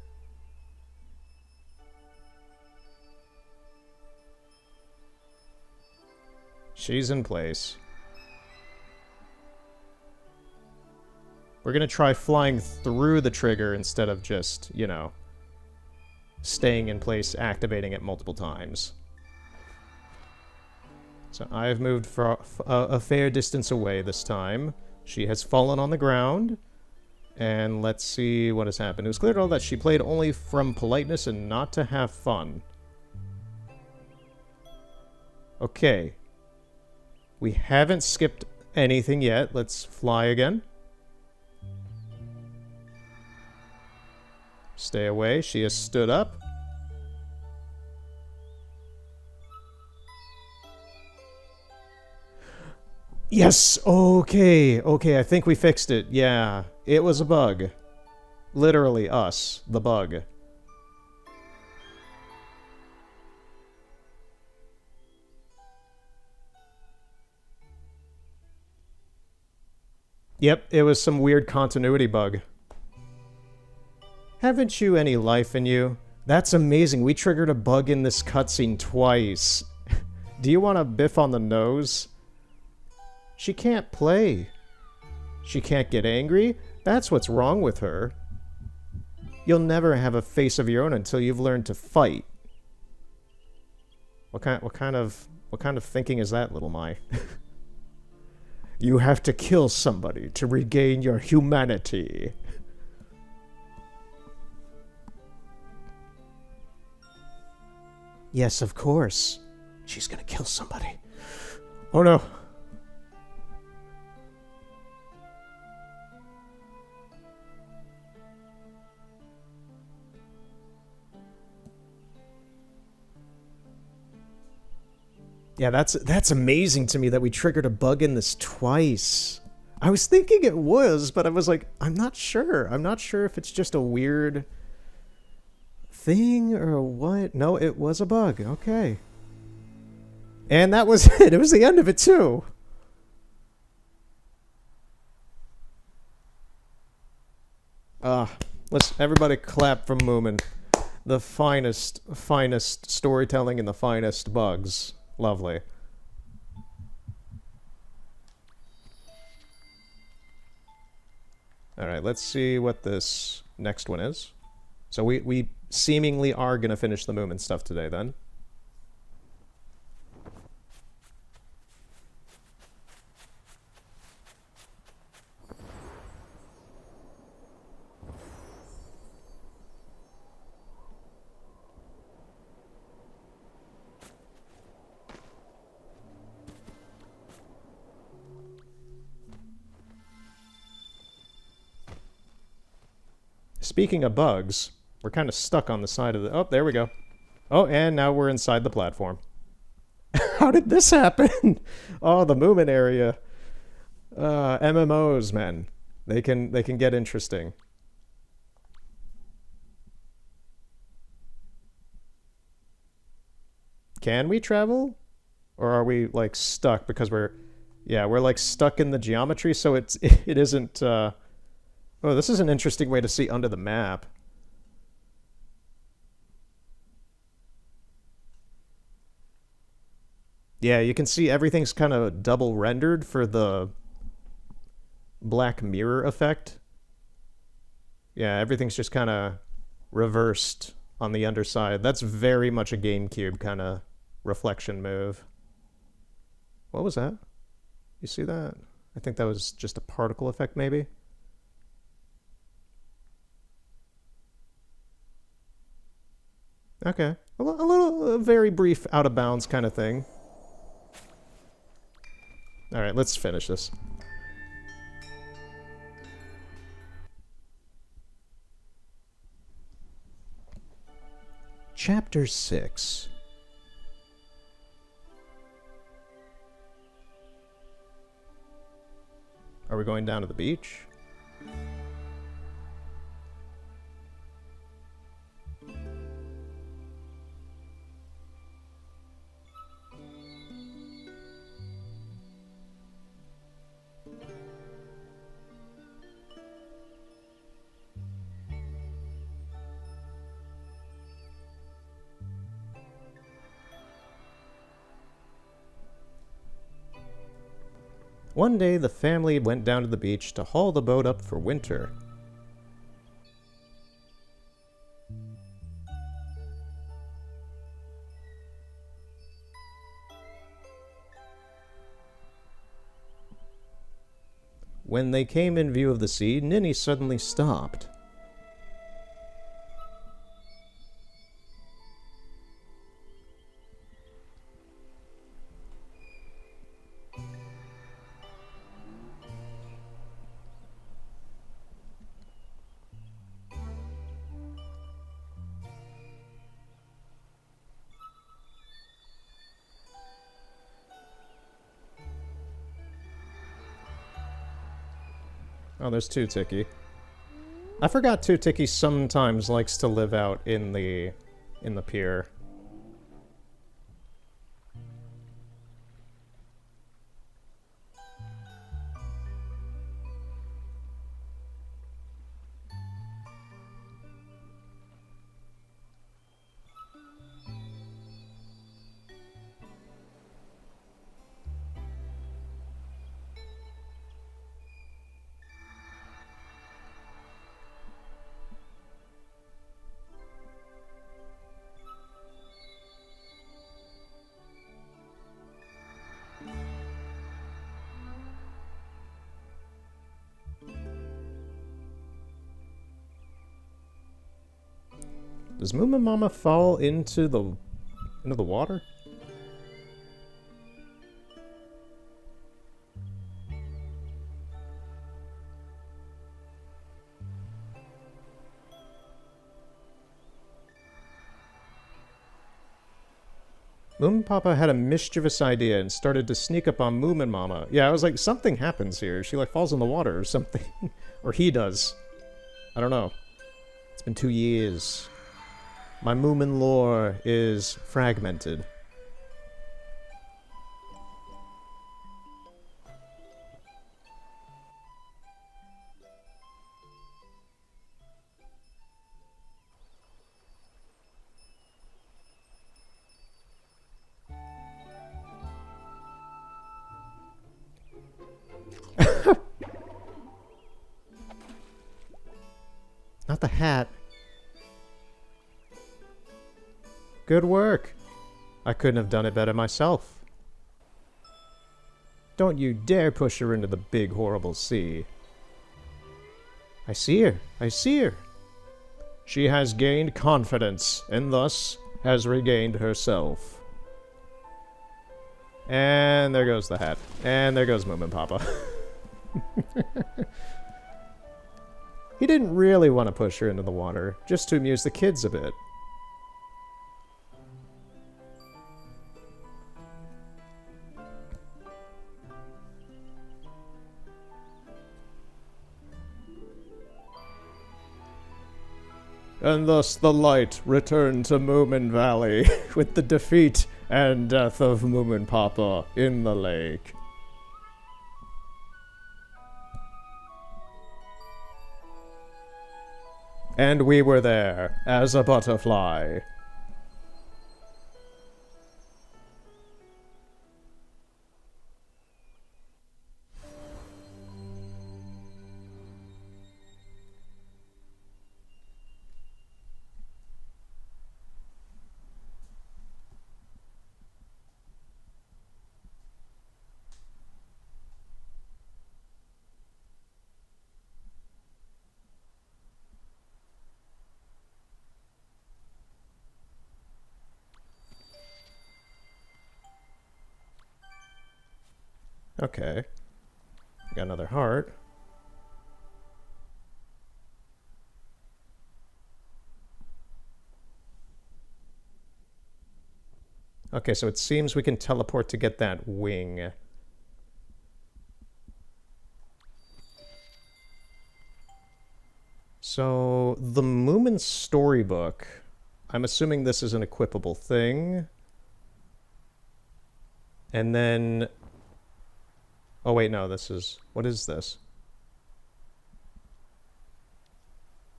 She's in place. We're gonna try flying through the trigger instead of just, you know, staying in place, activating it multiple times. So I've moved for a fair distance away this time. She has fallen on the ground. And let's see what has happened. It was clear to all that she played only from politeness and not to have fun. Okay. We haven't skipped anything yet. Let's fly again. Stay away. She has stood up. Yes! Okay, okay, I think we fixed it. Yeah, it was a bug. Literally us, the bug. Yep, it was some weird continuity bug. Haven't you any life in you? That's amazing. We triggered a bug in this cutscene twice. Do you want a biff on the nose? She can't play. She can't get angry? That's what's wrong with her. You'll never have a face of your own until you've learned to fight. What kind of thinking is that, little Mai? You have to kill somebody to regain your humanity. Yes, of course. She's gonna kill somebody. Oh no. Yeah, that's amazing to me that we triggered a bug in this twice. I was thinking it was, but I was like, I'm not sure. I'm not sure if it's just a weird thing or what. No, it was a bug. Okay. And that was it. It was the end of it too. Let's everybody clap for Moomin. The finest storytelling and the finest bugs. Lovely. Alright, let's see what this next one is. So we seemingly are going to finish the Moomin stuff today then. Speaking of bugs, we're kind of stuck on the side of the... Oh, there we go. Oh, and now we're inside the platform. How did this happen? Oh, the Moomin area. MMOs, man. They can get interesting. Can we travel? Or are we, like, stuck because we're... Yeah, we're, like, stuck in the geometry, so it isn't... Oh, this is an interesting way to see under the map. Yeah, you can see everything's kind of double rendered for the Black Mirror effect. Yeah, everything's just kind of reversed on the underside. That's very much a GameCube kind of reflection move. What was that? You see that? I think that was just a particle effect, maybe? Okay. A very brief out of bounds kind of thing. Alright, let's finish this. Chapter 6. Are we going down to the beach? One day, the family went down to the beach to haul the boat up for winter. When they came in view of the sea, Ninny suddenly stopped. Oh, there's Two-Tiki. I forgot Two-Tiki sometimes likes to live out in the pier. Does Moomin Mama fall into the water? Moomin Papa had a mischievous idea and started to sneak up on Moomin Mama. Yeah, I was like, something happens here. She like falls in the water or something. Or he does. I don't know. It's been 2 years. My Moomin lore is fragmented. Not the hat. Good work. I couldn't have done it better myself. Don't you dare push her into the big horrible sea. I see her. I see her. She has gained confidence, and thus has regained herself. And there goes the hat. And there goes Moomin Papa. He didn't really want to push her into the water, just to amuse the kids a bit. And thus the light returned to Moomin Valley, with the defeat and death of Moomin Papa in the lake. And we were there, as a butterfly. Okay. Got another heart. Okay, so it seems we can teleport to get that wing. So, the Moomin storybook. I'm assuming this is an equipable thing. And then... Oh, wait, no, this is... What is this?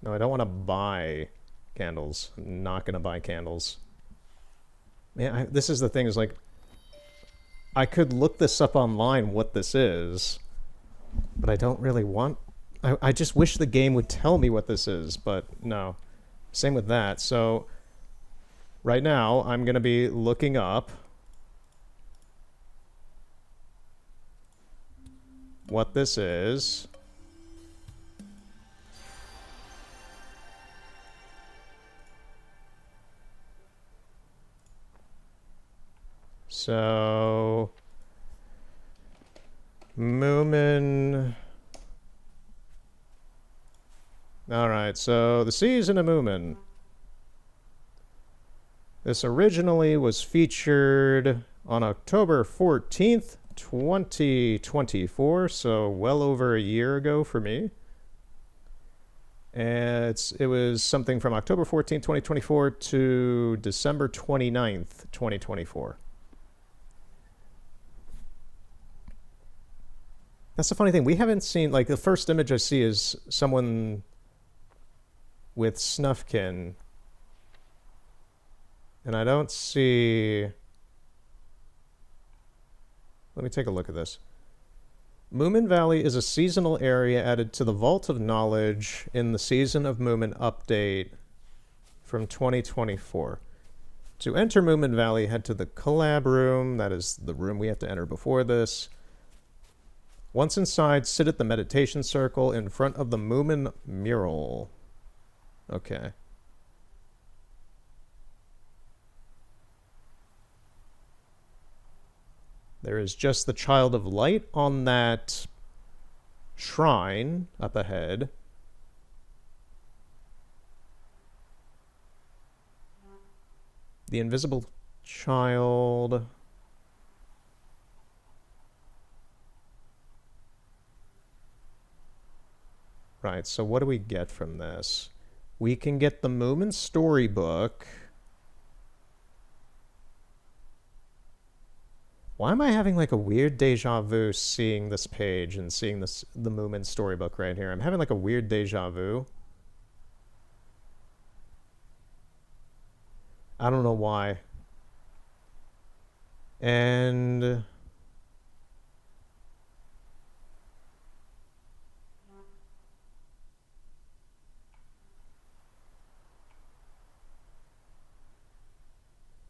No, I don't want to buy candles. I'm not going to buy candles. Man, this is the thing, is like... I could look this up online, what this is. But I don't really want... I just wish the game would tell me what this is, but no. Same with that. So, right now, I'm going to be looking up what this is. So, Moomin... Alright, so the Season of Moomin. This originally was featured on October 14th, 2024, so well over a year ago for me. And it was something from October 14th, 2024 to December 29th, 2024. That's the funny thing. We haven't seen, like, the first image I see is someone with Snufkin. And I don't see... Let me take a look at this. Moomin Valley is a seasonal area added to the Vault of Knowledge in the Season of Moomin update from 2024. To enter Moomin Valley, head to the collab room. That is the room we have to enter before this. Once inside, sit at the meditation circle in front of the Moomin mural. Okay. There is just the Child of Light on that shrine up ahead. The invisible child. Right, so what do we get from this? We can get the Moomin storybook. Why am I having like a weird deja vu seeing this page and seeing this the Moomin storybook right here? I'm having like a weird deja vu. I don't know why. And...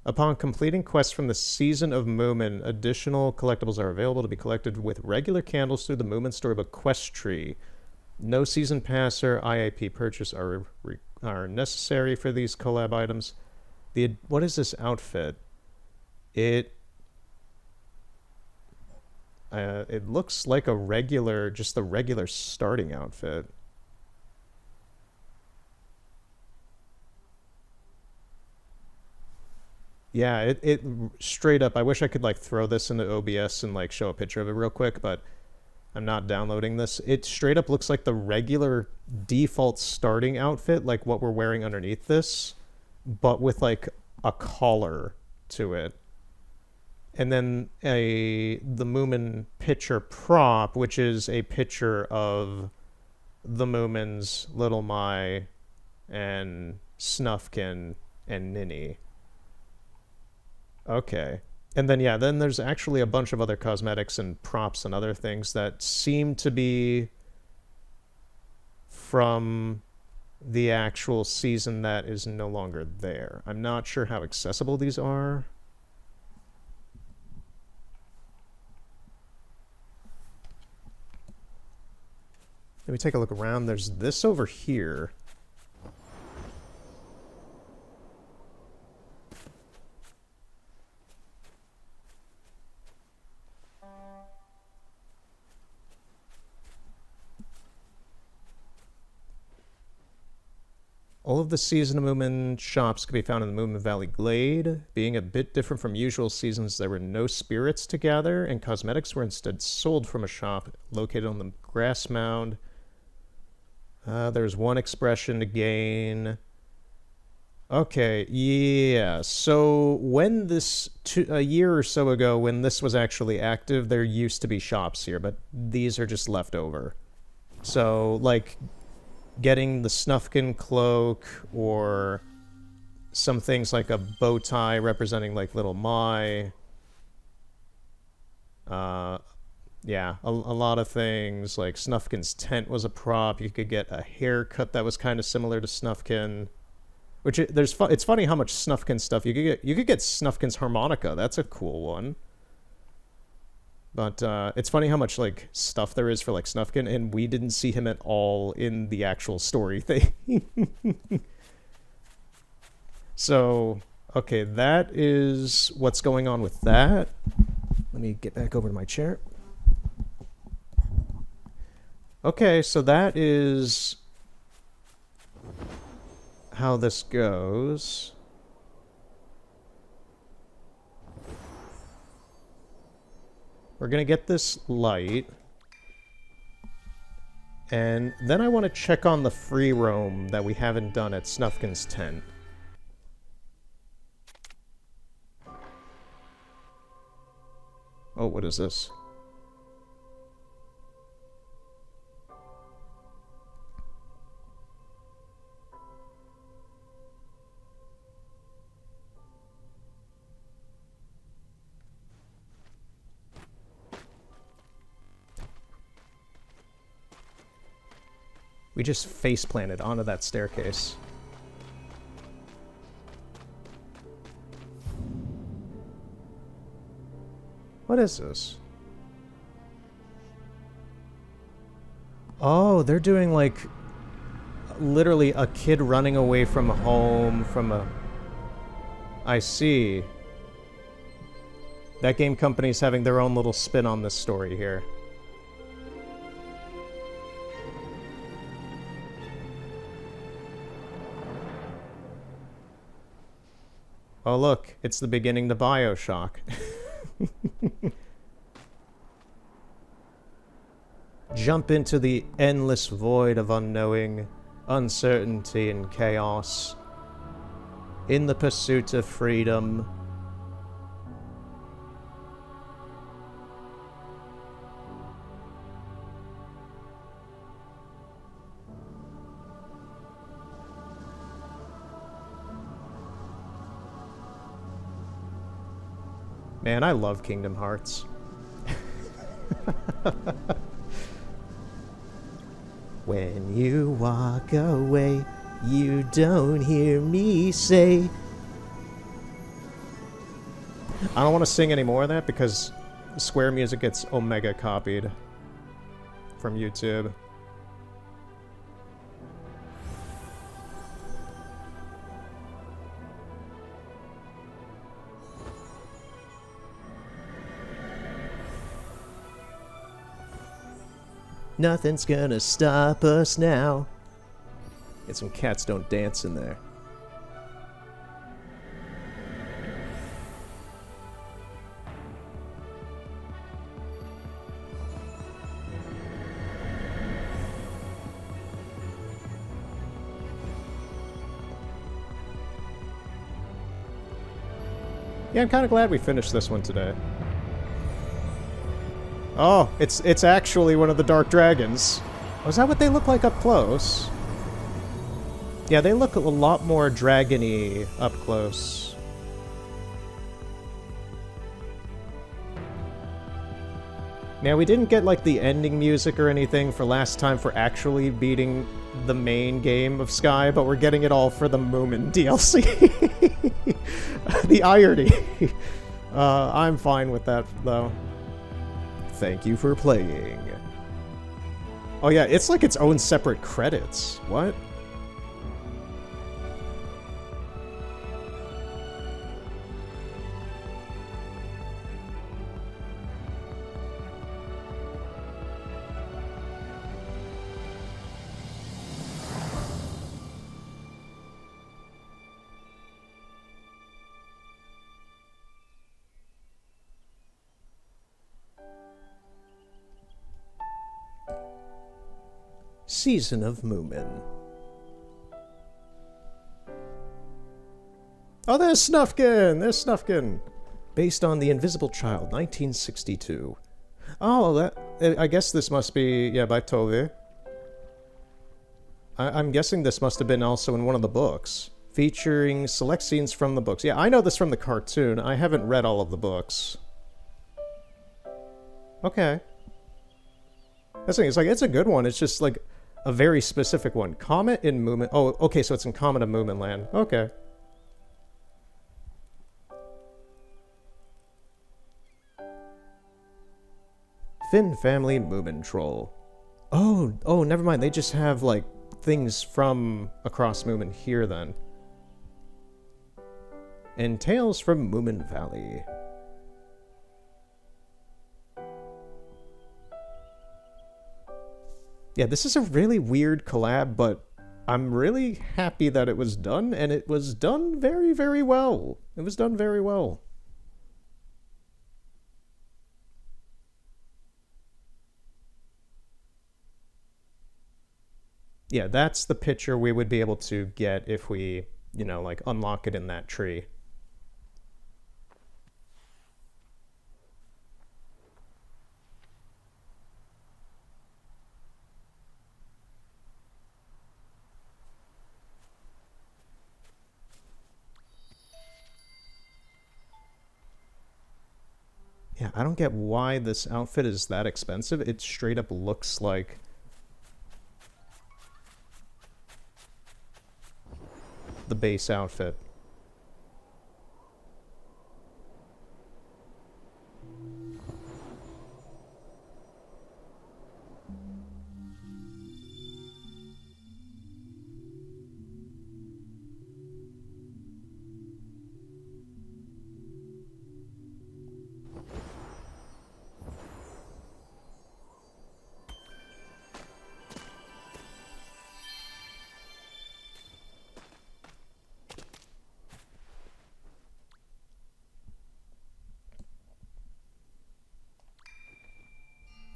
Upon completing quests from the Season of Moomin, additional collectibles are available to be collected with regular candles through the Moomin Storybook quest tree. No Season Pass or IAP purchase are necessary for these collab items. What is this outfit? It looks like a regular, just the regular starting outfit. Yeah, it straight up, I wish I could like throw this into OBS and like show a picture of it real quick, but I'm not downloading this. It straight up looks like the regular default starting outfit, like what we're wearing underneath this, but with like a collar to it. And then the Moomin picture prop, which is a picture of the Moomins, Little Mai, and Snufkin, and Ninny. Okay. And then, yeah, then there's actually a bunch of other cosmetics and props and other things that seem to be from the actual season that is no longer there. I'm not sure how accessible these are. Let me take a look around. There's this over here. All of the Season of Moomin shops could be found in the Moomin Valley Glade. Being a bit different from usual seasons, there were no spirits to gather, and cosmetics were instead sold from a shop located on the grass mound. There's one expression to gain. Okay, yeah. So when this, a year or so ago, when this was actually active, there used to be shops here, but these are just left over. So, like, getting the Snufkin cloak, or some things like a bow tie representing, like, Little Mai. Yeah, a lot of things, like Snufkin's tent was a prop. You could get a haircut that was kind of similar to Snufkin. Which it's funny how much Snufkin stuff you could get. You could get Snufkin's harmonica. That's a cool one. But it's funny how much like stuff there is for like Snufkin, and we didn't see him at all in the actual story thing. So, okay, that is what's going on with that. Let me get back over to my chair. Okay, so that is how this goes. We're gonna get this light. And then I want to check on the free roam that we haven't done at Snufkin's tent. Oh, what is this? We just face planted onto that staircase. What is this? Oh, they're doing like literally a kid running away from home from a... I see. That game company's having their own little spin on this story here. Oh look, it's the beginning to BioShock. Jump into the endless void of unknowing, uncertainty, and chaos. In the pursuit of freedom. Man, I love Kingdom Hearts. When you walk away, you don't hear me say... I don't want to sing any more of that because Square Music gets Omega copied from YouTube. Nothing's gonna stop us now. Get some Cats Don't Dance in there. Yeah, I'm kind of glad we finished this one today. Oh, it's actually one of the Dark Dragons. Oh, is that what they look like up close? Yeah, they look a lot more dragon-y up close. Now, we didn't get, like, the ending music or anything for last time for actually beating the main game of Sky, but we're getting it all for the Moomin DLC. The irony. I'm fine with that, though. Thank you for playing. Oh yeah, it's like its own separate credits. What? Season of Moomin. Oh, there's Snufkin! There's Snufkin! Based on The Invisible Child, 1962. Oh, I guess this must be, yeah, by Tove. I'm guessing this must have been also in one of the books, featuring select scenes from the books. Yeah, I know this from the cartoon. I haven't read all of the books. Okay. That's the thing, it's like, it's a good one. It's just like a very specific one. Comet in Moomin. Oh, okay, so it's in Comet of Moomin Land. Okay. Finn Family Moomin Troll. Oh, never mind. They just have, like, things from across Moomin here, then. And Tales from Moomin Valley. Yeah, this is a really weird collab, but I'm really happy that it was done, and it was done very, very well. It was done very well. Yeah, that's the picture we would be able to get if we, you know, like, unlock it in that tree. Yeah, I don't get why this outfit is that expensive. It straight up looks like the base outfit.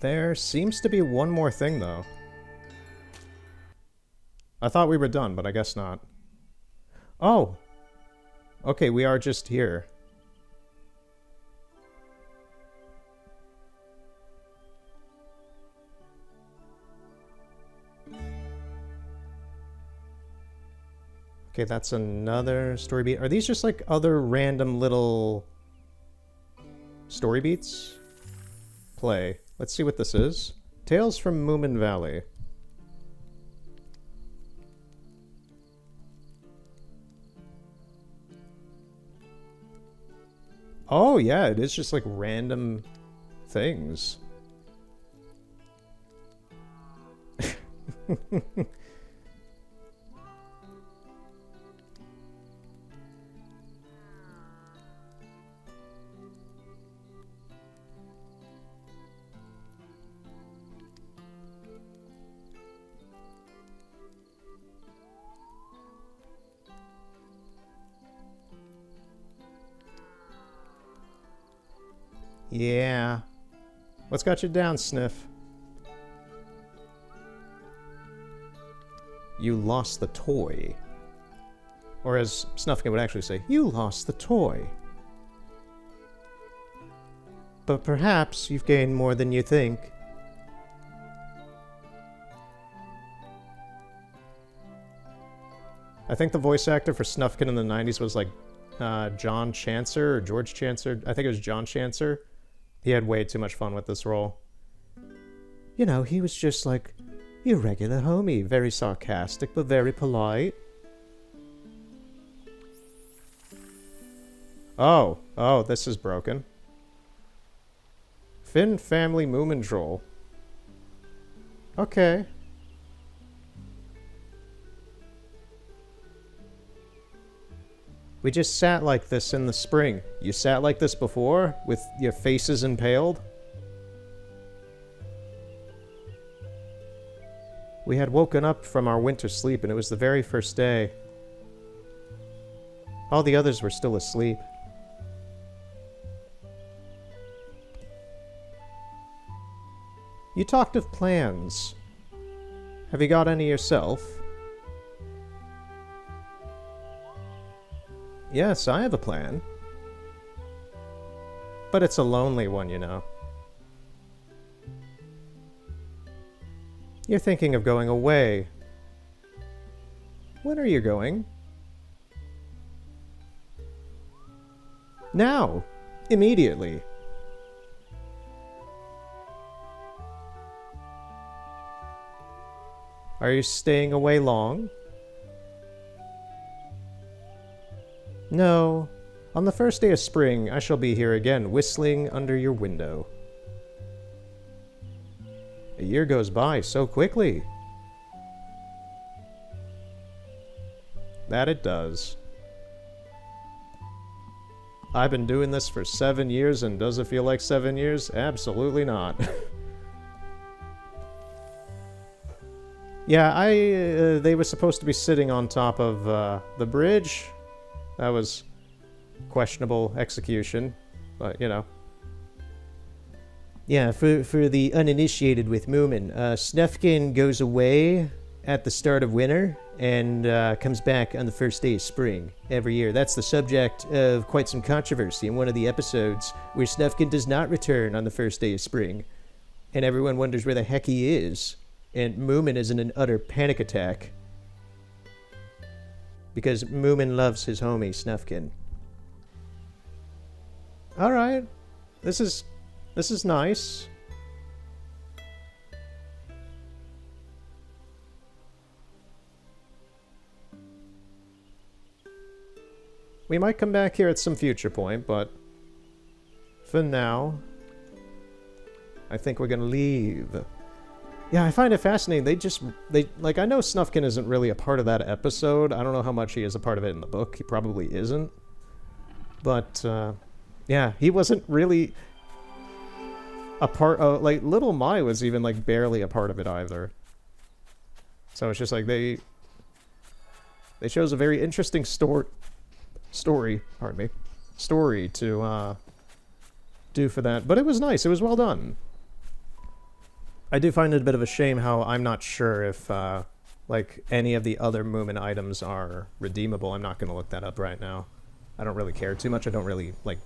There seems to be one more thing, though. I thought we were done, but I guess not. Oh! Okay, we are just here. Okay, that's another story beat. Are these just like other random little story beats? Play. Let's see what this is. Tales from Moomin Valley. Oh, yeah, it is just like random things. Yeah. What's got you down, Sniff? You lost the toy. Or as Snufkin would actually say, you lost the toy. But perhaps you've gained more than you think. I think the voice actor for Snufkin in the 90s was like John Chancer or George Chancer. I think it was John Chancer. He had way too much fun with this role. You know, he was just like your regular homie, very sarcastic but very polite. Oh, this is broken. Finn Family Moomin Troll. Okay. We just sat like this in the spring. You sat like this before, with your faces impaled? We had woken up from our winter sleep, and it was the very first day. All the others were still asleep. You talked of plans. Have you got any yourself? Yes, I have a plan. But it's a lonely one, you know. You're thinking of going away. When are you going? Now! Immediately! Are you staying away long? No. On the first day of spring, I shall be here again, whistling under your window. A year goes by so quickly. That it does. I've been doing this for 7 years, and does it feel like 7 years? Absolutely not. Yeah, they were supposed to be sitting on top of the bridge. That was questionable execution, but you know. Yeah, for the uninitiated with Moomin, Snufkin goes away at the start of winter and comes back on the first day of spring every year. That's the subject of quite some controversy in one of the episodes where Snufkin does not return on the first day of spring, and everyone wonders where the heck he is. And Moomin is in an utter panic attack because Moomin loves his homie Snufkin. All right, this is nice. We might come back here at some future point, but for now, I think we're gonna leave. Yeah, I find it fascinating. Like, I know Snufkin isn't really a part of that episode. I don't know how much he is a part of it in the book. He probably isn't. But, yeah, he wasn't really a part of, like, Little Mai was even, like, barely a part of it either. So it's just like they chose a very interesting story, pardon me, story to, do for that. But it was nice. It was well done. I do find it a bit of a shame how I'm not sure if, like, any of the other Moomin items are redeemable. I'm not going to look that up right now. I don't really care too much. I don't really, like,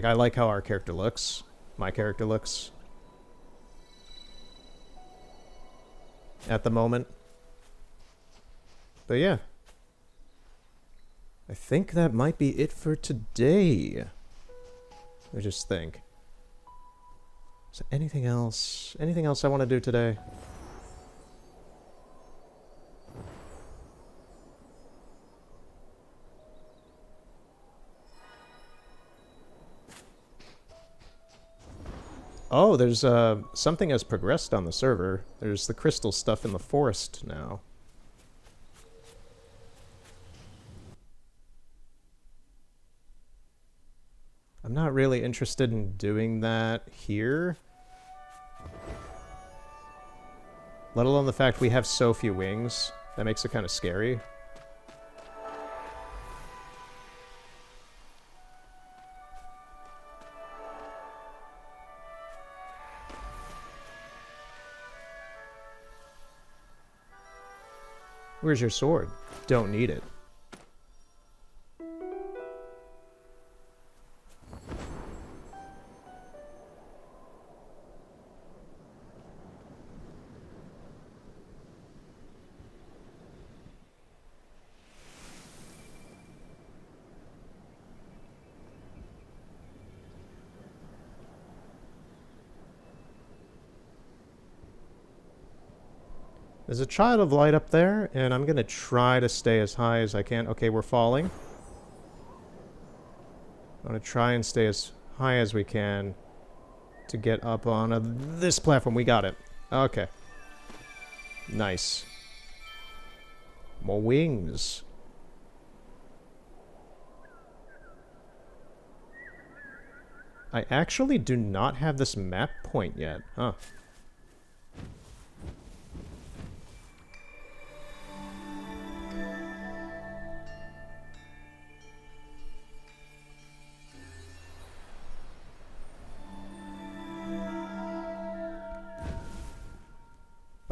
I like how our character looks. My character looks. At the moment. But yeah. I think that might be it for today. Let me just think. Is there anything else? Anything else I want to do today? Oh, there's something has progressed on the server. There's the crystal stuff in the forest now. I'm not really interested in doing that here. Let alone the fact we have so few wings. That makes it kind of scary. Where's your sword? Don't need it. There's a child of light up there, and I'm gonna try to stay as high as I can. Okay, we're falling. I'm gonna try and stay as high as we can to get up on this platform. We got it. Okay. Nice. More wings. I actually do not have this map point yet. Huh.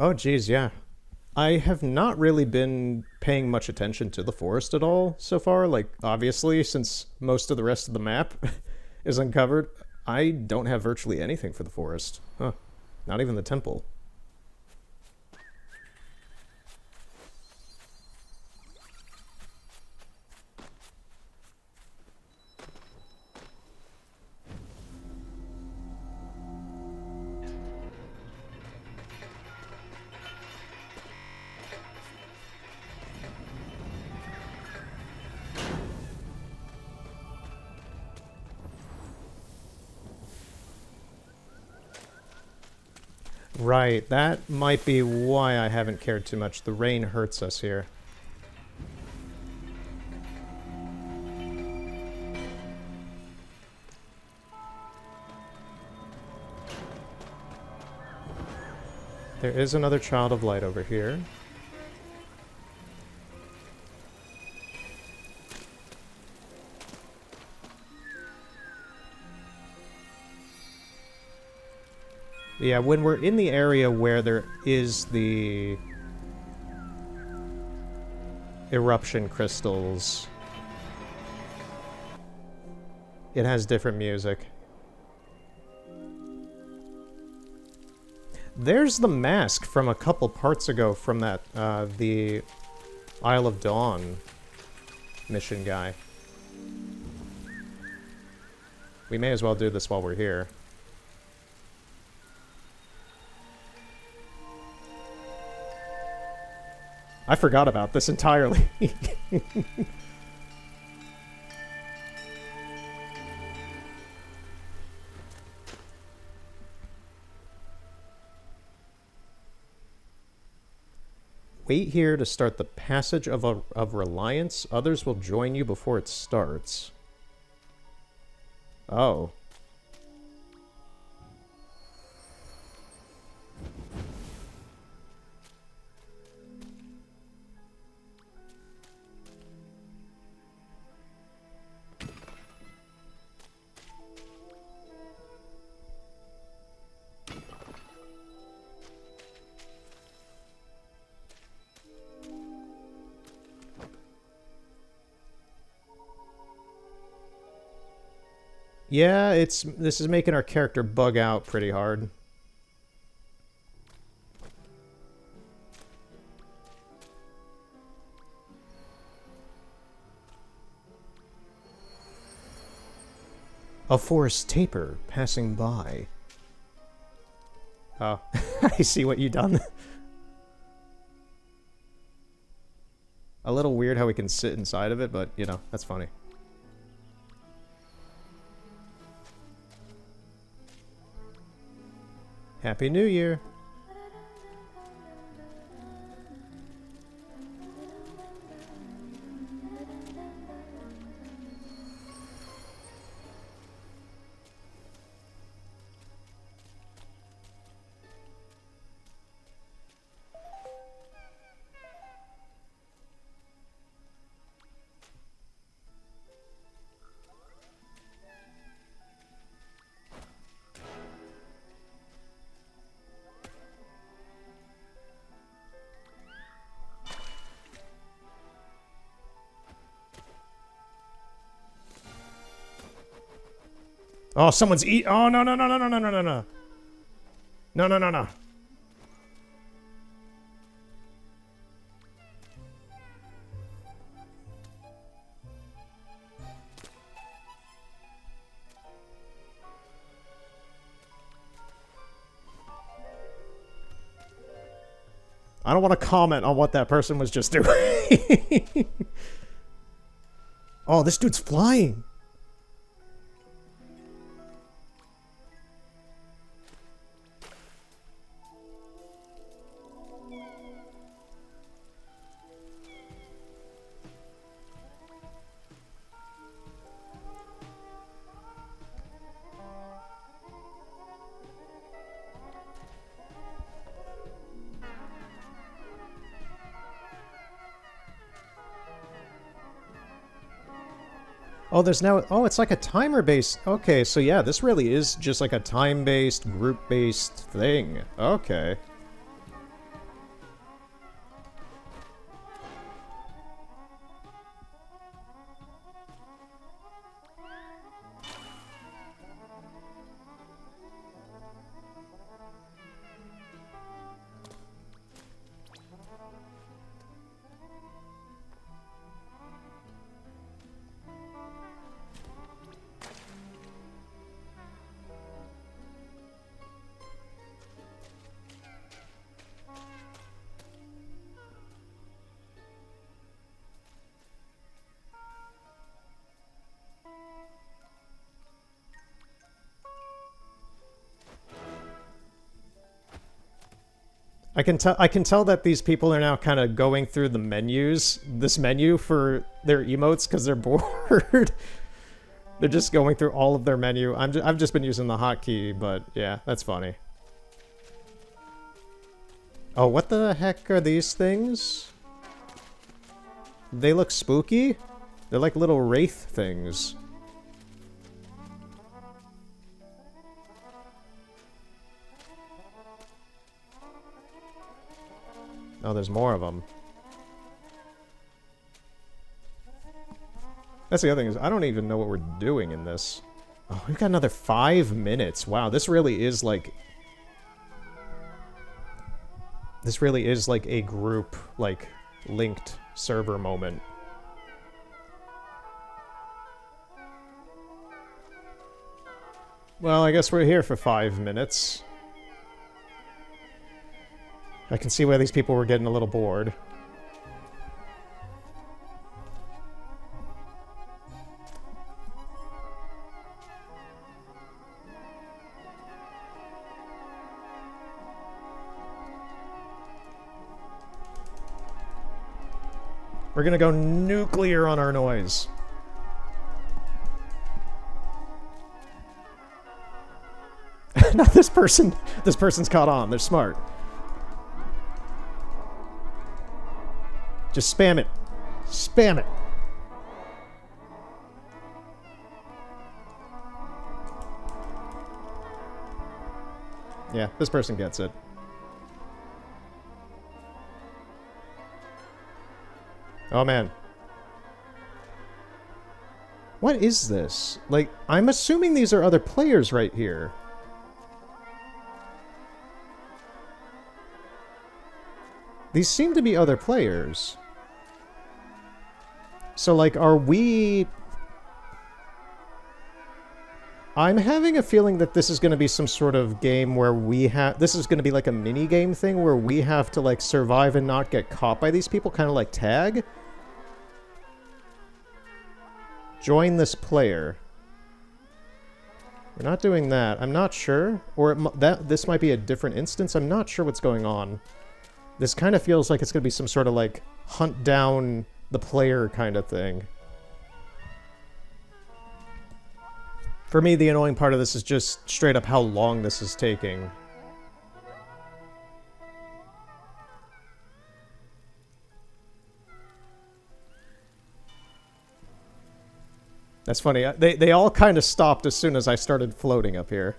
Oh, geez, yeah. I have not really been paying much attention to the forest at all so far. Like, obviously, since most of the rest of the map is uncovered, I don't have virtually anything for the forest. Huh. Not even the temple. Right, that might be why I haven't cared too much. The rain hurts us here. There is another Child of Light over here. Yeah, when we're in the area where there is the eruption crystals, it has different music. There's the mask from a couple parts ago from that, the Isle of Dawn mission guy. We may as well do this while we're here. I forgot about this entirely. Wait here to start the Passage of Reliance. Others will join you before it starts. Oh. Yeah, this is making our character bug out pretty hard. A forest tapir passing by. Oh, I see what you done. A little weird how we can sit inside of it, but, you know, that's funny. Happy New Year! Oh, someone's oh, no, no, no, no, no, no, no, no, no. No, no, no, no. I don't want to comment on what that person was just doing. Oh, this dude's flying. Oh, there's now... Oh, it's like a timer-based... Okay, so yeah, this really is just like a time-based, group-based thing. Okay. I can tell that these people are now kind of going through this menu for their emotes because they're bored. They're just going through all of their menu. I've just been using the hotkey, but yeah, that's funny. Oh, what the heck are these things? They look spooky. They're like little wraith things. Oh, there's more of them. That's the other thing, is I don't even know what we're doing in this. Oh, we've got another 5 minutes. Wow, this really is like... This really is like a group, like, linked server moment. Well, I guess we're here for 5 minutes. I can see why these people were getting a little bored. We're gonna go nuclear on our noise. Now this person's caught on. They're smart. Just spam it. Spam it. Yeah, this person gets it. Oh man. What is this? Like, I'm assuming these are other players right here. These seem to be other players. So, like, are we... I'm having a feeling that this is going to be some sort of game where we have... This is going to be like a mini-game thing where we have to, like, survive and not get caught by these people, kind of like tag. Join this player. We're not doing that. I'm not sure. Or this might be a different instance. I'm not sure what's going on. This kind of feels like it's going to be some sort of, like, hunt down the player kind of thing. For me, the annoying part of this is just straight up how long this is taking. That's funny. They all kind of stopped as soon as I started floating up here.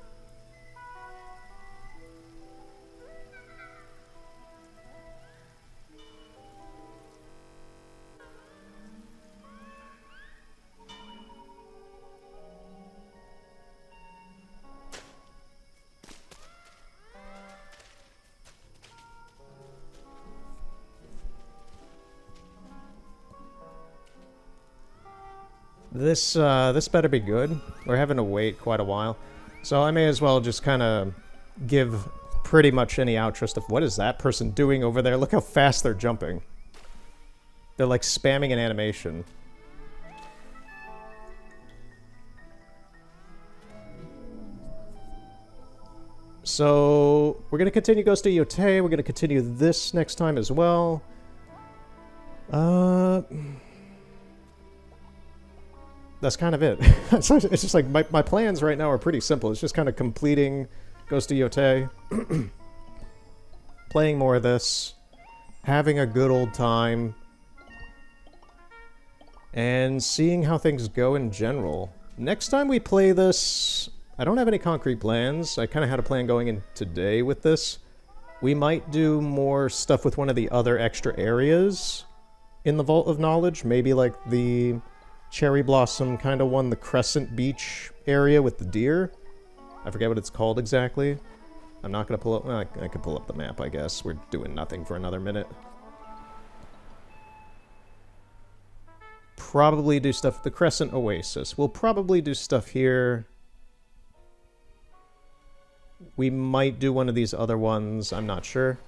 This better be good. We're having to wait quite a while. So I may as well just kind of give pretty much any outro stuff. What is that person doing over there? Look how fast they're jumping. They're like spamming an animation. So we're going to continue Ghost of Yotei. We're going to continue this next time as well. That's kind of it. It's just like, my plans right now are pretty simple. It's just kind of completing Ghost of Yotei, playing more of this, having a good old time, and seeing how things go in general. Next time we play this, I don't have any concrete plans. I kind of had a plan going in today with this. We might do more stuff with one of the other extra areas in the Vault of Knowledge. Maybe like the Cherry Blossom kind of one, the Crescent Beach area with the deer. I forget what it's called exactly. I'm not going to pull up... Well, I could pull up the map, I guess. We're doing nothing for another minute. Probably do stuff... The Crescent Oasis. We'll probably do stuff here. We might do one of these other ones. I'm not sure.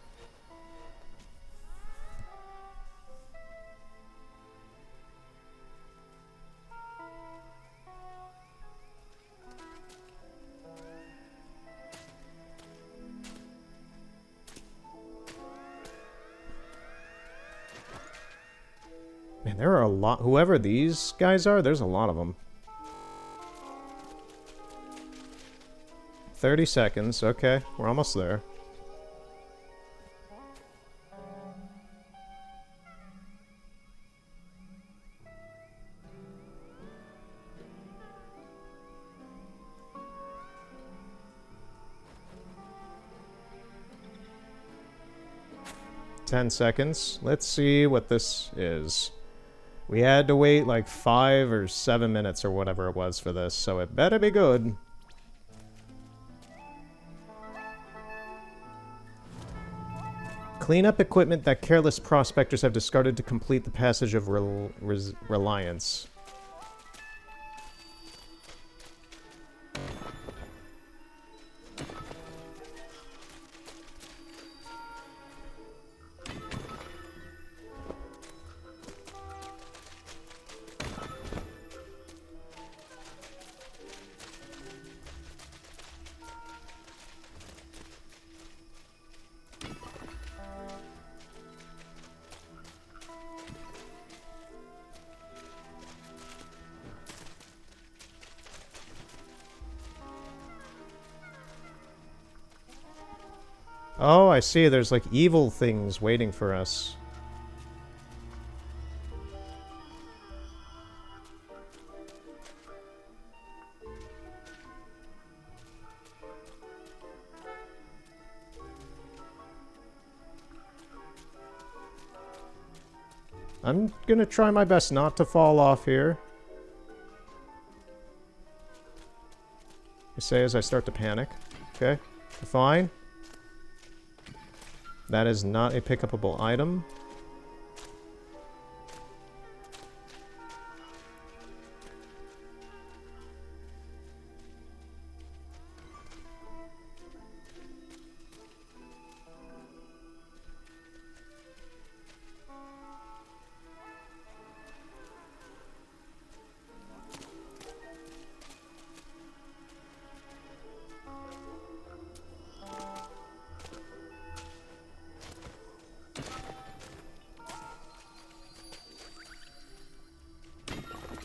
Man, there are a lot. Whoever these guys are, there's a lot of them. 30 seconds. Okay, we're almost there. Ten seconds. Let's see what this is. We had to wait like 5 or 7 minutes or whatever it was for this, so it better be good. Clean up equipment that careless prospectors have discarded to complete the passage of Reliance. Oh, I see. There's like evil things waiting for us. I'm gonna try my best not to fall off here. I say as I start to panic. Okay, fine. That is not a pick-upable item.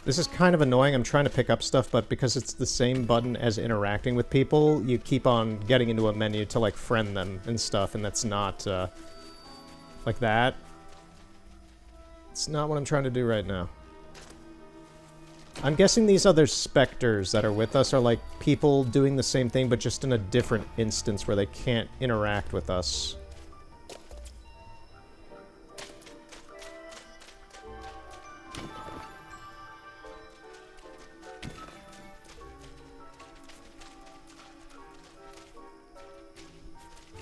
This is kind of annoying. I'm trying to pick up stuff, but because it's the same button as interacting with people, you keep on getting into a menu to, like, friend them and stuff, and that's not, like that. It's not what I'm trying to do right now. I'm guessing these other specters that are with us are, like, people doing the same thing, but just in a different instance where they can't interact with us.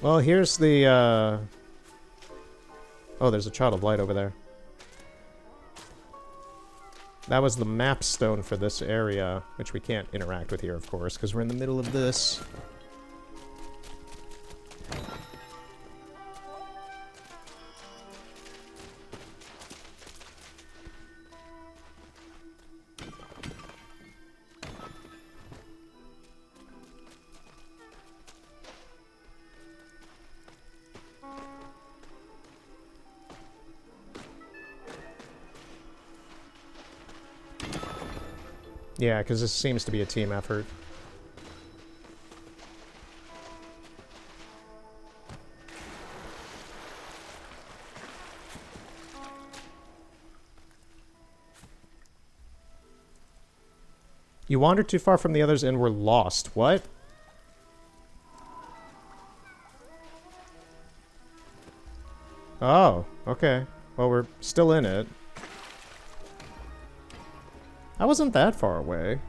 Well, here's the, Oh, there's a Child of Light over there. That was the map stone for this area, which we can't interact with here, of course, because we're in the middle of this. Yeah, because this seems to be a team effort. You wandered too far from the others and were lost. What? Oh, okay. Well, we're still in it. I wasn't that far away.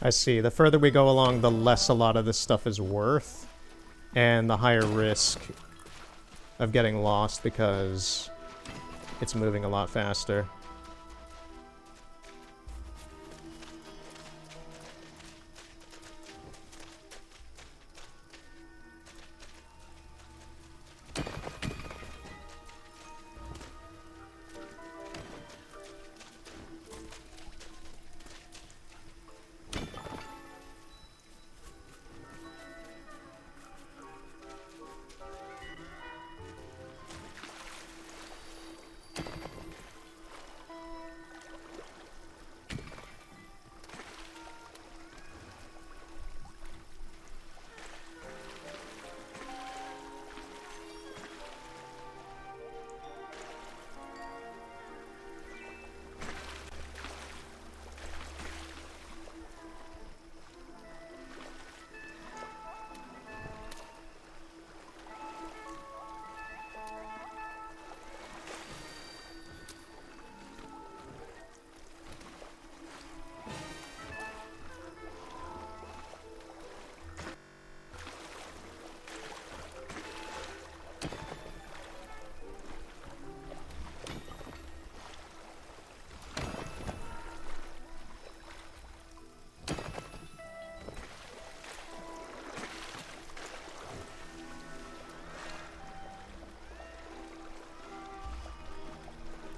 I see. The further we go along, the less a lot of this stuff is worth, and the higher risk of getting lost because it's moving a lot faster.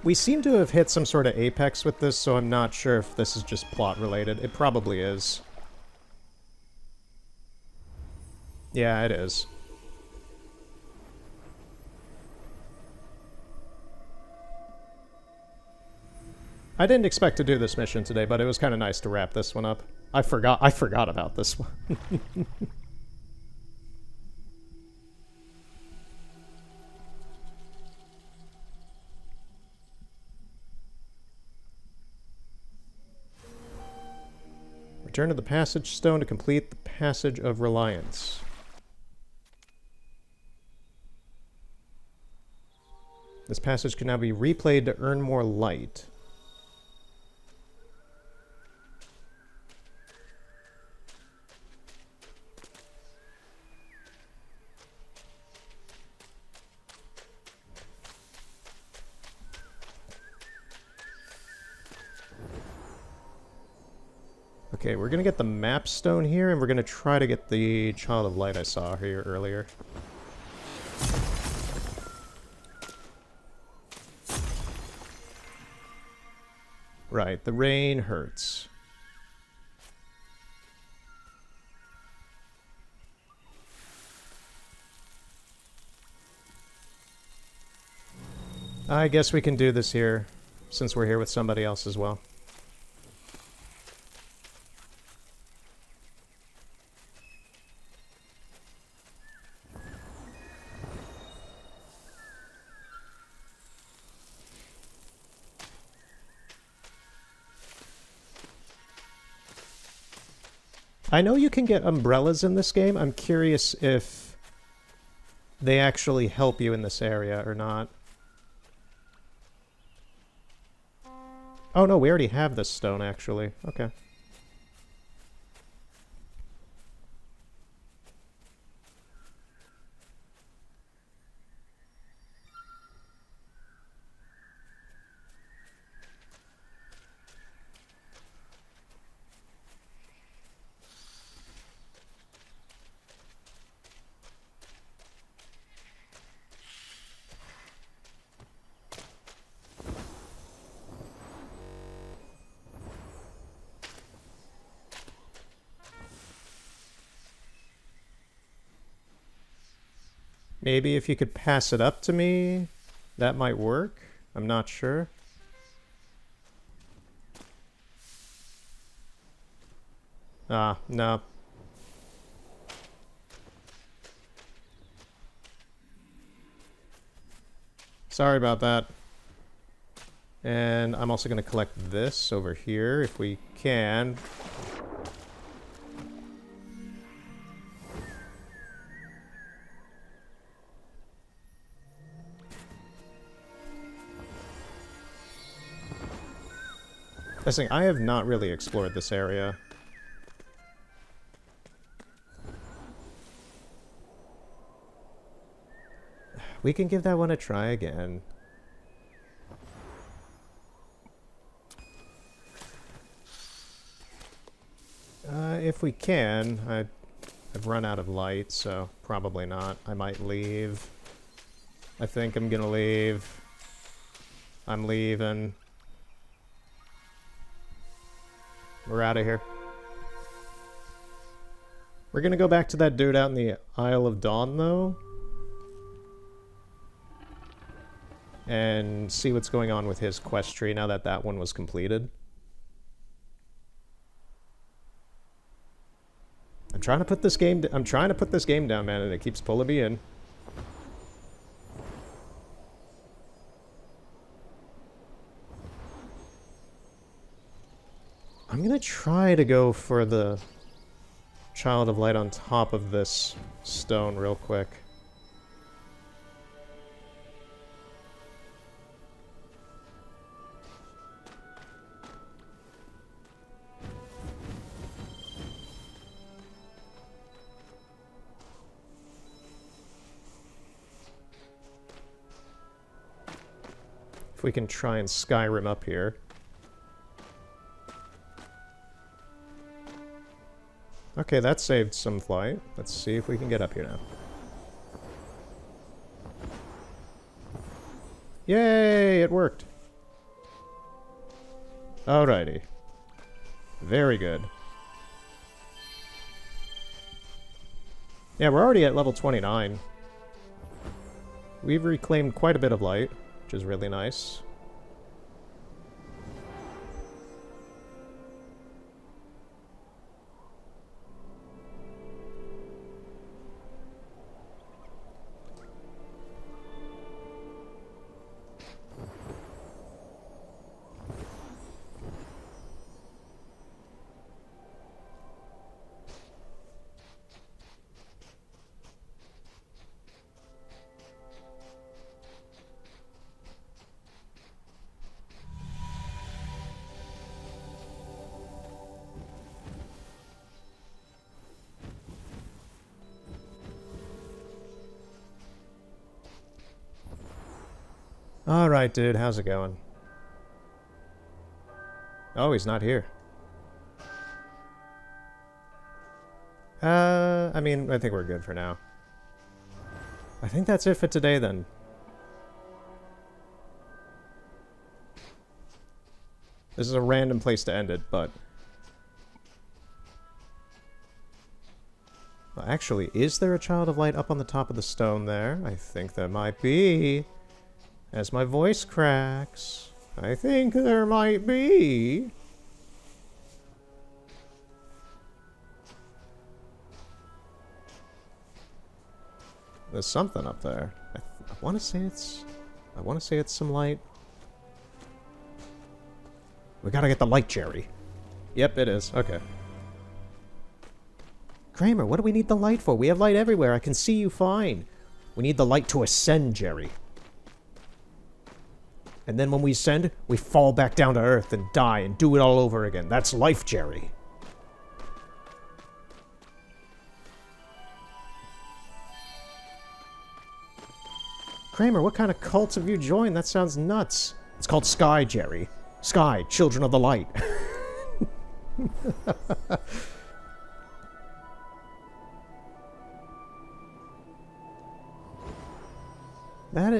We seem to have hit some sort of apex with this, so I'm not sure if this is just plot related. It probably is. Yeah, it is. I didn't expect to do this mission today, but it was kind of nice to wrap this one up. I forgot about this one. Return to the Passage Stone to complete the Passage of Reliance. This passage can now be replayed to earn more light. Okay, we're gonna get the map stone here, and we're gonna try to get the Child of Light I saw here earlier. Right, the rain hurts. I guess we can do this here, since we're here with somebody else as well. I know you can get umbrellas in this game. I'm curious if they actually help you in this area or not. Oh no, we already have this stone actually. Okay. Maybe if you could pass it up to me, that might work. I'm not sure. Ah, no. Sorry about that. And I'm also going to collect this over here if we can. I have not really explored this area. We can give that one a try again. If we can. I've run out of light, so probably not. I might leave. I think I'm gonna leave. I'm leaving. We're out of here. We're gonna go back to that dude out in the Isle of Dawn, though. And see what's going on with his quest tree now that that one was completed. I'm trying to put this game down, man, and it keeps pulling me in. I'm gonna try to go for the Child of Light on top of this stone real quick. If we can try and Skyrim up here. Okay, that saved some flight. Let's see if we can get up here now. Yay, it worked. Alrighty. Very good. Yeah, we're already at level 29. We've reclaimed quite a bit of light, which is really nice. Alright, dude, how's it going? Oh, he's not here. I mean, I think we're good for now. I think that's it for today, then. This is a random place to end it, but... Well, actually, is there a Child of Light up on the top of the stone there? I think there might be. As my voice cracks, I think there might be. There's something up there. I want to say it's some light. We gotta get the light, Jerry. Yep, it is. Okay. Kramer, what do we need the light for? We have light everywhere. I can see you fine. We need the light to ascend, Jerry. And then when we ascend, we fall back down to Earth and die and do it all over again. That's life, Jerry. Kramer, what kind of cult have you joined? That sounds nuts. It's called Sky, Jerry. Sky, Children of the Light.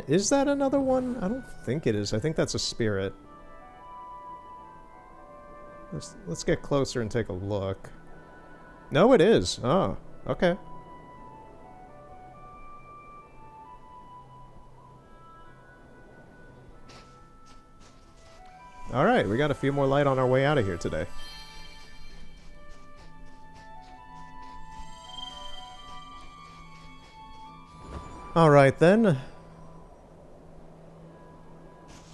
Is that another one? I don't think it is. I think that's a spirit. Let's get closer and take a look. No, it is. Oh, okay. Alright, we got a few more light on our way out of here today. Alright then.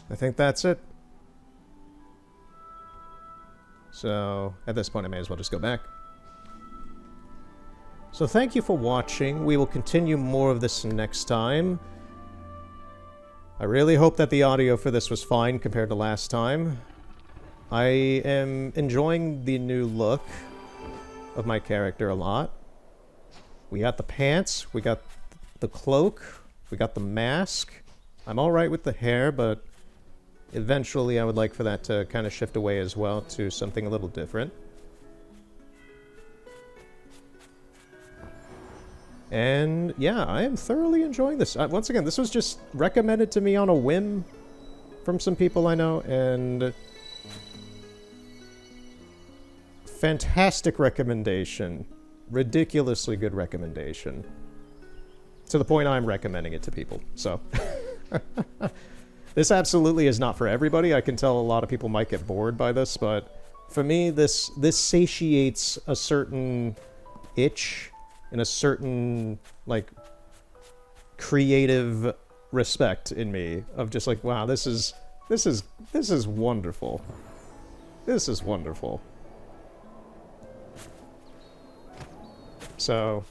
I think that's it. So, at this point I may as well just go back. So thank you for watching. We will continue more of this next time. I really hope that the audio for this was fine compared to last time. I am enjoying the new look of my character a lot. We got the pants, we got the cloak, We got the mask. I'm alright with the hair, but eventually I would like for that to kind of shift away as well to something a little different. And yeah, I am thoroughly enjoying this. Once again, this was just recommended to me on a whim from some people I know, and fantastic recommendation. Ridiculously good recommendation. To the point I'm recommending it to people, so. This absolutely is not for everybody. I can tell a lot of people might get bored by this, but for me, this satiates a certain itch in a certain, like, creative respect in me of just like, wow, this is wonderful. This is wonderful. So,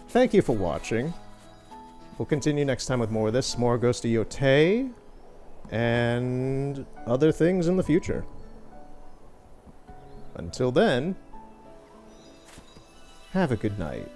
thank you for watching. We'll continue next time with more of this, more Ghost of Yotei, and other things in the future. Until then, have a good night.